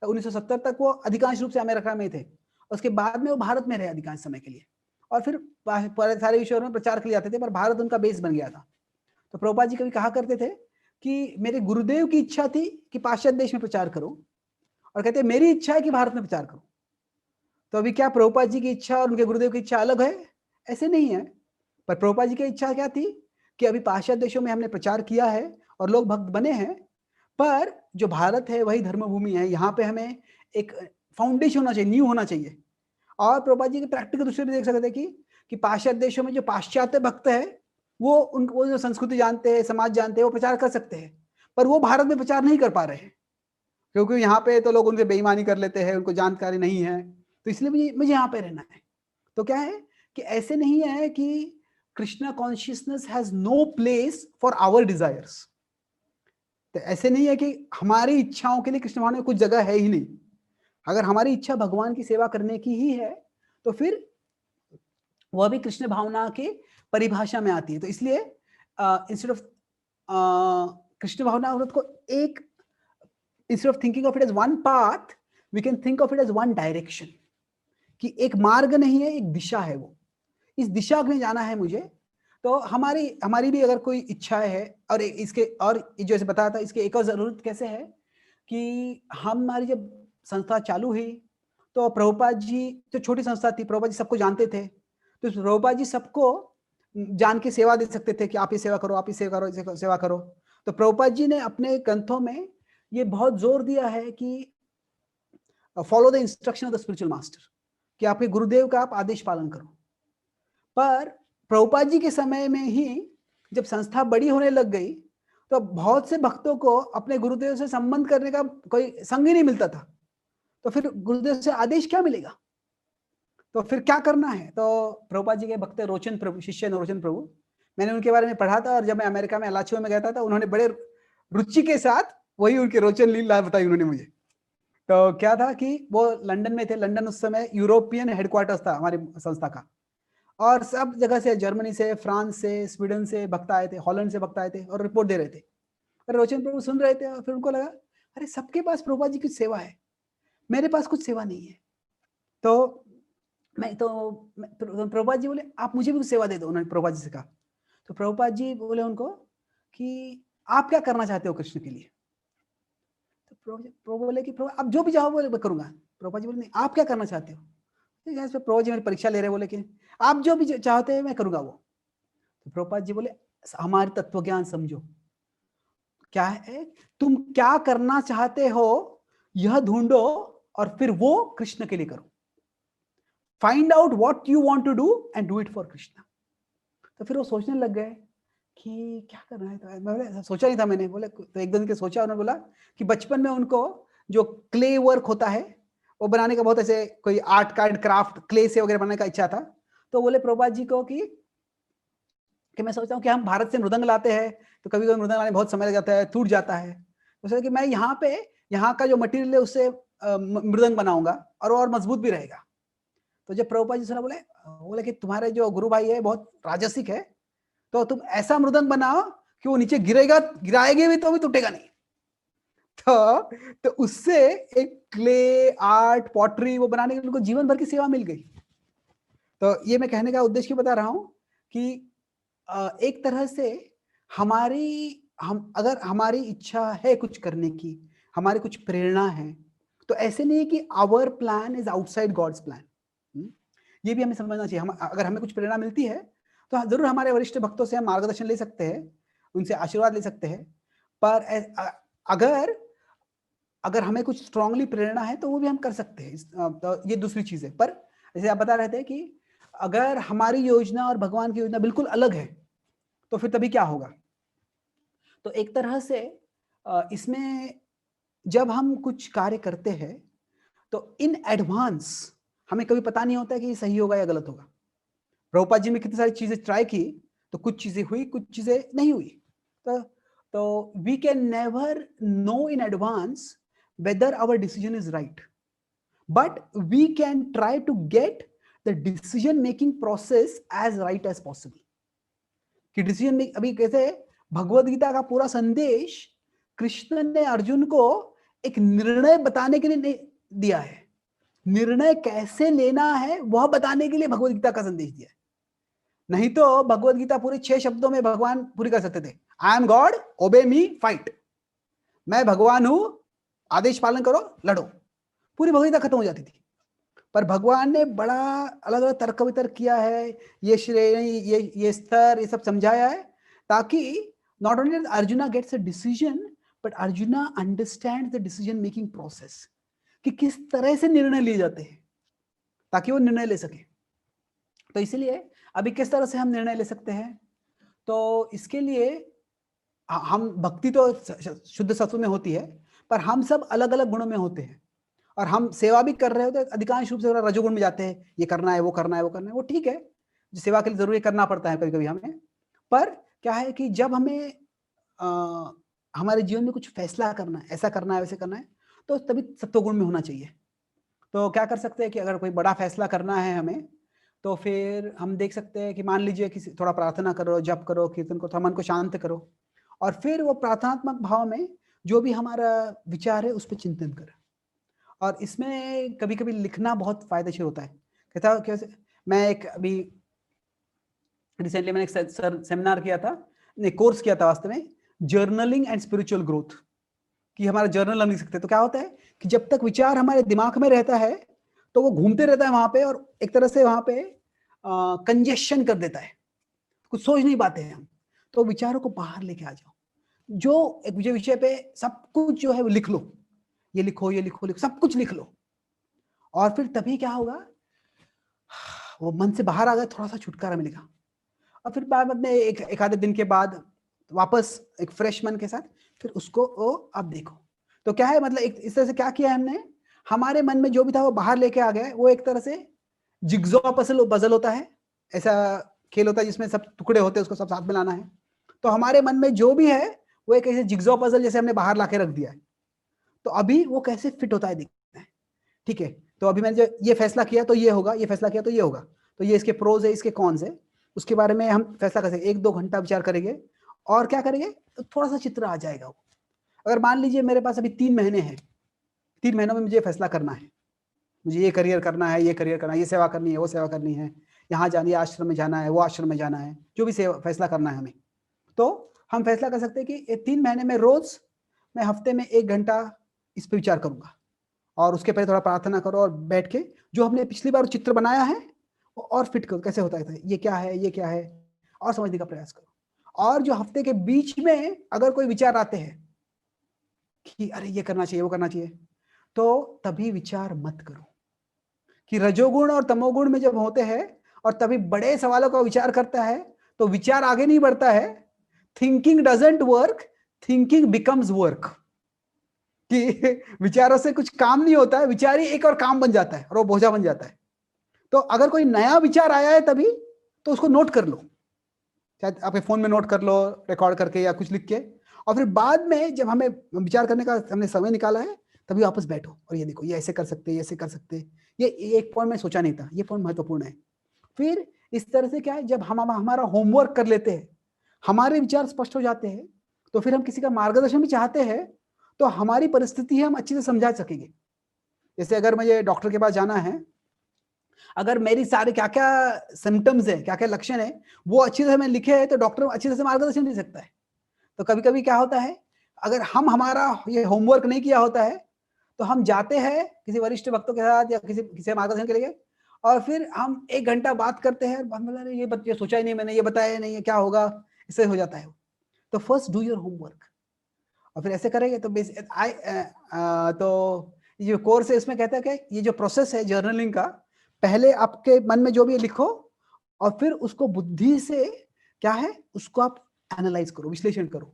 1970 तक वो अधिकांश रूप से अमेरिका में थे, उसके बाद में वो भारत में रहे अधिकांश समय के लिए, और फिर सारे विश्व में प्रचार के लिए जाते थे, पर भारत उनका बेस बन गया था। तो प्रभुपाद जी कभी कहा करते थे कि मेरे गुरुदेव की इच्छा थी कि पाश्चात्य देश में प्रचार करो, और कहते मेरी इच्छा है कि भारत में प्रचार करो। तो अभी क्या प्रभुपाद जी की इच्छा और उनके गुरुदेव की इच्छा अलग है? ऐसे नहीं है। पर प्रभुपाद जी की इच्छा क्या थी कि अभी पाश्चात्य देशों में हमने प्रचार किया है और लोग भक्त बने हैं, पर जो भारत है वही धर्मभूमि है, यहाँ पे हमें एक फाउंडेशन होना चाहिए, न्यू होना चाहिए। और प्रभुपाद जी के प्रैक्टिकल दूसरे भी देख सकते हैं कि पाश्चात्य देशों में जो पाश्चात्य भक्त है वो जो संस्कृति जानते हैं, समाज जानते हैं, वो प्रचार कर सकते हैं, पर वो भारत में प्रचार नहीं कर पा रहे हैं, क्योंकि यहाँ पे तो लोग उनसे बेईमानी कर लेते हैं, उनको जानकारी नहीं है। तो इसलिए मुझे यहाँ पे रहना है। तो क्या है कि ऐसे नहीं है कि Krishna consciousness has no place for our desires. तो ऐसे नहीं है कि हमारी इच्छाओं के लिए कृष्ण भगवान में कुछ जगह है ही नहीं। अगर हमारी इच्छा भगवान की सेवा करने की ही है तो फिर वह भी कृष्ण भावना के परिभाषा में आती है। तो इसलिए इंस्टेड ऑफ कृष्ण भावना को instead of thinking of it as one path, we can think of it as one direction, कि एक मार्ग नहीं है, एक दिशा है, वो इस दिशा में जाना है मुझे। तो हमारी भी अगर कोई इच्छाएं है, और जो जैसे बताया था, इसके एक और जरूरत कैसे है कि हमारी जब संस्था चालू हुई तो प्रभुपाद जी, जो छोटी संस्था थी, प्रभुपाद जी सबको जानते थे, तो प्रभुपाद जी सबको जान के सेवा दे सकते थे कि आप ये सेवा करो, आप ये सेवा करो। तो प्रभुपाद जी ने अपने ग्रंथों में ये बहुत जोर दिया है कि follow the instruction of the spiritual master, कि आपके गुरुदेव का आप आदेश पालन करो। पर प्रभुपाद जी के समय में ही जब संस्था बड़ी होने लग गई तो बहुत से भक्तों को अपने गुरुदेव से संबंध करने का कोई संग ही नहीं मिलता था। तो फिर गुरुदेव से आदेश क्या मिलेगा? तो फिर क्या करना है? तो प्रभुपाद जी के भक्त रोचन प्रभु, शिष्य रोचन प्रभु, मैंने उनके बारे में पढ़ा था, और जब मैं अमेरिका में अलाचो में गया था उन्होंने बड़े रुचि के साथ वही उनके रोचन लीला बताई उन्होंने मुझे। तो क्या था कि वो लंदन में थे, लंदन उस समय यूरोपियन हेडक्वार्टर्स था हमारी संस्था का, और सब जगह से, जर्मनी से, फ्रांस से, स्वीडन से भक्त आए थे, हॉलैंड से भक्त आए थे और रिपोर्ट दे रहे थे। और रोचन प्रभु सुन रहे थे और फिर उनको लगा अरे सबके पास प्रभुपाद जी की सेवा है, मेरे पास कुछ सेवा नहीं है। तो प्रभुपाद जी बोले आप मुझे भी कुछ सेवा दे दो, उन्होंने प्रभुपाद जी से कहा। तो प्रभुपाद जी बोले उनको कि आप क्या करना चाहते हो कृष्ण के लिए? तो प्रभु बोले कि प्रभु आप जो भी चाहो बोले मैं करूंगा। प्रभुपाद जी बोले नहीं आप क्या करना चाहते हो? प्रभु जी मेरी परीक्षा ले रहे बोले कि आप जो भी चाहते हैं मैं करूंगा वो। तो प्रभुपाद जी बोले हमारे तत्व ज्ञान समझो, क्या है तुम क्या करना चाहते हो यह ढूंढो और फिर वो कृष्ण के लिए करो। Find out what you want to do and do it for Krishna. तो फिर वो सोचने लग गए कि क्या करना है। तो मैं सोचा नहीं था मैंने, बोले तो एक दिन के सोचा, उन्होंने बोला कि बचपन में उनको जो क्ले वर्क होता है वो बनाने का बहुत ऐसे कोई आर्ट कार्ड क्राफ्ट क्ले से वगैरह बनाने का इच्छा था। तो बोले प्रभुपाद जी को कि मैं सोचता हूँ कि हम भारत से मृदंग लाते हैं तो कभी कभी मृदंग लाने में बहुत समय लग जाता है, टूट जाता है। तो सोचा कि मैं यहाँ का जो मटेरियल है उससे मृदंग बनाऊंगा और मजबूत भी रहेगा। तो जब प्रभुपाद जी सुना बोले कि तुम्हारे जो गुरु भाई है बहुत राजसिक है, तो तुम ऐसा मृदंग बनाओ कि वो नीचे गिराएंगे भी तो भी टूटेगा नहीं। तो उससे एक क्ले आर्ट पॉटरी वो बनाने के उनको जीवन भर की सेवा मिल गई। तो ये मैं कहने का उद्देश्य बता रहा हूं कि एक तरह से अगर हमारी इच्छा है कुछ करने की, हमारी कुछ प्रेरणा है, तो ऐसे नहीं कि our plan is outside God's plan. ये भी हमें समझना चाहिए। अगर हमें कुछ प्रेरणा मिलती है तो जरूर हमारे वरिष्ठ भक्तों से हम मार्गदर्शन ले सकते हैं, उनसे आशीर्वाद ले सकते हैं। पर अगर हमें कुछ स्ट्रांगली प्रेरणा है तो वो भी हम कर सकते हैं। तो ये दूसरी चीज है। पर जैसे आप बता रहे थे कि अगर हमारी योजना और भगवान की योजना बिल्कुल अलग है तो फिर तभी क्या होगा। तो एक तरह से इसमें जब हम कुछ कार्य करते हैं तो इन एडवांस हमें कभी पता नहीं होता है कि ये सही होगा या गलत होगा। प्रभुपाद जी में कितनी सारी चीजें ट्राई की तो कुछ चीजें हुई, कुछ चीजें नहीं हुई। तो we can never know in advance whether our decision is right, but we can try to get the decision making process as right as possible। कि डिसीजन मेक, अभी कैसे भगवद गीता का पूरा संदेश कृष्ण ने अर्जुन को एक निर्णय बताने के लिए दिया है। निर्णय कैसे लेना है वह बताने के लिए भगवद गीता का संदेश दिया है। नहीं तो भगवद गीता पूरे 6 शब्दों में भगवान पूरी कर सकते थे। आई एम गॉड, ओबे मी, फाइट। मैं भगवान हूं, आदेश पालन करो, लड़ो। पूरी भगवद गीता खत्म हो जाती थी। पर भगवान ने बड़ा अलग अलग तर्क वितर्क किया है, ये श्रेणी, ये स्तर, ये सब समझाया है ताकि not only Arjuna gets a decision but Arjuna understand the decision making process, कि किस तरह से निर्णय लिए जाते हैं ताकि वो निर्णय ले सके। तो इसीलिए अभी किस तरह से हम निर्णय ले सकते हैं, तो इसके लिए हम भक्ति तो शुद्ध सत्व में होती है, पर हम सब अलग अलग गुणों में होते हैं और हम सेवा भी कर रहे होते हैं। अधिकांश रूप से रजोगुण में जाते हैं, ये करना है, वो करना है, वो करना है, वो ठीक है, जो सेवा के लिए जरूरी करना पड़ता है कभी कभी हमें। पर क्या है कि जब हमें हमारे जीवन में कुछ फैसला करना है, ऐसा करना है, वैसे करना है, तो तभी सत्वगुण में होना चाहिए। तो क्या कर सकते हैं कि अगर कोई बड़ा फैसला करना है हमें, तो फिर हम देख सकते हैं कि मान लीजिए किसी थोड़ा प्रार्थना करो, जप करो, कीर्तन करो, थोड़ा मन को शांत करो और फिर वो प्रार्थनात्मक भाव में जो भी हमारा विचार है उस पर चिंतन करें। और इसमें कभी कभी लिखना बहुत फायदेशीर होता है। कहता कैसे, मैं एक अभी रिसेंटली मैंने एक सेमिनार किया था, कोर्स किया था वास्तव में, जर्नलिंग एंड स्पिरिचुअल ग्रोथ, कि हमारा जर्नल हम लिख सकते हैं। तो क्या होता है कि जब तक विचार हमारे दिमाग में रहता है तो वो घूमते रहता है वहां पे और एक तरह से वहां पे कंजेशन कर देता है, कुछ सोच नहीं पाते हैं हम। तो विचारों को बाहर लेके आ जाओ, जो एक विषय पे सब कुछ जो है वो लिख लो, ये लिखो, ये लिखो, सब कुछ लिख लो। और फिर तभी क्या होगा, वो मन से बाहर आ गया, थोड़ा सा छुटकारा मिलेगा। और फिर बाद में एक आधे दिन के बाद वापस एक फ्रेश मन के साथ फिर उसको आप देखो। तो क्या है, मतलब एक इस तरह से क्या किया हमने, हमारे मन में जो भी था वो बाहर लेके आ गया। वो एक तरह से जिग्जॉ पजल होता है, ऐसा खेल होता है जिसमें सब टुकड़े होते हैं, उसको सब साथ में लाना है। तो हमारे मन में जो भी है वो एक ऐसे जिग्जॉ पजल जैसे हमने बाहर लाके रख दिया है। तो अभी वो कैसे फिट होता है दिखता है, ठीक है। तो अभी मैंने जो ये फैसला किया तो ये होगा, ये फैसला किया तो ये होगा, तो ये इसके प्रोज है, इसके कॉन्स है, उसके बारे में हम फैसला कर सकते। 1-2 घंटा विचार करेंगे और क्या करेंगे, तो थोड़ा सा चित्र आ जाएगा वो। अगर मान लीजिए मेरे पास अभी 3 महीने हैं, 3 महीनों में मुझे फैसला करना है, मुझे ये करियर करना है, ये करियर करना है, ये सेवा करनी है, वो सेवा करनी है, यहाँ जानी है, आश्रम में जाना है, वो आश्रम में जाना है, जो भी फैसला करना है हमें, तो हम फैसला कर सकते हैं कि ये 3 महीने में रोज मैं हफ्ते में 1 घंटा इस पर विचार करूंगा, और उसके पहले थोड़ा प्रार्थना करो और बैठ के जो हमने पिछली बार चित्र बनाया है वो और फिट करो, कैसे होता है, ये क्या है, ये क्या है, और समझने का प्रयास करो। और जो हफ्ते के बीच में अगर कोई विचार आते हैं कि अरे ये करना चाहिए, वो करना चाहिए, तो तभी विचार मत करो। कि रजोगुण और तमोगुण में जब होते हैं और तभी बड़े सवालों का विचार करता है तो विचार आगे नहीं बढ़ता है। Thinking doesn't work, thinking becomes work. कि विचारों से कुछ काम नहीं होता है, विचार ही एक और काम बन जाता है और वो बोझा बन जाता है। तो अगर कोई नया विचार आया है तभी तो उसको नोट कर लो, शायद आपके फोन में नोट कर लो, रिकॉर्ड करके या कुछ लिख के, और फिर बाद में जब हमें विचार करने का हमने समय निकाला है तभी वापस बैठो और ये देखो, ये ऐसे कर सकते, ये ऐसे कर सकते, ये एक पॉइंट में सोचा नहीं था, ये पॉइंट महत्वपूर्ण है। फिर इस तरह से क्या है, जब हम हमारा होमवर्क कर लेते हैं, हमारे विचार स्पष्ट हो जाते हैं, तो फिर हम किसी का मार्गदर्शन भी चाहते हैं तो हमारी परिस्थिति हम अच्छी से समझा सकेंगे। जैसे अगर मुझे डॉक्टर के पास जाना है, अगर मेरी सारे क्या क्या सिम्टम्स है, क्या क्या लक्षण है, वो अच्छी तरह में लिखे है तो डॉक्टर अच्छी तरह से मार्गदर्शन दे सकता है। तो कभी कभी क्या होता है, अगर हम हमारा ये होमवर्क नहीं किया होता है तो हम जाते हैं किसी वरिष्ठ भक्तों के साथ या किसी मार्गदर्शन के लिए, और फिर हम 1 घंटा बात करते हैं, ये सोचा ही नहीं मैंने, ये बताया नहीं है, क्या होगा, इससे हो जाता है। तो फर्स्ट डू योर होमवर्क, और फिर ऐसे करेंगे तो तो ये जो कोर्स है इसमें कहता है कि ये जो प्रोसेस है जर्नलिंग का, पहले आपके मन में जो भी लिखो और फिर उसको बुद्धि से क्या है उसको आप एनालाइज करो, विश्लेषण करो।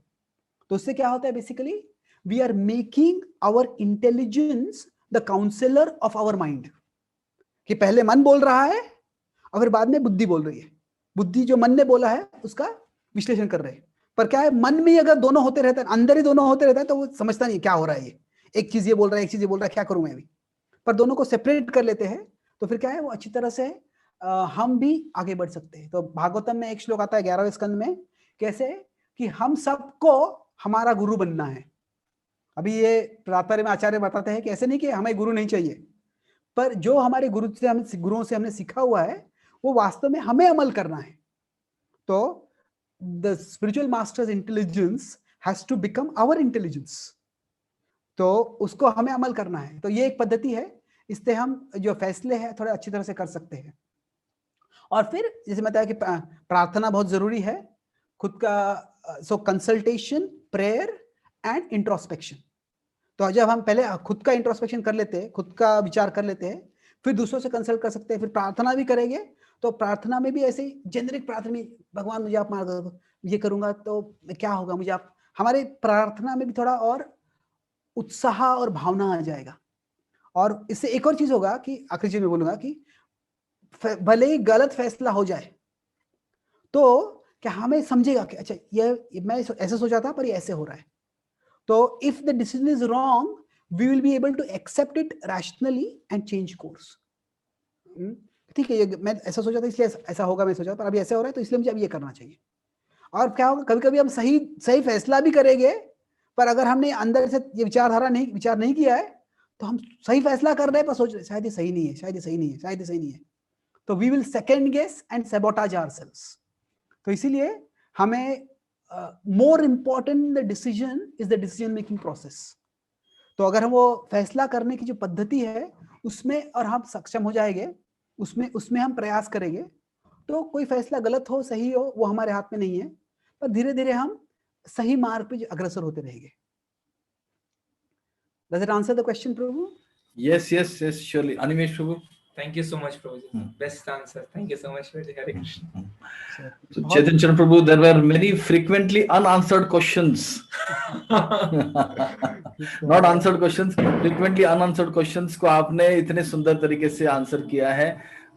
तो उससे क्या होता है, basically we are making our intelligence the counsellor of our mind. कि पहले मन बोल रहा है और फिर बाद में बुद्धि बोल रही है। बुद्धि जो मन ने बोला है उसका विश्लेषण कर रहे हैं, पर क्या है, मन में अगर दोनों होते रहते हैं, अंदर ही दोनों होते रहता है, तो वो समझता नहीं क्या हो रहा है, ये एक चीज ये बोल रहा है, एक चीज ये बोल रहा है, क्या करूं मैं अभी। पर दोनों को सेपरेट कर लेते हैं तो फिर क्या है, वो अच्छी तरह से हम भी आगे बढ़ सकते हैं। तो भागवतम में एक श्लोक आता है 11वें स्कंद में, कैसे कि हम सबको हमारा गुरु बनना है। अभी ये प्रातः में आचार्य बताते हैं कि ऐसे नहीं कि हमें गुरु नहीं चाहिए, पर जो हमारे गुरुओं से हमने सीखा हुआ है वो वास्तव में हमें अमल करना है। तो the spiritual masters intelligence has to become our intelligence, तो उसको हमें अमल करना है। तो ये एक पद्धति है, इससे हम जो फैसले हैं थोड़े अच्छी तरह से कर सकते हैं। और फिर जैसे बताया कि प्रार्थना बहुत जरूरी है, खुद का, सो कंसल्टेशन, प्रेयर एंड इंट्रोस्पेक्शन। तो जब हम पहले खुद का इंट्रोस्पेक्शन कर लेते हैं, खुद का विचार कर लेते हैं, फिर दूसरों से कंसल्ट कर सकते हैं, फिर प्रार्थना भी करेंगे। तो प्रार्थना में भी ऐसे ही जेनरिक प्रार्थना में, भगवान मुझे आप मार्ग दो, ये करूंगा तो क्या होगा, मुझे आप, हमारे प्रार्थना में भी थोड़ा और उत्साह और भावना आ जाएगा। और इससे एक और चीज होगा कि आखिरी चीज में बोलूंगा कि भले ही गलत फैसला हो जाए तो क्या हमें समझेगा कि अच्छा ये मैं ऐसे सोचा था पर ये ऐसे हो रहा है। तो if the decision is wrong we will be able to accept it rationally and change course. ठीक है, मैं ऐसा सोचा था इसलिए ऐसा होगा, मैं सोचा पर अभी ऐसे हो रहा है तो इसलिए मुझे अब ये करना चाहिए। और क्या होगा, कभी कभी हम सही फैसला भी करेंगे, पर अगर हमने अंदर से ये विचार नहीं किया है तो हम सही फैसला कर रहे हैं पर सोच रहे शायद ये सही नहीं है, शायद ये सही नहीं है, शायद ये सही नहीं है। तो we will second guess and sabotage ourselves. तो इसीलिए हमें more important the decision is the decision making process. तो अगर हम वो फैसला करने की जो पद्धति है उसमें और हम सक्षम हो जाएंगे, उसमें हम प्रयास करेंगे, तो कोई फैसला गलत हो सही हो वो हमारे हाथ में नहीं है, पर धीरे धीरे हम सही मार्ग पे अग्रसर होते रहेंगे। Does it answer the question, Prabhu? Yes, surely. Animesh Prabhu. Thank you so much, Prabhuji. Best answer. Thank you so much, Prabhuji. Hare Krishna. So, Chaitanya Chandra Prabhu, there were many frequently unanswered questions. Not answered questions, frequently unanswered questions को आपने इतने सुंदर तरीके से answer किया है,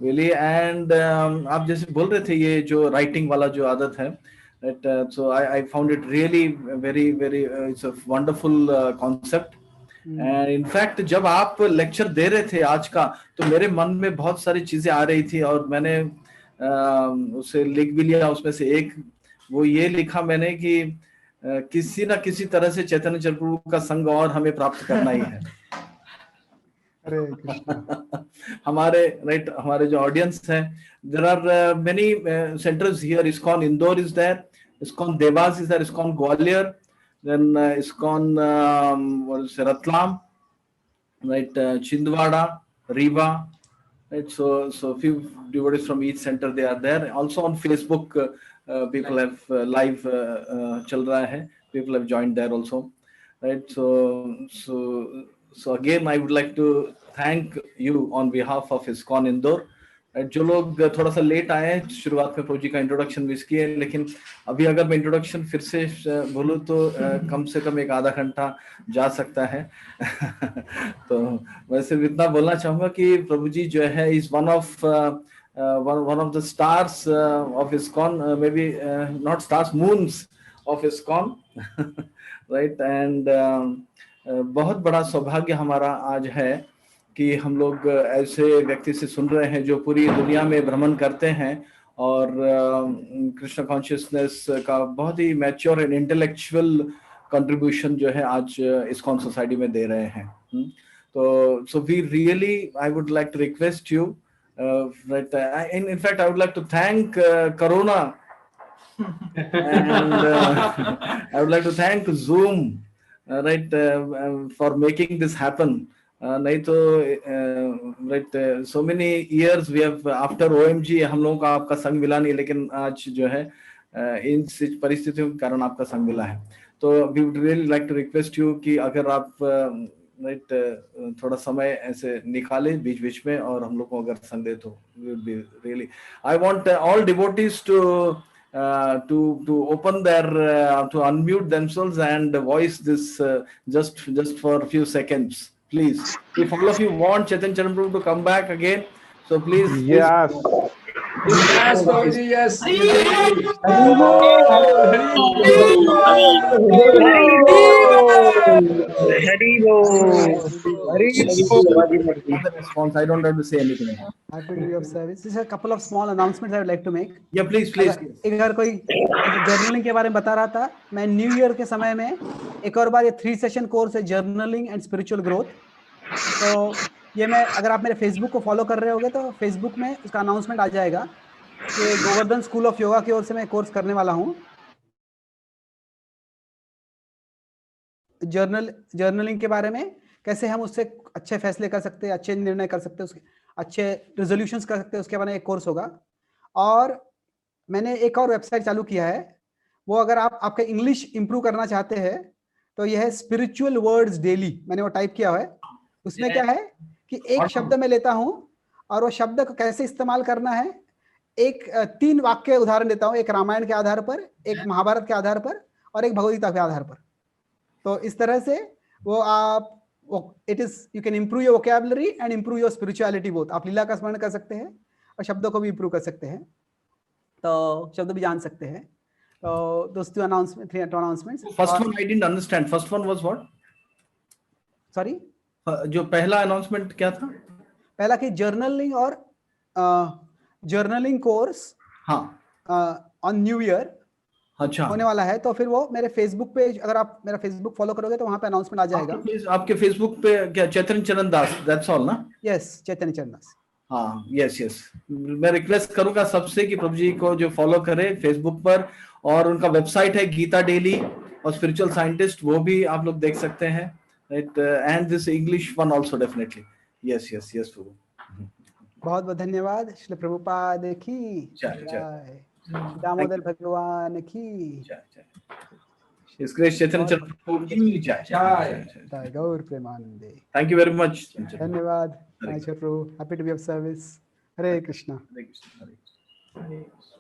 really. And आप जैसे बोल रहे थे ये जो राइटिंग वाला जो आदत है, so I found it really very it's a wonderful concept. And in fact जब आप लेक्चर दे रहे थे आज का, तो मेरे मन में बहुत सारी चीजें आ रही थी और मैंने उसे लिख भी लिया। उसमें से एक वो ये लिखा मैंने कि किसी ना किसी तरह से चैतन्य चरण प्रभु का संग और हमें प्राप्त करना ही है। हरे कृष्णा। हमारे जो ऑडियंस है, there are many centres here. ISKCON Indore is there, ISKCON Dewas is there, ISKCON Gwalior, then ISKCON Ratlam, right, Chindwada, Riva, right. So few devotees from each center, they are there. Also on Facebook, people have live chal raha hai. People have joined there also, right. So again, I would like to thank you on behalf of ISKCON Indore. जो लोग थोड़ा सा late आए हैं, शुरुआत में प्रभु जी का introduction miss किए, लेकिन अभी अगर मैं इंट्रोडक्शन फिर से बोलूं तो कम से कम एक आधा घंटा जा सकता है। तो मैं सिर्फ इतना बोलना चाहूंगा कि प्रभु जी जो है is one of the stars of ISKCON, may be not stars, moons of ISKCON, right. And बहुत बड़ा सौभाग्य हमारा आज है कि हम लोग ऐसे व्यक्ति से सुन रहे हैं जो पूरी दुनिया में भ्रमण करते हैं और कृष्ण कॉन्शियसनेस का बहुत ही मैच्योर एंड इंटेलेक्चुअल कंट्रीब्यूशन जो है आज ISKCON सोसाइटी में दे रहे हैं। तो so we really, I would like to request you, in fact I would like to thank कोरोना and I would like to thank Zoom, right, for making this happen. नहीं तो right, so many years we have after OMG हम लोगों का आपका संग मिला नहीं, लेकिन आज जो है इन परिस्थितियों के कारण आपका संग मिला है। तो we would really like to request you कि अगर आप राइट थोड़ा समय ऐसे निकाले बीच बीच में और हम लोग को अगर संग दे तो we would be really, I want all devotees to open their to unmute themselves and voice this just for a few seconds, please. If all of you want Chaitanya Charan Prabhu to come back again, so please. Yes. Yes, Prabhuji, yes. Response, I don't have to say anything. Happy to be of service. These are a couple of small announcements I would like to make. Yeah, please. अगर कोई journaling के बारे में बता रहा था, मैं new year के समय में एक और बार ये 3 सेशन कोर्स है जर्नलिंग एंड स्पिरिचुअल ग्रोथ। तो ये मैं, अगर आप मेरे फेसबुक को फॉलो कर रहे होगे तो फेसबुक में उसका अनाउंसमेंट आ जाएगा कि गोवर्धन स्कूल ऑफ योगा की ओर से मैं कोर्स करने वाला हूँ। जर्नलिंग के बारे में कैसे हम उससे अच्छे फैसले कर सकते हैं, अच्छे निर्णय कर सकते हैं, उसके अच्छे रेजोल्यूशंस कर सकते हैं, उसके बारे में एक कोर्स होगा। और मैंने एक और वेबसाइट चालू किया है, वो अगर आप आपका इंग्लिश इंप्रूव करना चाहते हैं तो यह है स्पिरिचुअल वर्ड्स डेली। मैंने वो टाइप किया है। उसमें क्या है कि एक शब्द मैं लेता हूं और वो शब्द को कैसे इस्तेमाल करना है, एक 3 वाक्य उदाहरण देता हूं, एक रामायण के आधार पर, एक महाभारत के आधार पर और एक भगवद गीता के आधार पर। तो इस तरह से वो आप it is you can improve your vocabulary and improve your spirituality both. आप लीला का स्मरण कर सकते हैं और शब्दों को भी इंप्रूव कर सकते हैं, तो शब्द भी जान सकते हैं। तो those 2 announcements. First one I didn't understand. First one was what? Sorry? जो पहला अनाउंसमेंट क्या था? पहला कि जर्नलिंग और journaling course on new year अच्छा होने वाला है। तो फिर वो मेरे फेसबुक पे, अगर आप मेरा फेसबुक फॉलो करोगे तो वहां पे अनाउंसमेंट आ जाएगा। आपके फेसबुक पे क्या चैतन्य चरण दास, दैट्स ऑल ना? यस, चैतन्य चरण दास। हाँ, यस। मैं रिक्वेस्ट करूंगा सबसे कि प्रभु जी को जो फॉलो करे फेसबुक पर, और उनका वेबसाइट है गीता डेली और स्पिरिचुअल साइंटिस्ट, वो भी आप लोग देख सकते हैं, right. And this English one also definitely. Yes प्रभु। बहुत बहुत धन्यवाद। श्री प्रभुपाद की जय, दामोदर भगवान की जय, His Grace Chaitanya Chरण प्रभु की जय, गौर प्रेमानंदे। Thank you very much. धन्यवाद प्रभु। Happy to be of service. Hare Krishna. Hare Krishna.